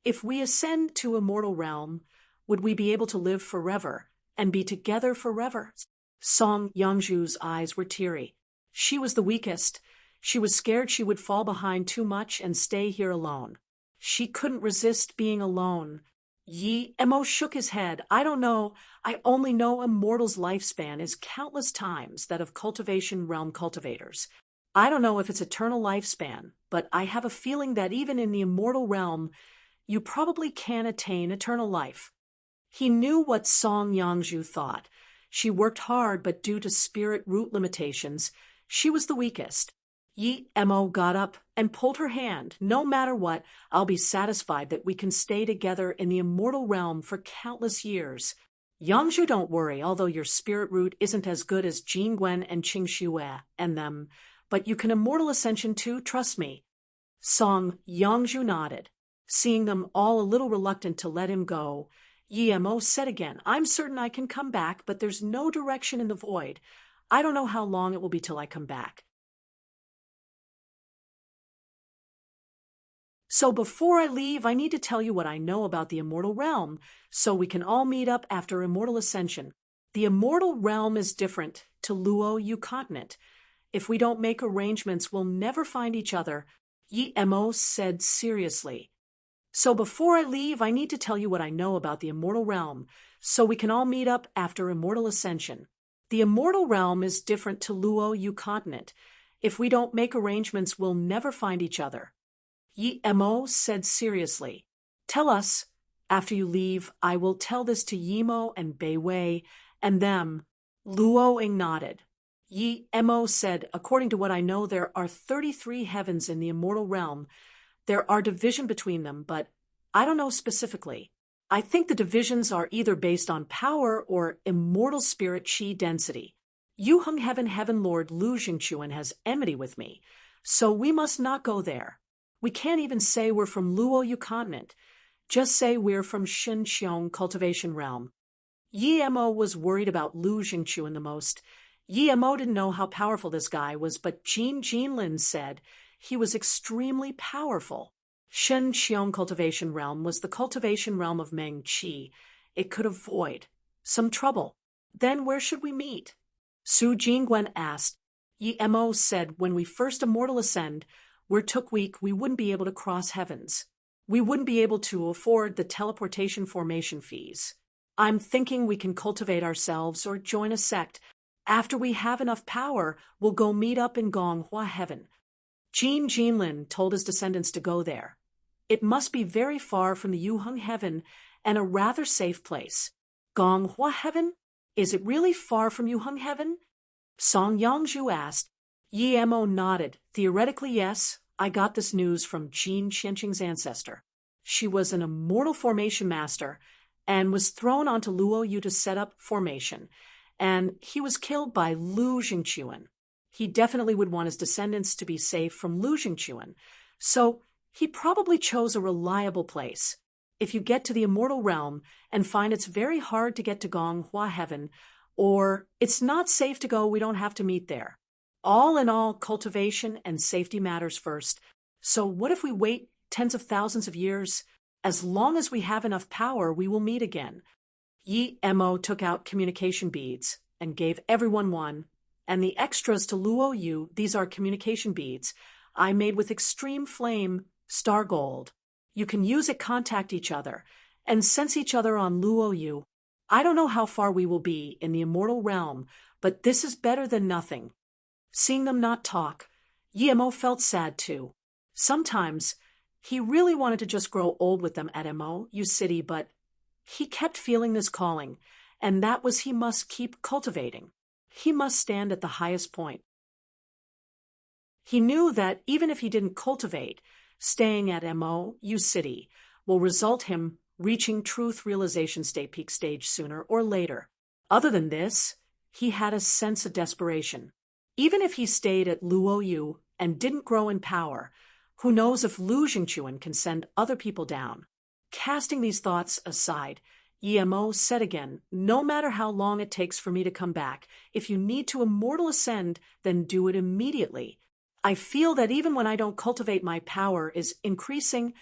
If we ascend to immortal realm, would we be able to live forever and be together forever? Song Yangju's eyes were teary. She was the weakest. She was scared she would fall behind too much and stay here alone. She couldn't resist being alone. Yi Mo shook his head. I don't know. I only know a mortal's lifespan is countless times that of cultivation realm cultivators. I don't know if it's eternal lifespan, but I have a feeling that even in the immortal realm, you probably can attain eternal life. He knew what Song Yangju thought. She worked hard, but due to spirit root limitations, she was the weakest. Yi Mo got up and pulled her hand. No matter what, I'll be satisfied that we can stay together in the immortal realm for countless years. Yangju, don't worry, although your spirit root isn't as good as Jingwen and Qingxue and them, but you can immortal ascension too, trust me. Song Yangju nodded. Seeing them all a little reluctant to let him go, Yi Mo said again, I'm certain I can come back, but there's no direction in the void. I don't know how long it will be till I come back. So before I leave, I need to tell you what I know about the immortal realm, so we can all meet up after immortal ascension. The immortal realm is different to Luo Yu continent. If we don't make arrangements, we'll never find each other, Yi Mo said seriously. So before I leave, I need to tell you what I know about the immortal realm, so we can all meet up after immortal ascension. The immortal realm is different to Luo Yu continent. If we don't make arrangements, we'll never find each other. Yi Mo said seriously. Tell us. After you leave, I will tell this to Yimo and Bei Wei and them. Luo Ying nodded. Yi Mo said, according to what I know, there are 33 heavens in the immortal realm. There are divisions between them, but I don't know specifically. I think the divisions are either based on power or immortal spirit chi density. Yu Heng Heaven Lord Lu Jingchuan has enmity with me, so we must not go there. We can't even say we're from Luo Yu continent. Just say we're from Xinqiang cultivation realm. Yi Mo was worried about Lu Jingchuan the most. Yi Mo didn't know how powerful this guy was, but Jin Jinlin said he was extremely powerful. Xinqiang cultivation realm was the cultivation realm of Meng Qi. It could avoid. Some trouble. Then where should we meet? Su Jingwen asked. Yi Mo said when we first immortal ascend, we're took weak we wouldn't be able to cross heavens. We wouldn't be able to afford the teleportation formation fees. I'm thinking we can cultivate ourselves or join a sect. After we have enough power, we'll go meet up in Gonghua heaven. Jin Jinlin told his descendants to go there. It must be very far from the Yuheng heaven and a rather safe place. Gonghua heaven? Is it really far from Yuheng heaven? Song Yangzhu asked. Yi Mo nodded. Theoretically, yes. I got this news from Jin Qianqing's ancestor. She was an immortal formation master and was thrown onto Luo Yu to set up formation, and he was killed by Lu Jingquan. He definitely would want his descendants to be safe from Lu Jingquan, so he probably chose a reliable place. If you get to the immortal realm and find it's very hard to get to Gonghua heaven, or it's not safe to go, we don't have to meet there. All in all, cultivation and safety matters first. So what if we wait tens of thousands of years? As long as we have enough power, we will meet again. Yi Mo took out communication beads and gave everyone one, and the extras to Luo Yu. These are communication beads I made with extreme flame, star gold. You can use it, contact each other, and sense each other on Luo Yu. I don't know how far we will be in the immortal realm, but this is better than nothing. Seeing them not talk, Yi Mo felt sad too. Sometimes he really wanted to just grow old with them at Mo Yu City, but he kept feeling this calling, and that was he must keep cultivating. He must stand at the highest point. He knew that even if he didn't cultivate, staying at Mo Yu City will result him reaching truth realization state peak stage sooner or later. Other than this, he had a sense of desperation. Even if he stayed at Luo Yu and didn't grow in power, who knows if Lu Jingquan can send other people down? Casting these thoughts aside, Yi Mo said again, no matter how long it takes for me to come back, if you need to immortal ascend, then do it immediately. I feel that even when I don't cultivate, my power is increasing.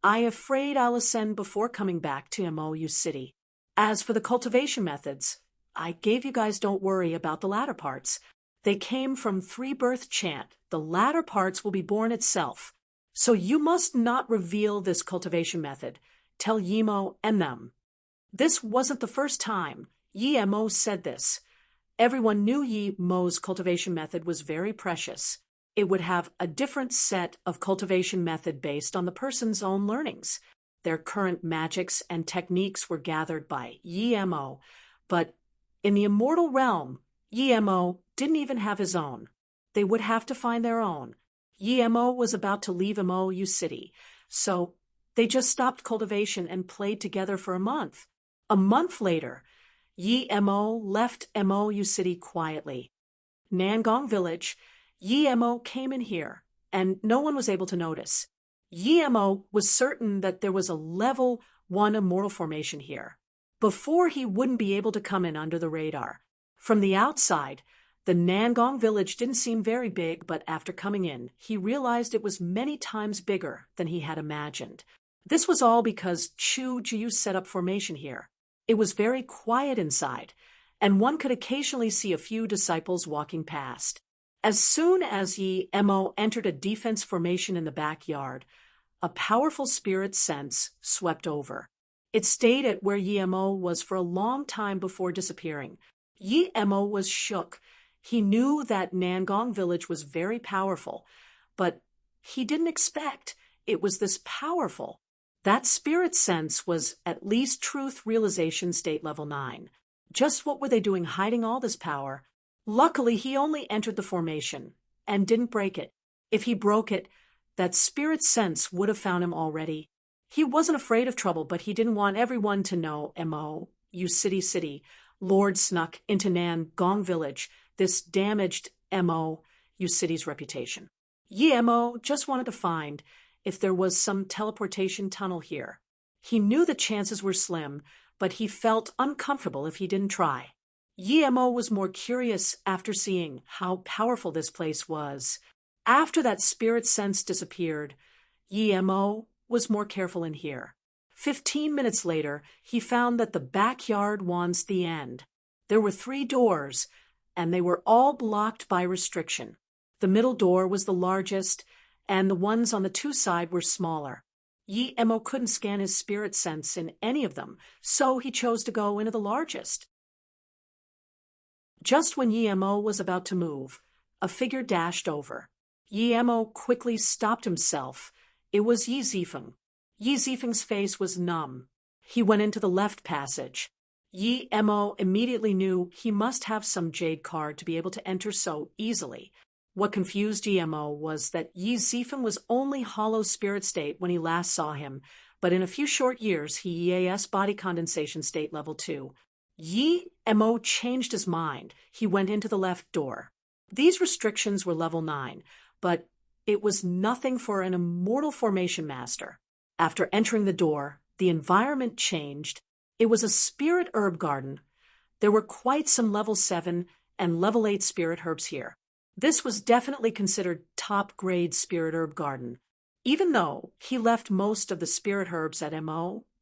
I'm afraid I'll ascend before coming back to Mo Yu City. As for the cultivation methods, I gave you guys, don't worry about the latter parts. They came from three birth chant. The latter parts will be born itself. So you must not reveal this cultivation method. Tell Yi Mo and them. This wasn't the first time Yi Mo said this. Everyone knew Yi Mo's cultivation method was very precious. It would have a different set of cultivation method based on the person's own learnings. Their current magics and techniques were gathered by Yi Mo, but in the immortal realm, Yi Mo didn't even have his own. They would have to find their own. Yi Mo was about to leave Mo Yu City, so they just stopped cultivation and played together for a month. A month later, Yi Mo left Mo Yu City quietly. Nangong Village, Yi Mo came in here, and no one was able to notice. Yi Mo was certain that there was a level 1 immortal formation here. Before, he wouldn't be able to come in under the radar. From the outside, the Nangong village didn't seem very big, but after coming in, he realized it was many times bigger than he had imagined. This was all because Chu Jiu set up formation here. It was very quiet inside, and one could occasionally see a few disciples walking past. As soon as Yi Mo entered a defense formation in the backyard, a powerful spirit sense swept over. It stayed at where Yi Mo was for a long time before disappearing. Yi Mo was shook. He knew that Nangong village was very powerful, but he didn't expect it was this powerful. That spirit sense was at least truth realization state level 9. Just what were they doing hiding all this power? Luckily, he only entered the formation and didn't break it. If he broke it, that spirit sense would have found him already. He wasn't afraid of trouble, but he didn't want everyone to know Mo Yu City. Lord snuck into Nangong village. This damaged Mo Yu City's reputation. Yi Mo just wanted to find if there was some teleportation tunnel here. He knew the chances were slim, but he felt uncomfortable if he didn't try. Yi Mo was more curious after seeing how powerful this place was. After that spirit sense disappeared, Yi Mo was more careful in here. 15 minutes later, he found that the backyard was the end. There were 3 doors, and they were all blocked by restriction. The middle door was the largest, and the ones on the 2 sides were smaller. Yi-Mo couldn't scan his spirit sense in any of them, so he chose to go into the largest. Just when Yi-Mo was about to move, a figure dashed over. Yi-Mo quickly stopped himself. It was Yi Zifeng. Yi Zifeng's face was numb. He went into the left passage. Yi-Mo immediately knew he must have some jade card to be able to enter so easily. What confused Yi-Mo was that Yi Zifeng was only hollow spirit state when he last saw him, but in a few short years he EAS body condensation state level 2. Yi-Mo changed his mind. He went into the left door. These restrictions were level 9, but it was nothing for an immortal formation master. After entering the door, the environment changed. It was a spirit herb garden. There were quite some level 7 and level 8 spirit herbs here. This was definitely considered top-grade spirit herb garden. Even though he left most of the spirit herbs at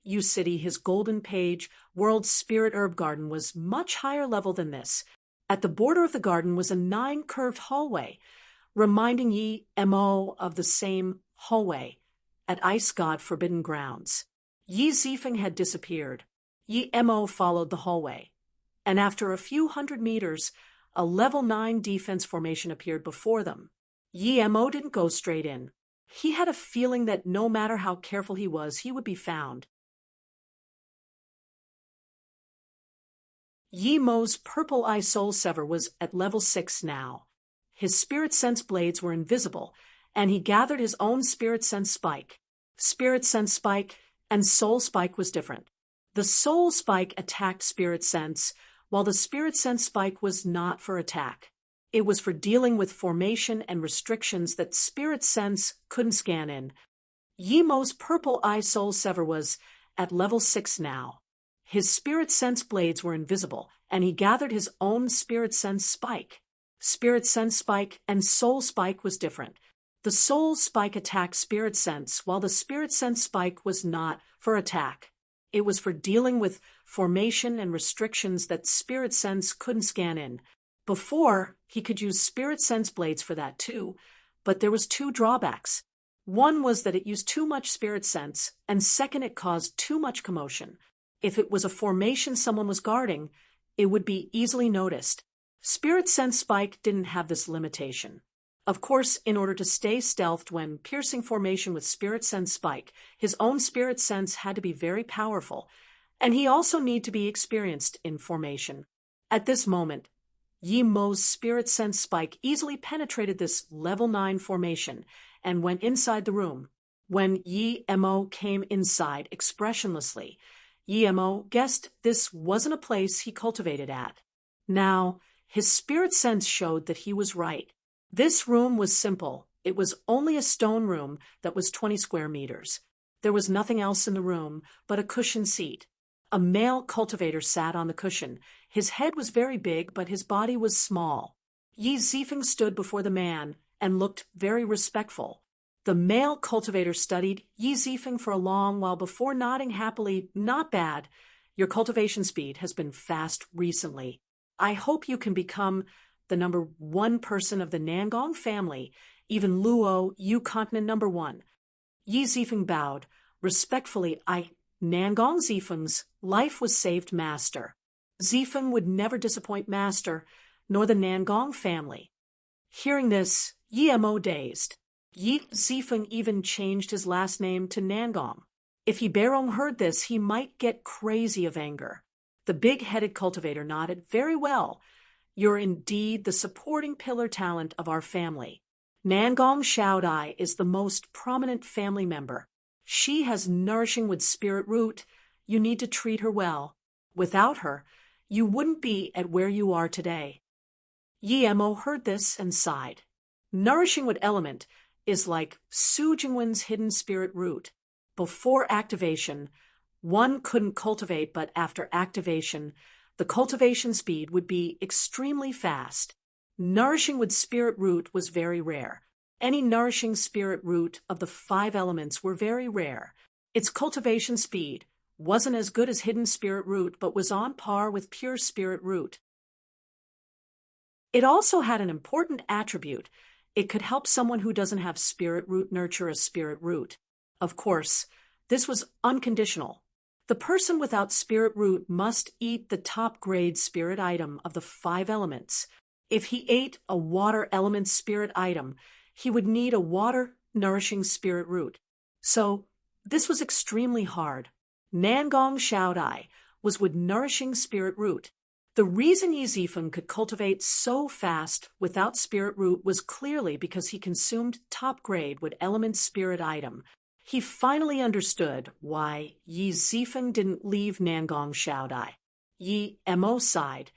U City, his golden page world spirit herb garden was much higher level than this. At the border of the garden was a 9-curved hallway, reminding Yi-Mo of the same hallway at Ice God Forbidden Grounds. Yi Zifeng had disappeared. Yi-Mo followed the hallway, and after a few hundred meters, a level 9 defense formation appeared before them. Yi-Mo didn't go straight in. He had a feeling that no matter how careful he was, he would be found. Yi-Mo's purple eye soul sever was at level 6 now. His spirit sense blades were invisible, and he gathered his own spirit sense spike. Spirit sense spike and soul spike was different. The soul spike attacked spirit sense, while the spirit sense spike was not for attack. It was for dealing with formation and restrictions that spirit sense couldn't scan in. Yi-Mo's purple eye soul sever was at level 6 now. His spirit sense blades were invisible, and he gathered his own spirit sense spike. Spirit sense spike and soul spike was different. The soul spike attacked spirit sense, while the spirit sense spike was not for attack. It was for dealing with formation and restrictions that spirit sense couldn't scan in. Before, he could use spirit sense blades for that too, but there was 2 drawbacks. One was that it used too much spirit sense, and second, it caused too much commotion. If it was a formation someone was guarding, it would be easily noticed. Spirit sense spike didn't have this limitation. Of course, in order to stay stealthed when piercing formation with spirit sense spike, his own spirit sense had to be very powerful, and he also needed to be experienced in formation. At this moment, Yi-Mo's spirit sense spike easily penetrated this level 9 formation and went inside the room. When Yi-Mo came inside expressionlessly, Yi-Mo guessed this wasn't a place he cultivated at. Now, his spirit sense showed that he was right. This room was simple. It was only a stone room that was 20 square meters. There was nothing else in the room but a cushioned seat. A male cultivator sat on the cushion. His head was very big, but his body was small. Yi Zifeng stood before the man and looked very respectful. The male cultivator studied Yi Zifeng for a long while before nodding happily. "Not bad. Your cultivation speed has been fast recently. I hope you can become the number 1 person of the Nangong family, even Luo, you continent number 1. Yi Zifeng bowed. Respectfully, Nangong Zifeng's life was saved, Master. Zifeng would never disappoint Master, nor the Nangong family. Hearing this, Yi-Mo dazed. Yi Zifeng even changed his last name to Nangong. If He Barong heard this, he might get crazy of anger. The big-headed cultivator nodded. Very well. You're indeed the supporting pillar talent of our family. Nangong Shaodai is the most prominent family member. She has nourishing with spirit root. You need to treat her well. Without her, you wouldn't be at where you are today. Yi-Mo heard this and sighed. Nourishing with element is like Su Jingwen's hidden spirit root. Before activation, one couldn't cultivate, but after activation, the cultivation speed would be extremely fast. Nourishing with spirit root was very rare. Any nourishing spirit root of the 5 elements were very rare. Its cultivation speed wasn't as good as hidden spirit root but was on par with pure spirit root. It also had an important attribute. It could help someone who doesn't have spirit root nurture a spirit root. Of course, this was unconditional. The person without spirit root must eat the top grade spirit item of the 5 elements. If he ate a water element spirit item, he would need a water nourishing spirit root. So, this was extremely hard. Nangong Shaodai was with nourishing spirit root. The reason Yi Zifeng could cultivate so fast without spirit root was clearly because he consumed top grade with element spirit item. He finally understood why Yi Zifeng didn't leave Nangong Shaodai. Yi Mo sighed.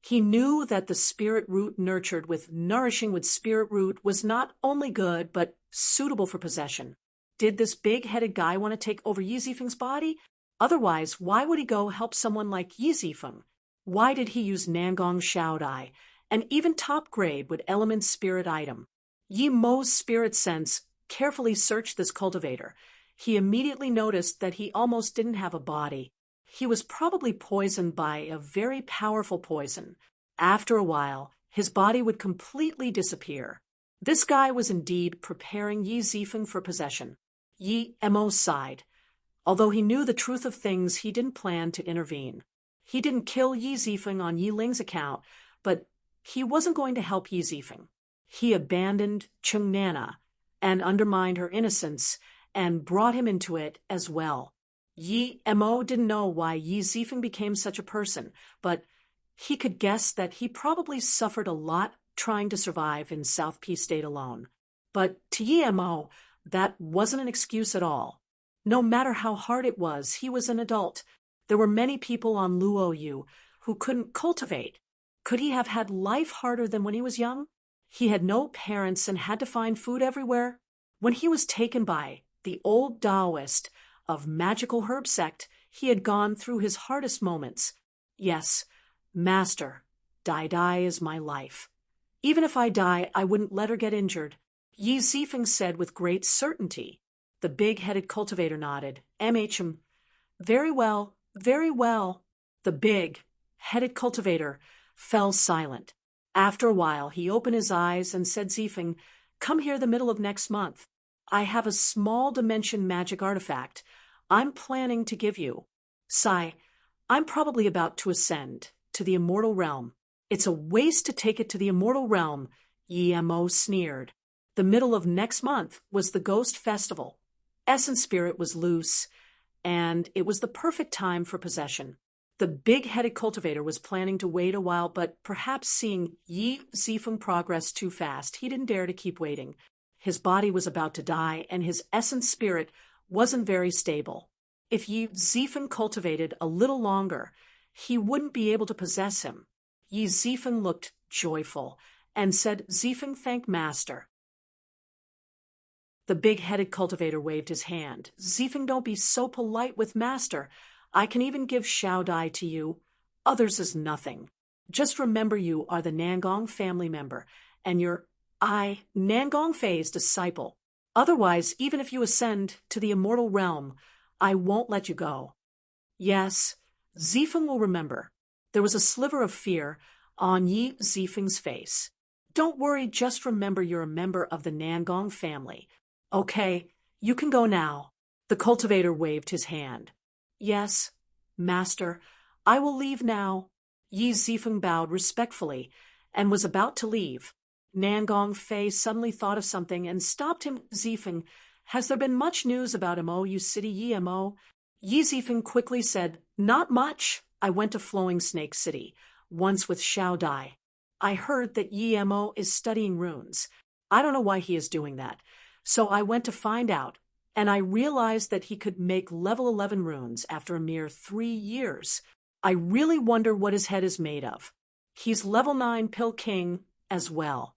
He knew that the spirit root nurtured with nourishing with spirit root was not only good but suitable for possession. Did this big-headed guy want to take over Yi Zifeng's body? Otherwise, why would he go help someone like Yi Zifeng? Why did he use Nangong Shaodai, and even top grade with element spirit item? Yi Mo's spirit sense carefully searched this cultivator. He immediately noticed that he almost didn't have a body. He was probably poisoned by a very powerful poison. After a while, his body would completely disappear. This guy was indeed preparing Yi Zifeng for possession. Yi Mo sighed. Although he knew the truth of things, he didn't plan to intervene. He didn't kill Yi Zifeng on Yi Ling's account, but he wasn't going to help Yi Zifeng. He abandoned Chung Nana and undermined her innocence and brought him into it as well. Yi Mo didn't know why Yi Zifeng became such a person, but he could guess that he probably suffered a lot trying to survive in South P State alone. But to Yi Mo, that wasn't an excuse at all. No matter how hard it was, he was an adult. There were many people on Luoyu who couldn't cultivate. Could he have had life harder than when he was young? He had no parents and had to find food everywhere. When he was taken by the old Taoist of magical herb sect, he had gone through his hardest moments. Yes, Master, Dai is my life. Even if I die, I wouldn't let her get injured, Yi Zifeng said with great certainty. The big-headed cultivator nodded. MHM. Very well, very well. The big-headed cultivator fell silent. After a while, he opened his eyes and said, Zifeng, come here the middle of next month. I have a small dimension magic artifact I'm planning to give you. Sai, I'm probably about to ascend to the immortal realm. It's a waste to take it to the immortal realm, Yi Mo sneered. The middle of next month was the Ghost Festival. Essence Spirit was loose, and it was the perfect time for possession. The big-headed cultivator was planning to wait a while, but perhaps seeing Yi Zifeng progress too fast, he didn't dare to keep waiting. His body was about to die, and his essence spirit wasn't very stable. If Yi Zifeng cultivated a little longer, he wouldn't be able to possess him. Yi Zifeng looked joyful and said, Zifeng, thank Master. The big-headed cultivator waved his hand. Zifeng, don't be so polite with Master. I can even give Shaodai to you. Others is nothing. Just remember you are the Nangong family member, and you're Nangong Fei's disciple. Otherwise, even if you ascend to the immortal realm, I won't let you go. Yes, Zifeng will remember. There was a sliver of fear on Yi Zifeng's face. Don't worry, just remember you're a member of the Nangong family. Okay, you can go now. The cultivator waved his hand. Yes, Master, I will leave now. Yi Zifeng bowed respectfully and was about to leave. Nangong Fei suddenly thought of something and stopped him. Zifeng, has there been much news about Mo City, Yi Mo? Yi Zifeng quickly said, not much. I went to Flowing Snake City, once with Shaodai. I heard that Yi Mo is studying runes. I don't know why he is doing that. So I went to find out, and I realized that he could make level 11 runes after a mere 3 years. I really wonder what his head is made of. He's level 9 Pill King as well.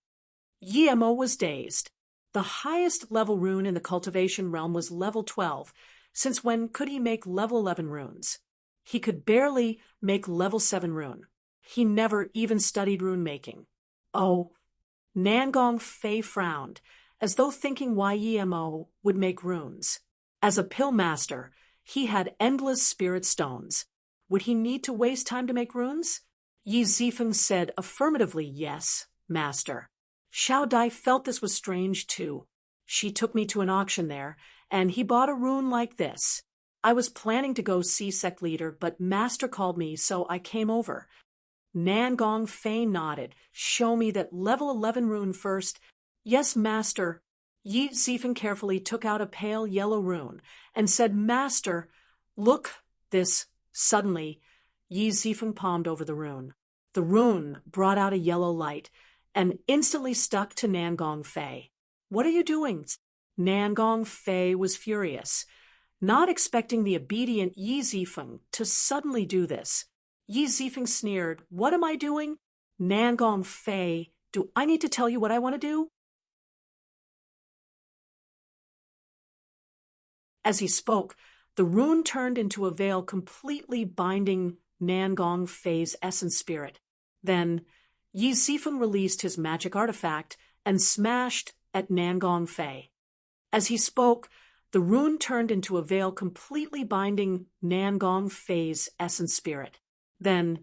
Yi Mo was dazed. The highest level rune in the cultivation realm was level 12. Since when could he make level 11 runes? He could barely make level 7 rune. He never even studied rune making. Oh, Nangong Fei frowned, as though thinking why Yi Mo would make runes. As a pill master, he had endless spirit stones. Would he need to waste time to make runes? Yi Zifeng said affirmatively, yes, master. Xiao Dai felt this was strange too. She took me to an auction there, and he bought a rune like this. I was planning to go see sect leader, but master called me, so I came over. Nangong Fei nodded. Show me that level 11 rune first. Yes, master. Yi Zifeng carefully took out a pale yellow rune and said, Master, look, this. Suddenly, Yi Zifeng palmed over the rune. The rune brought out a yellow light and instantly stuck to Nangong Fei. What are you doing? Nangong Fei was furious, not expecting the obedient Yi Zifeng to suddenly do this. Yi Zifeng sneered, What am I doing? Nangong Fei, do I need to tell you what I want to do? As he spoke, the rune turned into a veil completely binding Nangong Fei's essence spirit. Then, Yi Zifeng released his magic artifact and smashed at Nangong Fei. As he spoke, the rune turned into a veil completely binding Nangong Fei's essence spirit. Then,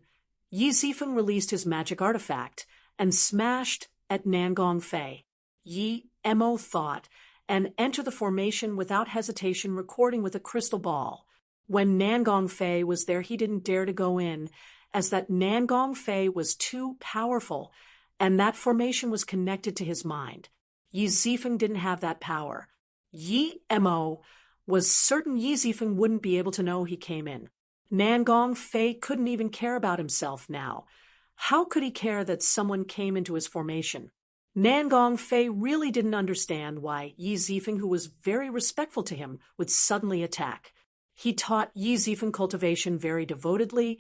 Yi Zifeng released his magic artifact and smashed at Nangong Fei. Yi Mo thought, and entered the formation without hesitation, recording with a crystal ball. When Nangong Fei was there, he didn't dare to go in, as that Nangong Fei was too powerful, and that formation was connected to his mind. Yi Zifeng didn't have that power. Yi Mo was certain Yi Zifeng wouldn't be able to know he came in. Nangong Fei couldn't even care about himself now. How could he care that someone came into his formation? Nangong Fei really didn't understand why Yi Zifeng, who was very respectful to him, would suddenly attack. He taught Yi Zifeng cultivation very devotedly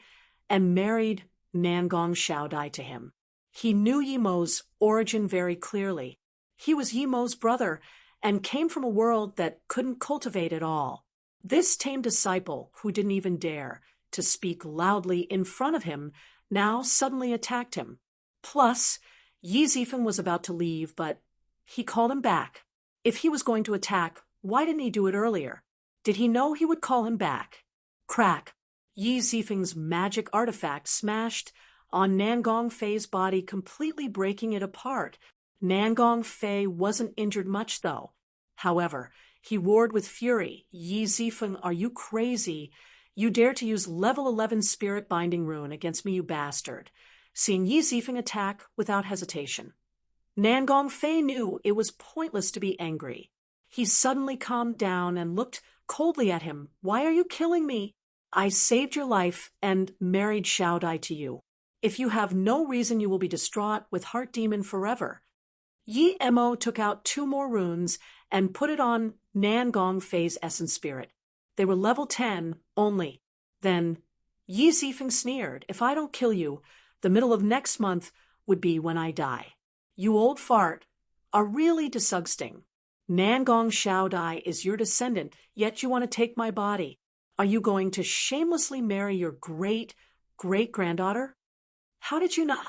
and married Nangong Xiaodai to him. He knew Yi Mo's origin very clearly. He was Yi Mo's brother and came from a world that couldn't cultivate at all. This tame disciple, who didn't even dare to speak loudly in front of him, now suddenly attacked him. Plus, Yi Zifeng was about to leave, but he called him back. If he was going to attack, why didn't he do it earlier? Did he know he would call him back? Crack! Yi Zifeng's magic artifact smashed on Nangong Fei's body, completely breaking it apart. Nangong Fei wasn't injured much, though. However, he roared with fury, Yi Zifeng, are you crazy? You dare to use level 11 spirit binding rune against me, you bastard. Seeing Yi Zifeng attack without hesitation, Nangong Fei knew it was pointless to be angry. He suddenly calmed down and looked coldly at him. Why are you killing me? I saved your life and married Xiaodai to you. If you have no reason, you will be distraught with Heart Demon forever. Yi Mo took out 2 more runes and put it on Nangong Fei's essence spirit. They were level 10 only. Then Yi Zifeng sneered, if I don't kill you, the middle of next month would be when I die. You old fart are really disgusting. Nangong Xiaodai is your descendant, yet you want to take my body. Are you going to shamelessly marry your great-great-granddaughter? How did you know?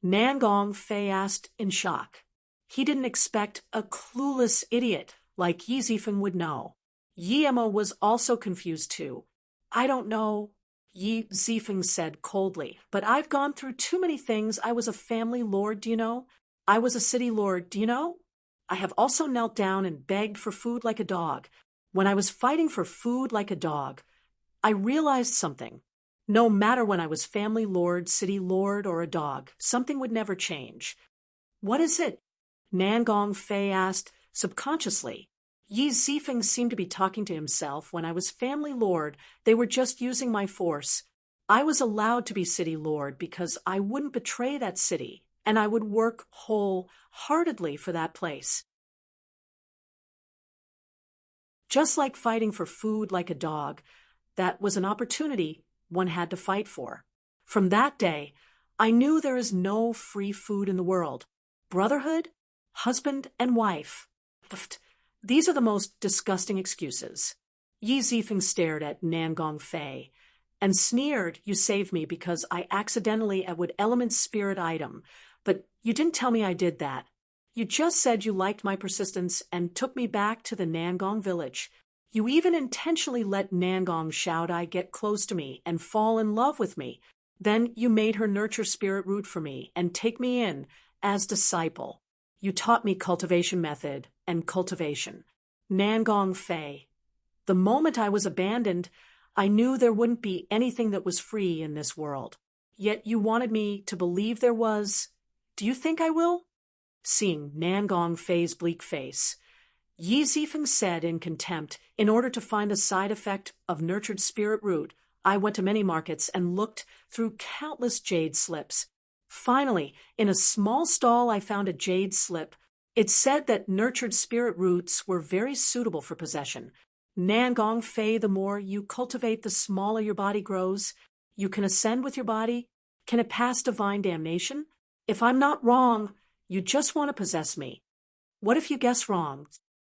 Nangong Fei asked in shock. He didn't expect a clueless idiot like Yi Zifeng would know. Yi Mo was also confused too. I don't know, Yi Zifeng said coldly, but I've gone through too many things. I was a family lord, do you know? I was a city lord, do you know? I have also knelt down and begged for food like a dog. When I was fighting for food like a dog, I realized something. No matter when I was family lord, city lord, or a dog, something would never change. What is it? Nangong Fei asked subconsciously. Yi Zifeng seemed to be talking to himself. When I was family lord, they were just using my force. I was allowed to be city lord because I wouldn't betray that city, and I would work wholeheartedly for that place. Just like fighting for food like a dog, that was an opportunity one had to fight for. From that day, I knew there is no free food in the world. Brotherhood, husband and wife. These are the most disgusting excuses. Yi Zifeng stared at Nangong Fei and sneered, you saved me because I accidentally would element spirit item, but you didn't tell me I did that. You just said you liked my persistence and took me back to the Nangong village. You even intentionally let Nangong Shaodai get close to me and fall in love with me. Then you made her nurture spirit root for me and take me in as disciple. You taught me cultivation method and cultivation. Nangong Fei. The moment I was abandoned, I knew there wouldn't be anything that was free in this world. Yet you wanted me to believe there was. Do you think I will? Seeing Nangong Fei's bleak face, Yi Zifeng said in contempt, in order to find the side effect of nurtured spirit root, I went to many markets and looked through countless jade slips. Finally, in a small stall I found a jade slip. It said that nurtured spirit roots were very suitable for possession. Nangong Fei, the more you cultivate, the smaller your body grows. You can ascend with your body. Can it pass divine damnation? If I'm not wrong, you just want to possess me. What if you guess wrong?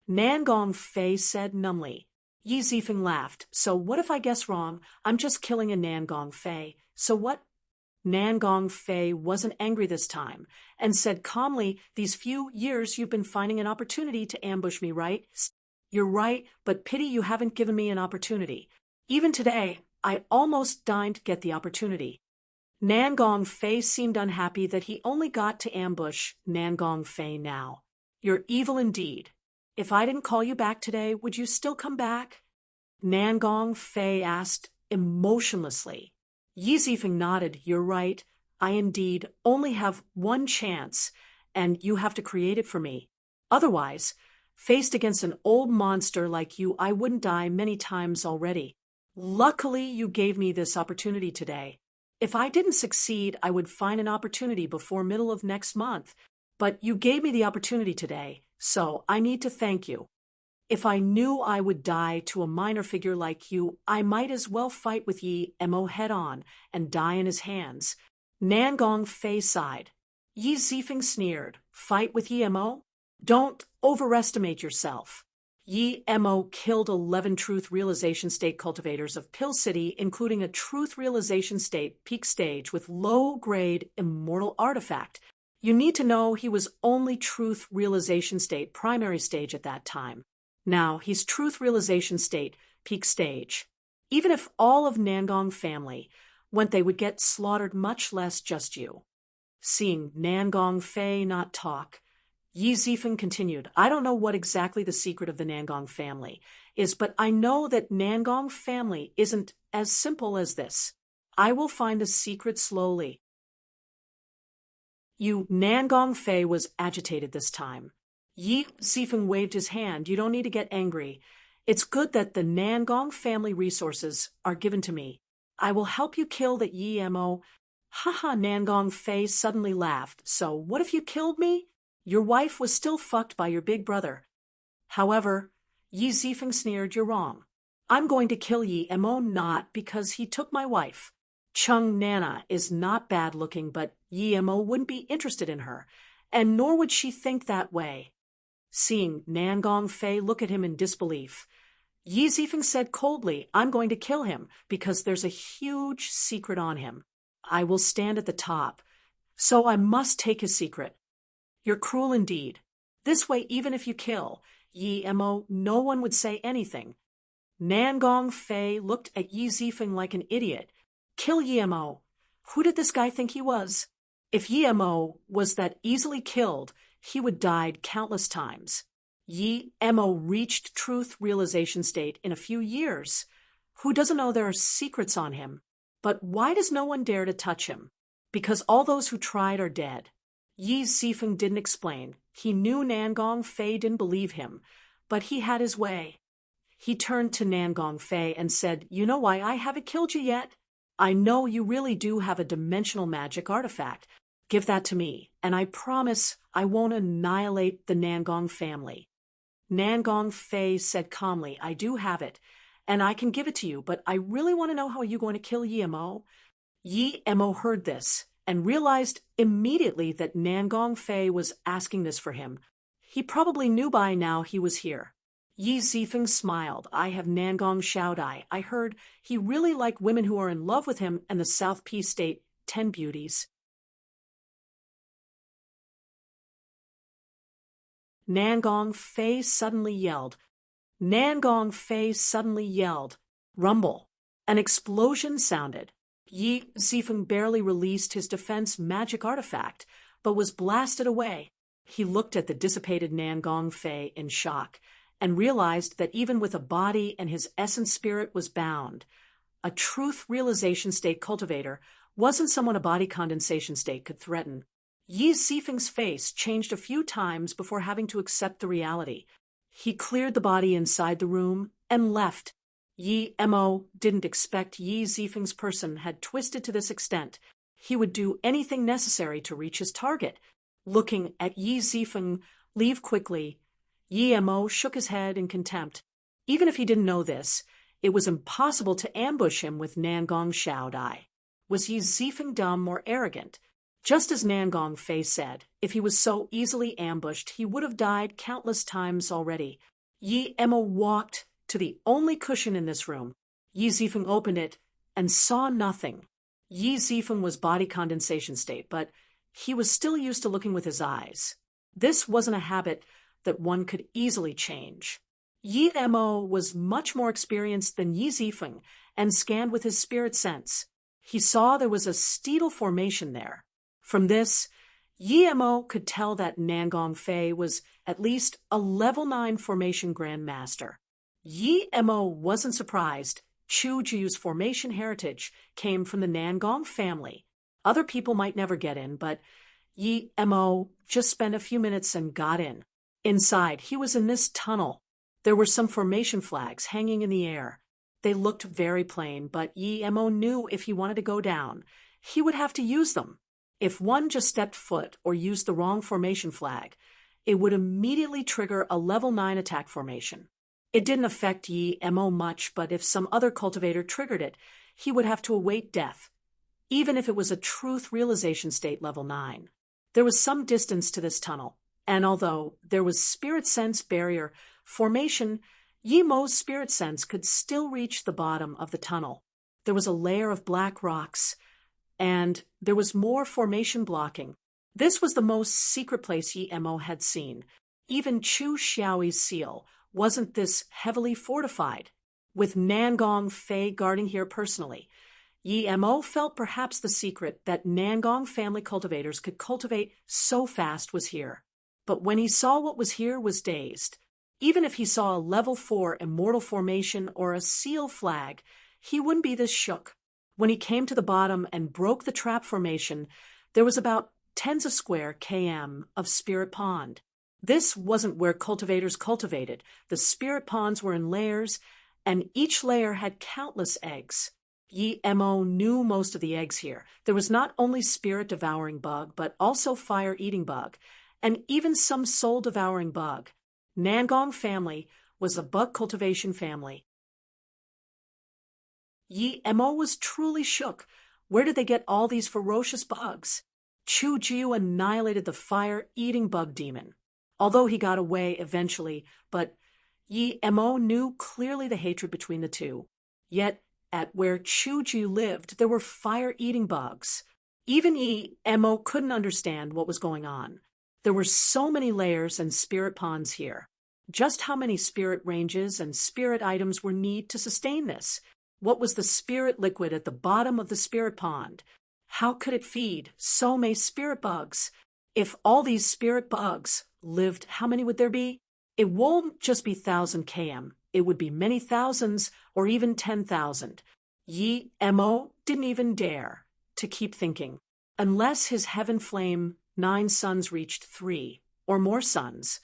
Nangong Fei said numbly. Yi Zifeng laughed. So what if I guess wrong? I'm just killing a Nangong Fei. So what? Nangong Fei wasn't angry this time and said calmly, these few years you've been finding an opportunity to ambush me, right? You're right, but pity you haven't given me an opportunity. Even today, I almost dined to get the opportunity. Nangong Fei seemed unhappy that he only got to ambush Nangong Fei now. You're evil indeed. If I didn't call you back today, would you still come back? Nangong Fei asked emotionlessly. Yi Zifeng nodded. You're right. I indeed only have one chance, and you have to create it for me. Otherwise, faced against an old monster like you, I wouldn't die many times already. Luckily, you gave me this opportunity today. If I didn't succeed, I would find an opportunity before middle of next month. But you gave me the opportunity today, so I need to thank you. If I knew I would die to a minor figure like you, I might as well fight with Yi Mo head-on and die in his hands. Nangong Fei sighed. Yi Zifeng sneered. Fight with Yi Mo? Don't overestimate yourself. Yi Mo killed 11 Truth Realization State cultivators of Pill City, including a Truth Realization State peak stage with low-grade immortal artifact. You need to know he was only Truth Realization State primary stage at that time. Now he's Truth Realization State peak stage. Even if all of Nangong family went, they would get slaughtered, much less just you. Seeing Nangong Fei not talk, Yi Zifeng continued, I don't know what exactly the secret of the Nangong family is, but I know that Nangong family isn't as simple as this. I will find the secret slowly. Nangong Fei was agitated this time. Yi Zifeng waved his hand. You don't need to get angry. It's good that the Nangong family resources are given to me. I will help you kill the Yi Mo. Haha, Nangong Fei suddenly laughed. So what if you killed me? Your wife was still fucked by your big brother. However, Yi Zifeng sneered, you're wrong. I'm going to kill Yi Mo not because he took my wife. Chung Nana is not bad looking, but Yi Mo wouldn't be interested in her, and nor would she think that way. Seeing Nangong Fei look at him in disbelief, Yi Zifeng said coldly, I'm going to kill him because there's a huge secret on him. I will stand at the top, so I must take his secret. You're cruel indeed. This way, even if you kill Yi Mo, no one would say anything. Nangong Fei looked at Yi Zifeng like an idiot. Kill Yi Mo. Who did this guy think he was? If Yi Mo was that easily killed, he would died countless times. Yi Mo reached Truth Realization State in a few years. Who doesn't know there are secrets on him? But why does no one dare to touch him? Because all those who tried are dead. Yi Zifeng didn't explain. He knew Nangong Fei didn't believe him, but he had his way. He turned to Nangong Fei and said, you know why I haven't killed you yet? I know you really do have a dimensional magic artifact. Give that to me, and I promise I won't annihilate the Nangong family. Nangong Fei said calmly, I do have it, and I can give it to you, but I really want to know how you're going to kill Yi Mo. Yi Mo heard this and realized immediately that Nangong Fei was asking this for him. He probably knew by now he was here. Yi Zifeng smiled. I have Nangong Shaodai. I heard he really liked women who are in love with him and the South Peace State 10 beauties. Nangong Fei suddenly yelled. Nangong Fei suddenly yelled, "Rumble!" An explosion sounded. Yi Zifeng barely released his defense magic artifact, but was blasted away. He looked at the dissipated Nangong Fei in shock, and realized that even with a body and his essence spirit was bound, a truth realization state cultivator wasn't someone a body condensation state could threaten. Yi Zifeng's face changed a few times before having to accept the reality. He cleared the body inside the room and left. Yi Mo didn't expect Yi Zifeng's person had twisted to this extent. He would do anything necessary to reach his target. Looking at Yi Zifeng leave quickly, Yi Mo shook his head in contempt. Even if he didn't know this, it was impossible to ambush him with Nangong Shaodai. Was Yi Zifeng dumb or arrogant? Just as Nangong Fei said, if he was so easily ambushed, he would have died countless times already. Yi Mo walked to the only cushion in this room. Yi Zifeng opened it and saw nothing. Yi Zifeng was body condensation state, but he was still used to looking with his eyes. This wasn't a habit that one could easily change. Yi Mo was much more experienced than Yi Zifeng and scanned with his spirit sense. He saw there was a steedal formation there. From this, Yi Mo could tell that Nangong Fei was at least a level 9 formation grandmaster. Yi Mo wasn't surprised. Chu Jiu's formation heritage came from the Nangong family. Other people might never get in, but Yi Mo just spent a few minutes and got in. Inside, he was in this tunnel. There were some formation flags hanging in the air. They looked very plain, but Yi Mo knew if he wanted to go down, he would have to use them. If one just stepped foot or used the wrong formation flag, it would immediately trigger a level 9 attack formation. It didn't affect Yi Mo much, but if some other cultivator triggered it, he would have to await death, even if it was a truth realization state level 9. There was some distance to this tunnel, and although there was spirit sense barrier formation, Yi Mo's spirit sense could still reach the bottom of the tunnel. There was a layer of black rocks, and there was more formation blocking. This was the most secret place Yi Mo had seen. Even Chu Xiaoyi's seal wasn't this heavily fortified. With Nangong Fei guarding here personally, Yi Mo felt perhaps the secret that Nangong family cultivators could cultivate so fast was here. But when he saw what was here, was dazed. Even if he saw a level 4 immortal formation or a seal flag, he wouldn't be this shook. When he came to the bottom and broke the trap formation, there was about tens of square km of spirit pond. This wasn't where cultivators cultivated. The spirit ponds were in layers, and each layer had countless eggs. Yi Mo knew most of the eggs here. There was not only spirit-devouring bug, but also fire-eating bug, and even some soul-devouring bug. Nangong family was a bug cultivation family. Yi Mo was truly shook. Where did they get all these ferocious bugs? Chu Jiu annihilated the fire-eating bug demon. Although he got away eventually, but Yi Mo knew clearly the hatred between the two. Yet, at where Chu Jiu lived, there were fire-eating bugs. Even Yi Mo couldn't understand what was going on. There were so many layers and spirit ponds here. Just how many spirit ranges and spirit items were needed to sustain this? What was the spirit liquid at the bottom of the spirit pond? How could it feed so many spirit bugs? If all these spirit bugs lived, how many would there be? It won't just be 1,000 km. It would be many thousands or even 10,000. Yi Mo didn't even dare to keep thinking. Unless his heaven flame 9 suns reached 3 or more suns,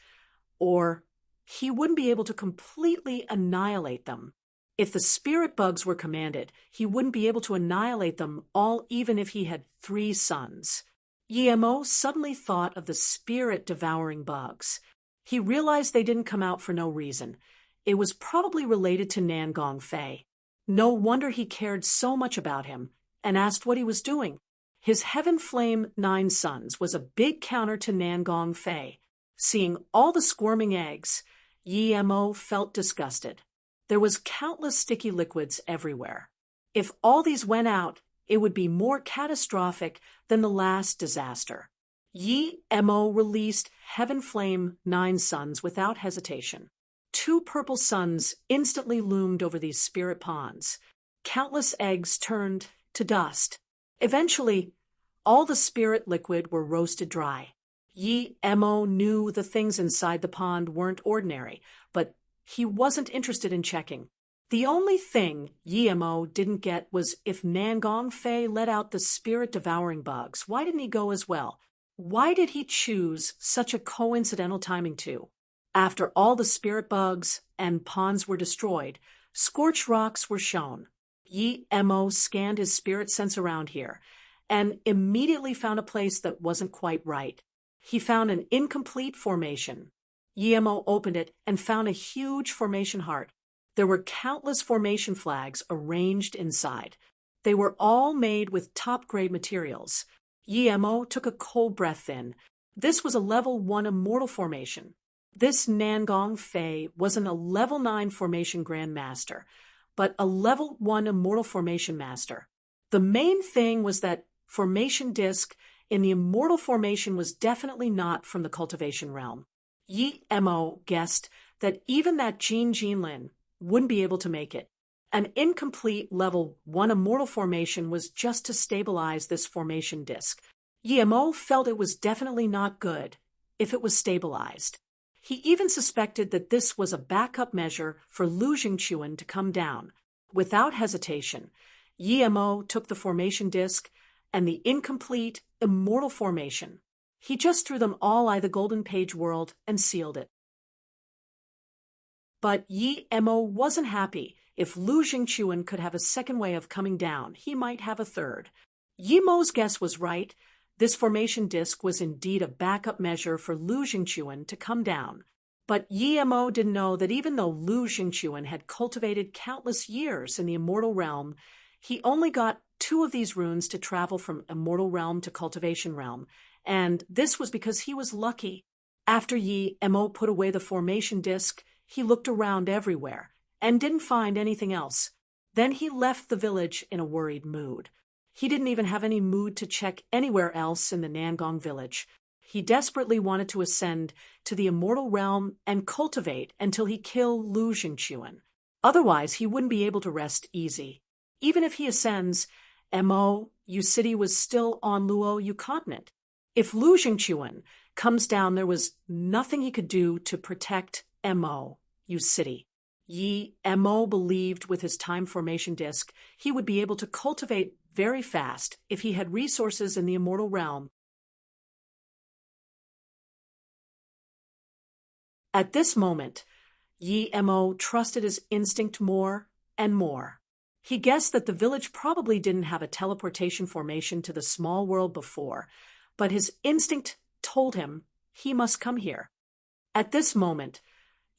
or he wouldn't be able to completely annihilate them. If the spirit bugs were commanded, he wouldn't be able to annihilate them all even if he had 3 suns. Yi Mo suddenly thought of the spirit-devouring bugs. He realized they didn't come out for no reason. It was probably related to Nangong Fei. No wonder he cared so much about him and asked what he was doing. His heaven flame 9 suns was a big counter to Nangong Fei. Seeing all the squirming eggs, Yi Mo felt disgusted. There was countless sticky liquids everywhere. If all these went out, it would be more catastrophic than the last disaster. Yi Mo released Heaven Flame 9 suns without hesitation. two purple suns instantly loomed over these spirit ponds. Countless eggs turned to dust. Eventually, all the spirit liquid were roasted dry. Yi Emo knew the things inside the pond weren't ordinary, but he wasn't interested in checking. The only thing Yi Emo didn't get was if Nangong Fei let out the spirit-devouring bugs. Why didn't he go as well? Why did he choose such a coincidental timing too? After all the spirit bugs and ponds were destroyed, scorched rocks were shown. Yi Emo scanned his spirit sense around here and immediately found a place that wasn't quite right. He found an incomplete formation. Yi Emo opened it and found a huge formation heart. There were countless formation flags arranged inside. They were all made with top-grade materials. Yi Emo took a cold breath in. This was a level 1 immortal formation. This Nangong Fei wasn't a level 9 formation grandmaster, but a level 1 immortal formation master. The main thing was that formation disc in the immortal formation was definitely not from the cultivation realm. Yi Emo guessed that even that Jin Jinlin wouldn't be able to make it. An incomplete level 1 immortal formation was just to stabilize this formation disc. Yi Emo felt it was definitely not good if it was stabilized. He even suspected that this was a backup measure for Lu Jingquan to come down. Without hesitation, Yi Emo took the formation disc and the incomplete immortal formation. He just threw them all at the golden page world and sealed it. But Yi Emo wasn't happy. If Lu Jingquan could have a second way of coming down, he might have a third. Yi Mo's guess was right. This formation disc was indeed a backup measure for Lu Jingquan to come down. But Yi Emo didn't know that even though Lu Jingquan had cultivated countless years in the immortal realm, he only got 2 of these runes to travel from immortal realm to cultivation realm, and this was because he was lucky. After Yi Emo put away the formation disc, he looked around everywhere and didn't find anything else. Then he left the village in a worried mood. He didn't even have any mood to check anywhere else in the Nangong village. He desperately wanted to ascend to the immortal realm and cultivate until he killed Lu Jingquan. Otherwise, he wouldn't be able to rest easy. Even if he ascends, Mo Yu City was still on Luo Yu continent. If Lu Jingquan comes down, there was nothing he could do to protect Mo Yu City. Yi Mo believed with his time formation disc he would be able to cultivate very fast if he had resources in the immortal realm. At this moment, Yi Mo trusted his instinct more and more. He guessed that the village probably didn't have a teleportation formation to the small world before, but his instinct told him he must come here. At this moment,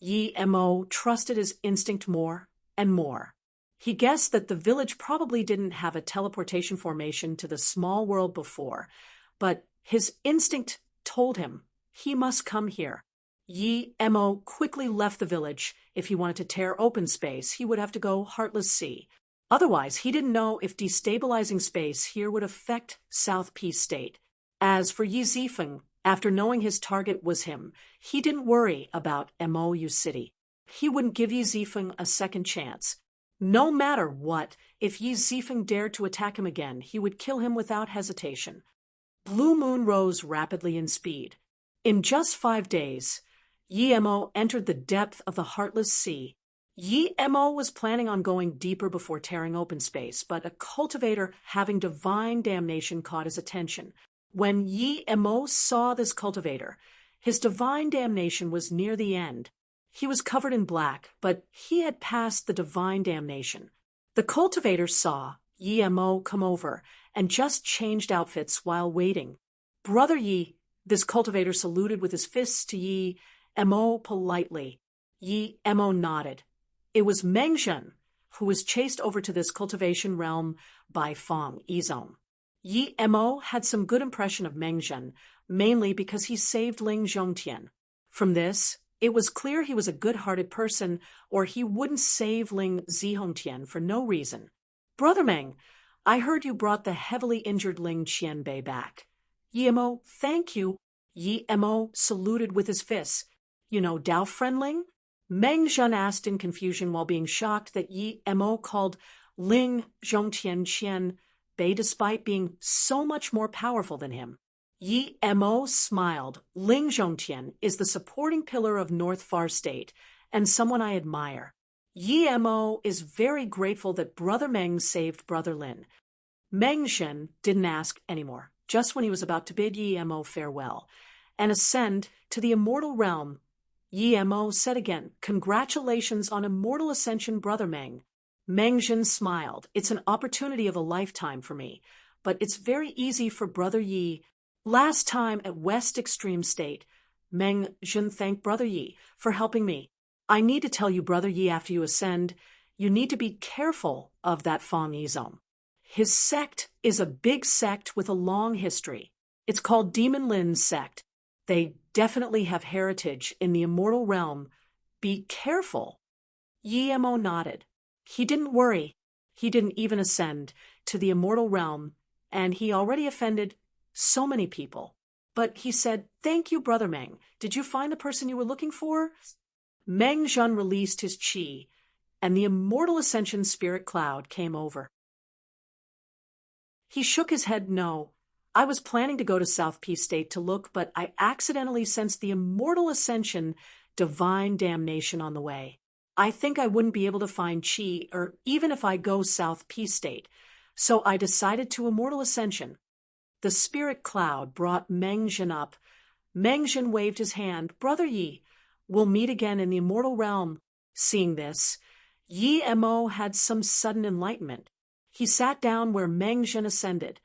Yi Mo trusted his instinct more and more. He guessed that the village probably didn't have a teleportation formation to the small world before, but his instinct told him he must come here. Yi Mo quickly left the village. If he wanted to tear open space, he would have to go Heartless Sea. Otherwise, he didn't know if destabilizing space here would affect South Peace State. As for Yi Zifeng, after knowing his target was him, he didn't worry about Mo Yu City. He wouldn't give Yi Zifeng a second chance. No matter what, if Yi Zifeng dared to attack him again, he would kill him without hesitation. Blue Moon rose rapidly in speed. In just 5 days, Yi Mo entered the depth of the Heartless Sea. Yi Mo was planning on going deeper before tearing open space, but a cultivator having divine damnation caught his attention. When Yi Mo saw this cultivator, his divine damnation was near the end. He was covered in black, but he had passed the divine damnation. The cultivator saw Yi Mo come over and just changed outfits while waiting. Brother Yi, this cultivator saluted with his fists to Yi Mo politely. Yi Mo nodded. It was Meng Zhen, who was chased over to this cultivation realm by Feng Yizong. Yi Mo had some good impression of Meng Zhen, mainly because he saved Ling Zhongtian. From this, it was clear he was a good-hearted person, or he wouldn't save Ling Zhongtian for no reason. Brother Meng, I heard you brought the heavily injured Ling Qianbei back. Yi Mo, thank you. Yi Mo saluted with his fists. You know Dao Friendling? Meng Zhen asked in confusion while being shocked that Yi Mo called Ling Zhongtian Qian Bei despite being so much more powerful than him. Yi Mo smiled. Ling Zhongtian is the supporting pillar of North Far State and someone I admire. Yi Mo is very grateful that Brother Meng saved Brother Lin. Meng Zhen didn't ask anymore, just when he was about to bid Yi Mo farewell and ascend to the immortal realm. Yi Mo said again, "Congratulations on immortal ascension, Brother Meng." Meng Zhen smiled. "It's an opportunity of a lifetime for me, but it's very easy for Brother Yi." Last time at West Extreme State, Meng Zhen thanked Brother Yi for helping me. "I need to tell you, Brother Yi, after you ascend, you need to be careful of that Fang Yizong. His sect is a big sect with a long history. It's called Demon Lin's sect. They definitely have heritage in the immortal realm. Be careful." Yi Mo nodded. He didn't worry. He didn't even ascend to the immortal realm, and he already offended so many people. But he said, "Thank you, Brother Meng. Did you find the person you were looking for?" Meng Zhen released his qi, and the immortal ascension spirit cloud came over. He shook his head no. "I was planning to go to South Peace State to look, but I accidentally sensed the immortal ascension divine damnation on the way. I think I wouldn't be able to find qi, or even if I go South Peace State, so I decided to immortal ascension." The spirit cloud brought Meng Zhen up. Meng Zhen waved his hand. "Brother Yi, we'll meet again in the immortal realm." Seeing this, Yi Mo had some sudden enlightenment. He sat down where Meng Zhen ascended.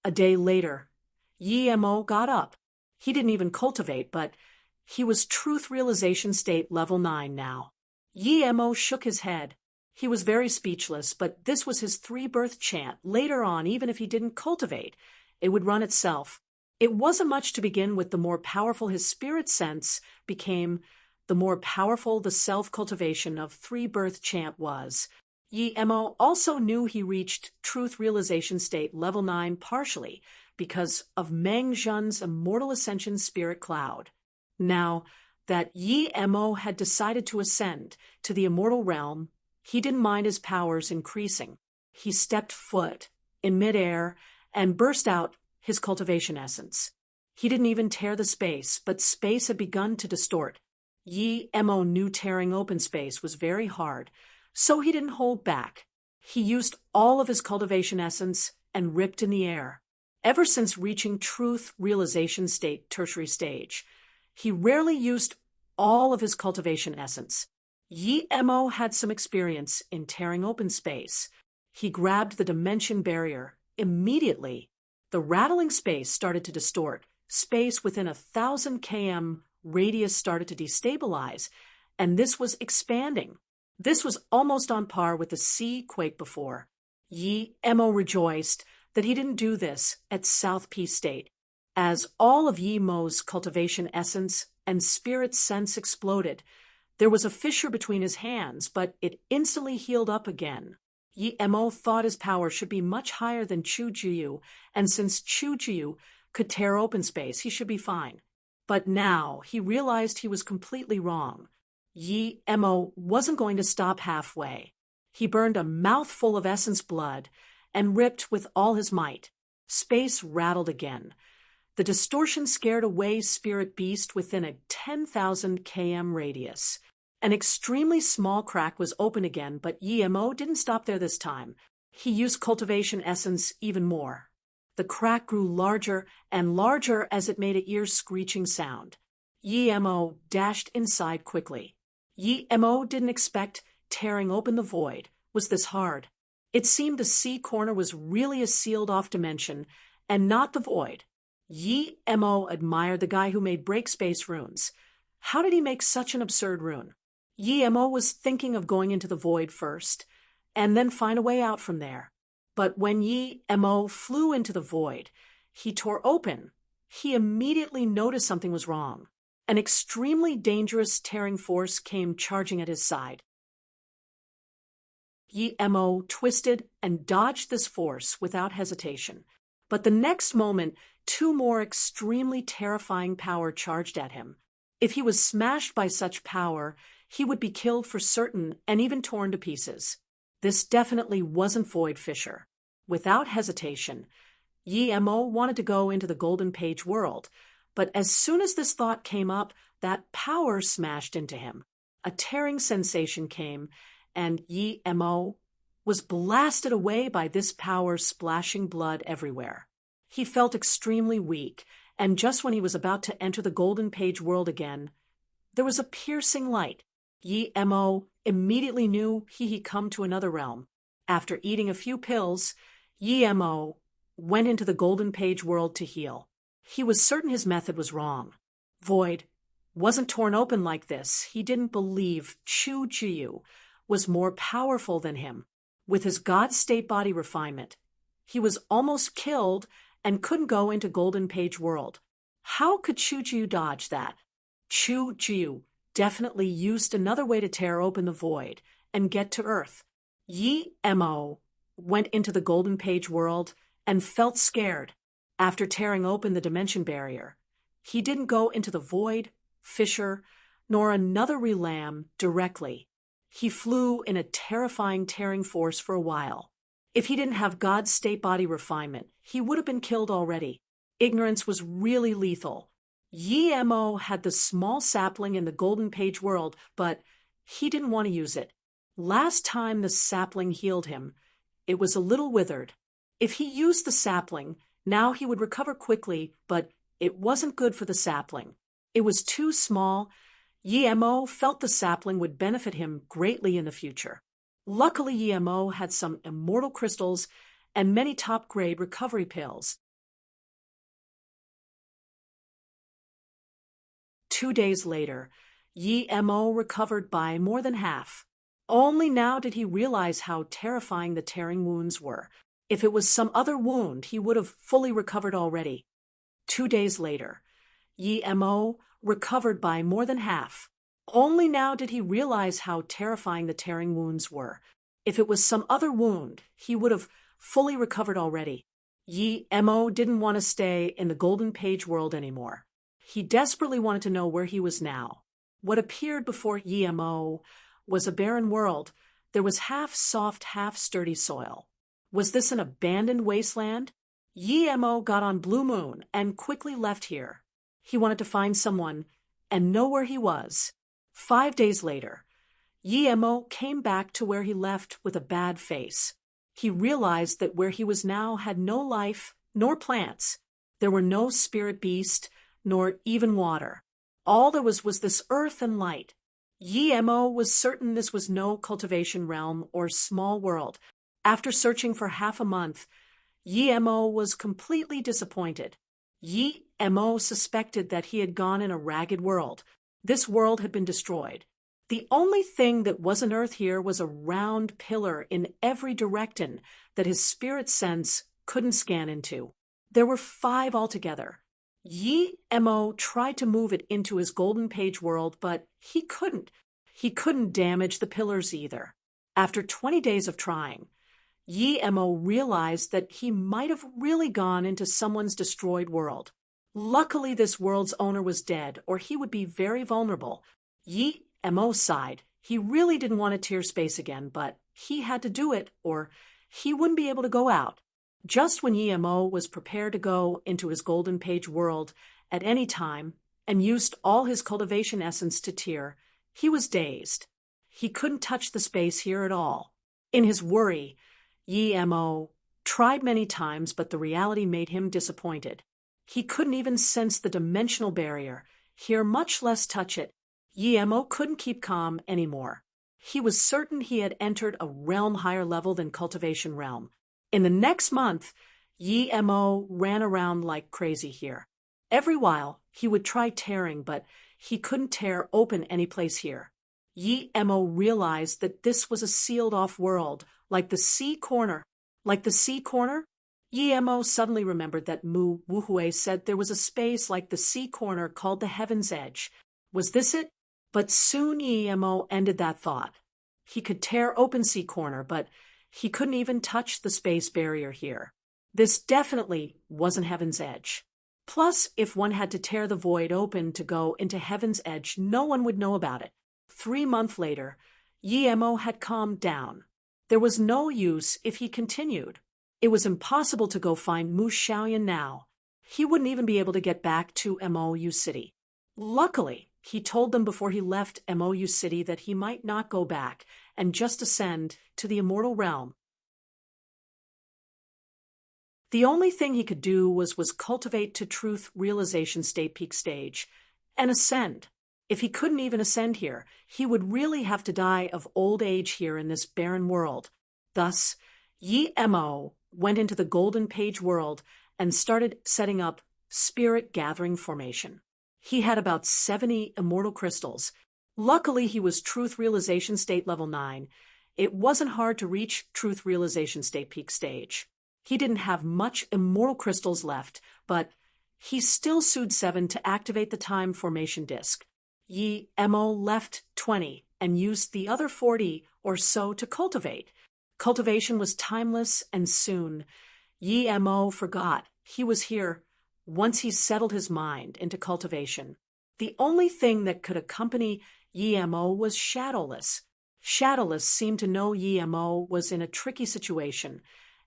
A day later, Yi Mo got up. He didn't even cultivate, but he was truth realization state level 9 now. Yi Mo shook his head. He was very speechless, but this was his 3-birth chant. Later on, even if he didn't cultivate, it would run itself. It wasn't much to begin with. The more powerful his spirit sense became, the more powerful the self-cultivation of 3-birth chant was. Yi Mo also knew he reached truth realization state level 9 partially because of Meng Zhen's immortal ascension spirit cloud. Now that Yi Mo had decided to ascend to the immortal realm, he didn't mind his powers increasing. He stepped foot in midair and burst out his cultivation essence. He didn't even tear the space, but space had begun to distort. Yi Mo knew tearing open space was very hard, so he didn't hold back. He used all of his cultivation essence and ripped in the air. Ever since reaching truth realization state tertiary stage, he rarely used all of his cultivation essence. Yi Mo had some experience in tearing open space. He grabbed the dimension barrier. Immediately, the rattling space started to distort. Space within 1,000 km radius started to destabilize, and this was expanding. This was almost on par with the sea quake before. Yi Mo rejoiced that he didn't do this at South Peace State. As all of Yi Mo's cultivation essence and spirit sense exploded, there was a fissure between his hands, but it instantly healed up again. Yi Mo thought his power should be much higher than Chu Jiu, and since Chu Jiu could tear open space, he should be fine. But now he realized he was completely wrong. Yi Mo wasn't going to stop halfway. He burned a mouthful of essence blood and ripped with all his might. Space rattled again. The distortion scared away spirit beast within a 10,000 km radius. An extremely small crack was open again, but Yi Mo didn't stop there this time. He used cultivation essence even more. The crack grew larger and larger as it made an ear-screeching sound. Yi Mo dashed inside quickly. Yi Mo didn't expect tearing open the void was this hard. It seemed the sea corner was really a sealed-off dimension and not the void. Yi Mo admired the guy who made break space runes. How did he make such an absurd rune? Yi Mo was thinking of going into the void first, and then find a way out from there. But when Yi Mo flew into the void, he tore open. He immediately noticed something was wrong. An extremely dangerous tearing force came charging at his side. Yi Mo twisted and dodged this force without hesitation. But the next moment, 2 more extremely terrifying power charged at him. If he was smashed by such power, he would be killed for certain and even torn to pieces. This definitely wasn't Void Fisher. Without hesitation, Yi-Mo wanted to go into the Golden Page world, but as soon as this thought came up, that power smashed into him. A tearing sensation came, and Yi-Mo was blasted away by this power, splashing blood everywhere. He felt extremely weak, and just when he was about to enter the Golden Page world again, there was a piercing light. Yi-Mo immediately knew he had come to another realm. After eating a few pills, Yi-Mo went into the Golden Page world to heal. He was certain his method was wrong. Void wasn't torn open like this. He didn't believe Chu Jiu was more powerful than him. With his God-state body refinement, he was almost killed and couldn't go into Golden Page world. How could Chu Jiu dodge that? Chu Jiu definitely used another way to tear open the void and get to Earth. Yi-Mo went into the Golden Page world and felt scared. After tearing open the dimension barrier, he didn't go into the void, fissure, nor another realm directly. He flew in a terrifying tearing force for a while. If he didn't have God's state body refinement, he would have been killed already. Ignorance was really lethal. Yi-Mo had the small sapling in the Golden Page world, but he didn't want to use it. Last time the sapling healed him, it was a little withered. If he used the sapling, now he would recover quickly, but it wasn't good for the sapling. It was too small. Yi-Mo felt the sapling would benefit him greatly in the future. Luckily, Yi-Mo had some immortal crystals and many top-grade recovery pills. 2 days later, Yi-Mo recovered by more than half. Only now did he realize how terrifying the tearing wounds were. If it was some other wound, he would have fully recovered already. 2 days later, Yi-Mo recovered by more than half. Only now did he realize how terrifying the tearing wounds were. If it was some other wound, he would have fully recovered already. Yi-Mo didn't want to stay in the Golden Page world anymore. He desperately wanted to know where he was now. What appeared before Yi-Mo was a barren world. There was half soft, half sturdy soil. Was this an abandoned wasteland? Yi-Mo got on Blue Moon and quickly left here. He wanted to find someone and know where he was. 5 days later, Yi-Mo came back to where he left with a bad face. He realized that where he was now had no life nor plants. There were no spirit beast nor even water. All there was this earth and light. Yi-Mo was certain this was no cultivation realm or small world. After searching for half a month, Yi-Mo was completely disappointed. Yi-Mo suspected that he had gone in a ragged world. This world had been destroyed. The only thing that wasn't Earth here was a round pillar in every direction that his spirit sense couldn't scan into. There were 5 altogether. Yi-Mo tried to move it into his Golden Page world, but he couldn't. He couldn't damage the pillars either. After 20 days of trying, Yi-Mo realized that he might have really gone into someone's destroyed world. Luckily, this world's owner was dead, or he would be very vulnerable. Yi-Mo sighed. He really didn't want to tear space again, but he had to do it, or he wouldn't be able to go out. Just when Yi-Mo was prepared to go into his Golden Page world at any time and used all his cultivation essence to tear, he was dazed. He couldn't touch the space here at all. In his worry, Yi-Mo tried many times, but the reality made him disappointed. He couldn't even sense the dimensional barrier here, much less touch it. Yi-Mo couldn't keep calm anymore. He was certain he had entered a realm higher level than cultivation realm. In the next month, Yi-Mo ran around like crazy here. Every while, he would try tearing, but he couldn't tear open any place here. Yi-Mo realized that this was a sealed-off world, like the sea corner. Like the sea corner? Yi-Mo suddenly remembered that Mu Wuhui said there was a space like the sea corner called the Heaven's Edge. Was this it? But soon Yi-Mo ended that thought. He could tear open sea corner, but he couldn't even touch the space barrier here. This definitely wasn't Heaven's Edge. Plus, if one had to tear the void open to go into Heaven's Edge, no one would know about it. 3 months later, Yemo had calmed down. There was no use if he continued. It was impossible to go find Mu Xiaoyan now. He wouldn't even be able to get back to MOU City. Luckily, he told them before he left MOU City that he might not go back and just ascend to the immortal realm. The only thing he could do was cultivate to truth realization state peak stage and ascend. If he couldn't even ascend here, he would really have to die of old age here in this barren world. Thus, Mo went into the Golden Page world and started setting up Spirit Gathering Formation. He had about 70 immortal crystals. Luckily, he was Truth Realization State Level 9. It wasn't hard to reach Truth Realization State Peak Stage. He didn't have much immortal crystals left, but he still sued 7 to activate the Time Formation Disc. Mo left 20 and used the other 40 or so to cultivate. Cultivation was timeless, and soon Mo forgot he was here once he settled his mind into cultivation. The only thing that could accompany Mo was Shadowless. Shadowless seemed to know Mo was in a tricky situation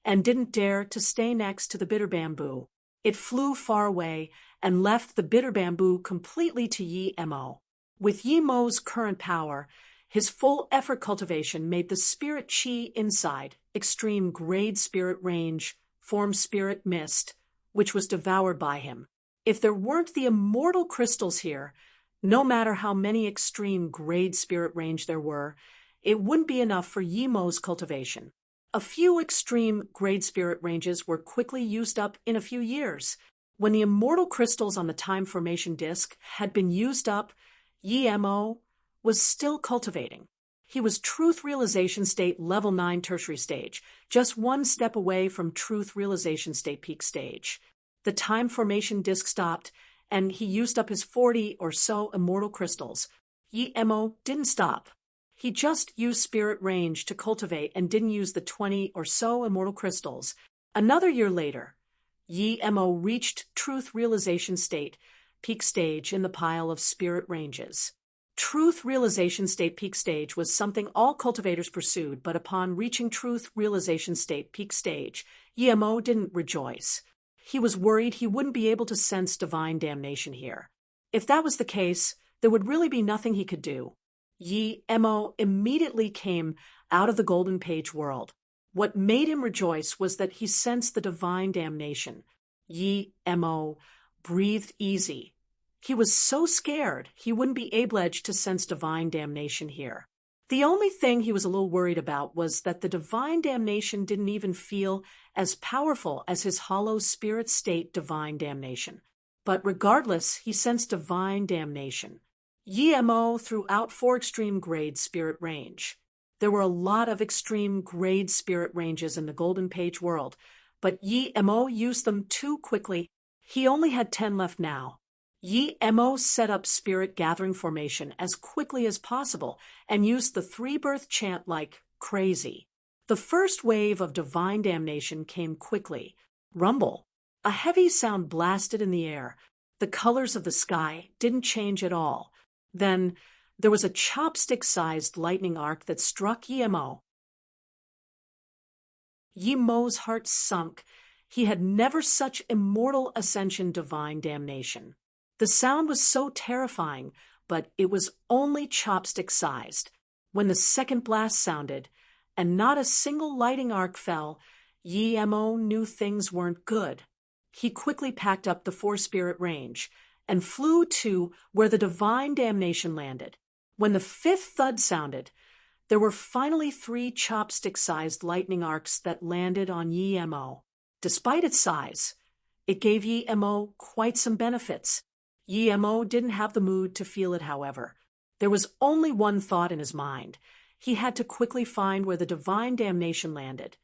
and didn't dare to stay next to the bitter bamboo. It flew far away and left the bitter bamboo completely to Mo. With Mo's current power, his full effort cultivation made the spirit chi inside extreme grade spirit range form spirit mist, which was devoured by him. If there weren't the immortal crystals here, no matter how many extreme grade spirit range there were, it wouldn't be enough for Mo's cultivation. A few extreme grade spirit ranges were quickly used up in a few years. When the immortal crystals on the Time Formation Disc had been used up, Mo was still cultivating. He was Truth Realization State Level 9 Tertiary Stage, just one step away from Truth Realization State Peak Stage. The Time Formation Disc stopped, and he used up his 40 or so immortal crystals. Mo didn't stop. He just used spirit range to cultivate and didn't use the 20 or so immortal crystals. Another year later, Mo reached Truth Realization State Peak Stage in the pile of spirit ranges. Truth Realization State Peak Stage was something all cultivators pursued, but upon reaching Truth Realization State Peak Stage, Mo didn't rejoice. He was worried he wouldn't be able to sense divine damnation here. If that was the case, there would really be nothing he could do. Mo immediately came out of the Golden Page world. What made him rejoice was that he sensed the divine damnation. Mo breathed easy. He was so scared he wouldn't be able to sense divine damnation here. The only thing he was a little worried about was that the divine damnation didn't even feel as powerful as his hollow spirit state divine damnation. But regardless, he sensed divine damnation. Mo threw out 4 extreme grade spirit range. There were a lot of extreme grade spirit ranges in the Golden Page world, but Mo used them too quickly. He only had 10 left now. Mo set up Spirit Gathering Formation as quickly as possible and used the 3-birth chant like crazy. The first wave of divine damnation came quickly. Rumble. A heavy sound blasted in the air. The colors of the sky didn't change at all. Then there was a chopstick-sized lightning arc that struck Mo. Mo's heart sunk. He had never such immortal ascension divine damnation. The sound was so terrifying, but it was only chopstick-sized. When the second blast sounded, and not a single lighting arc fell, Mo knew things weren't good. He quickly packed up the 4-spirit range and flew to where the divine damnation landed. When the 5th thud sounded, there were finally 3 chopstick-sized lightning arcs that landed on Mo. Despite its size, it gave Mo quite some benefits. Mo didn't have the mood to feel it, however. There was only one thought in his mind. He had to quickly find where the divine damnation landed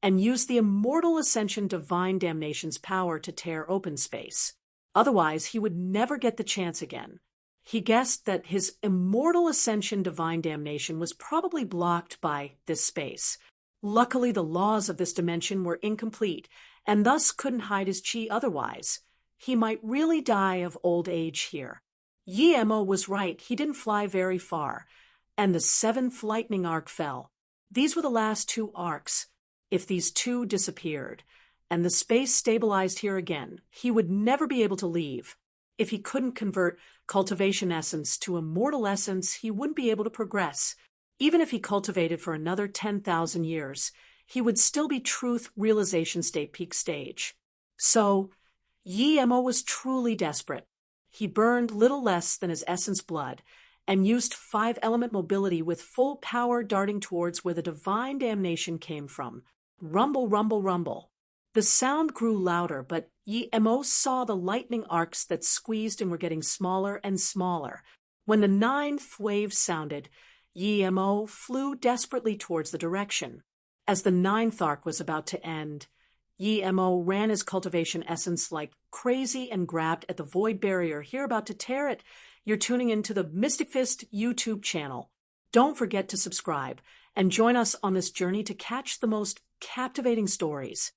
and use the immortal ascension divine damnation's power to tear open space. Otherwise, he would never get the chance again. He guessed that his immortal ascension divine damnation was probably blocked by this space. Luckily, the laws of this dimension were incomplete and thus couldn't hide his chi otherwise. He might really die of old age here. Mo was right. He didn't fly very far. and the seventh lightning arc fell. These were the last two arcs. If these two disappeared, and the space stabilized here again, he would never be able to leave. If he couldn't convert cultivation essence to immortal essence, he wouldn't be able to progress. Even if he cultivated for another 10,000 years, he would still be truth realization state peak stage. So, Yi Mo was truly desperate. He burned little less than his essence blood, and used 5-element mobility with full power darting towards where the divine damnation came from. Rumble, rumble, rumble. The sound grew louder, but Yi Mo saw the lightning arcs that squeezed and were getting smaller and smaller. When the 9th wave sounded, Yi Mo flew desperately towards the direction. As the 9th arc was about to end, Yi Mo ran his cultivation essence like crazy and grabbed at the void barrier here about to tear it. You're tuning into the Mystic Fist YouTube channel. Don't forget to subscribe and join us on this journey to catch the most captivating stories.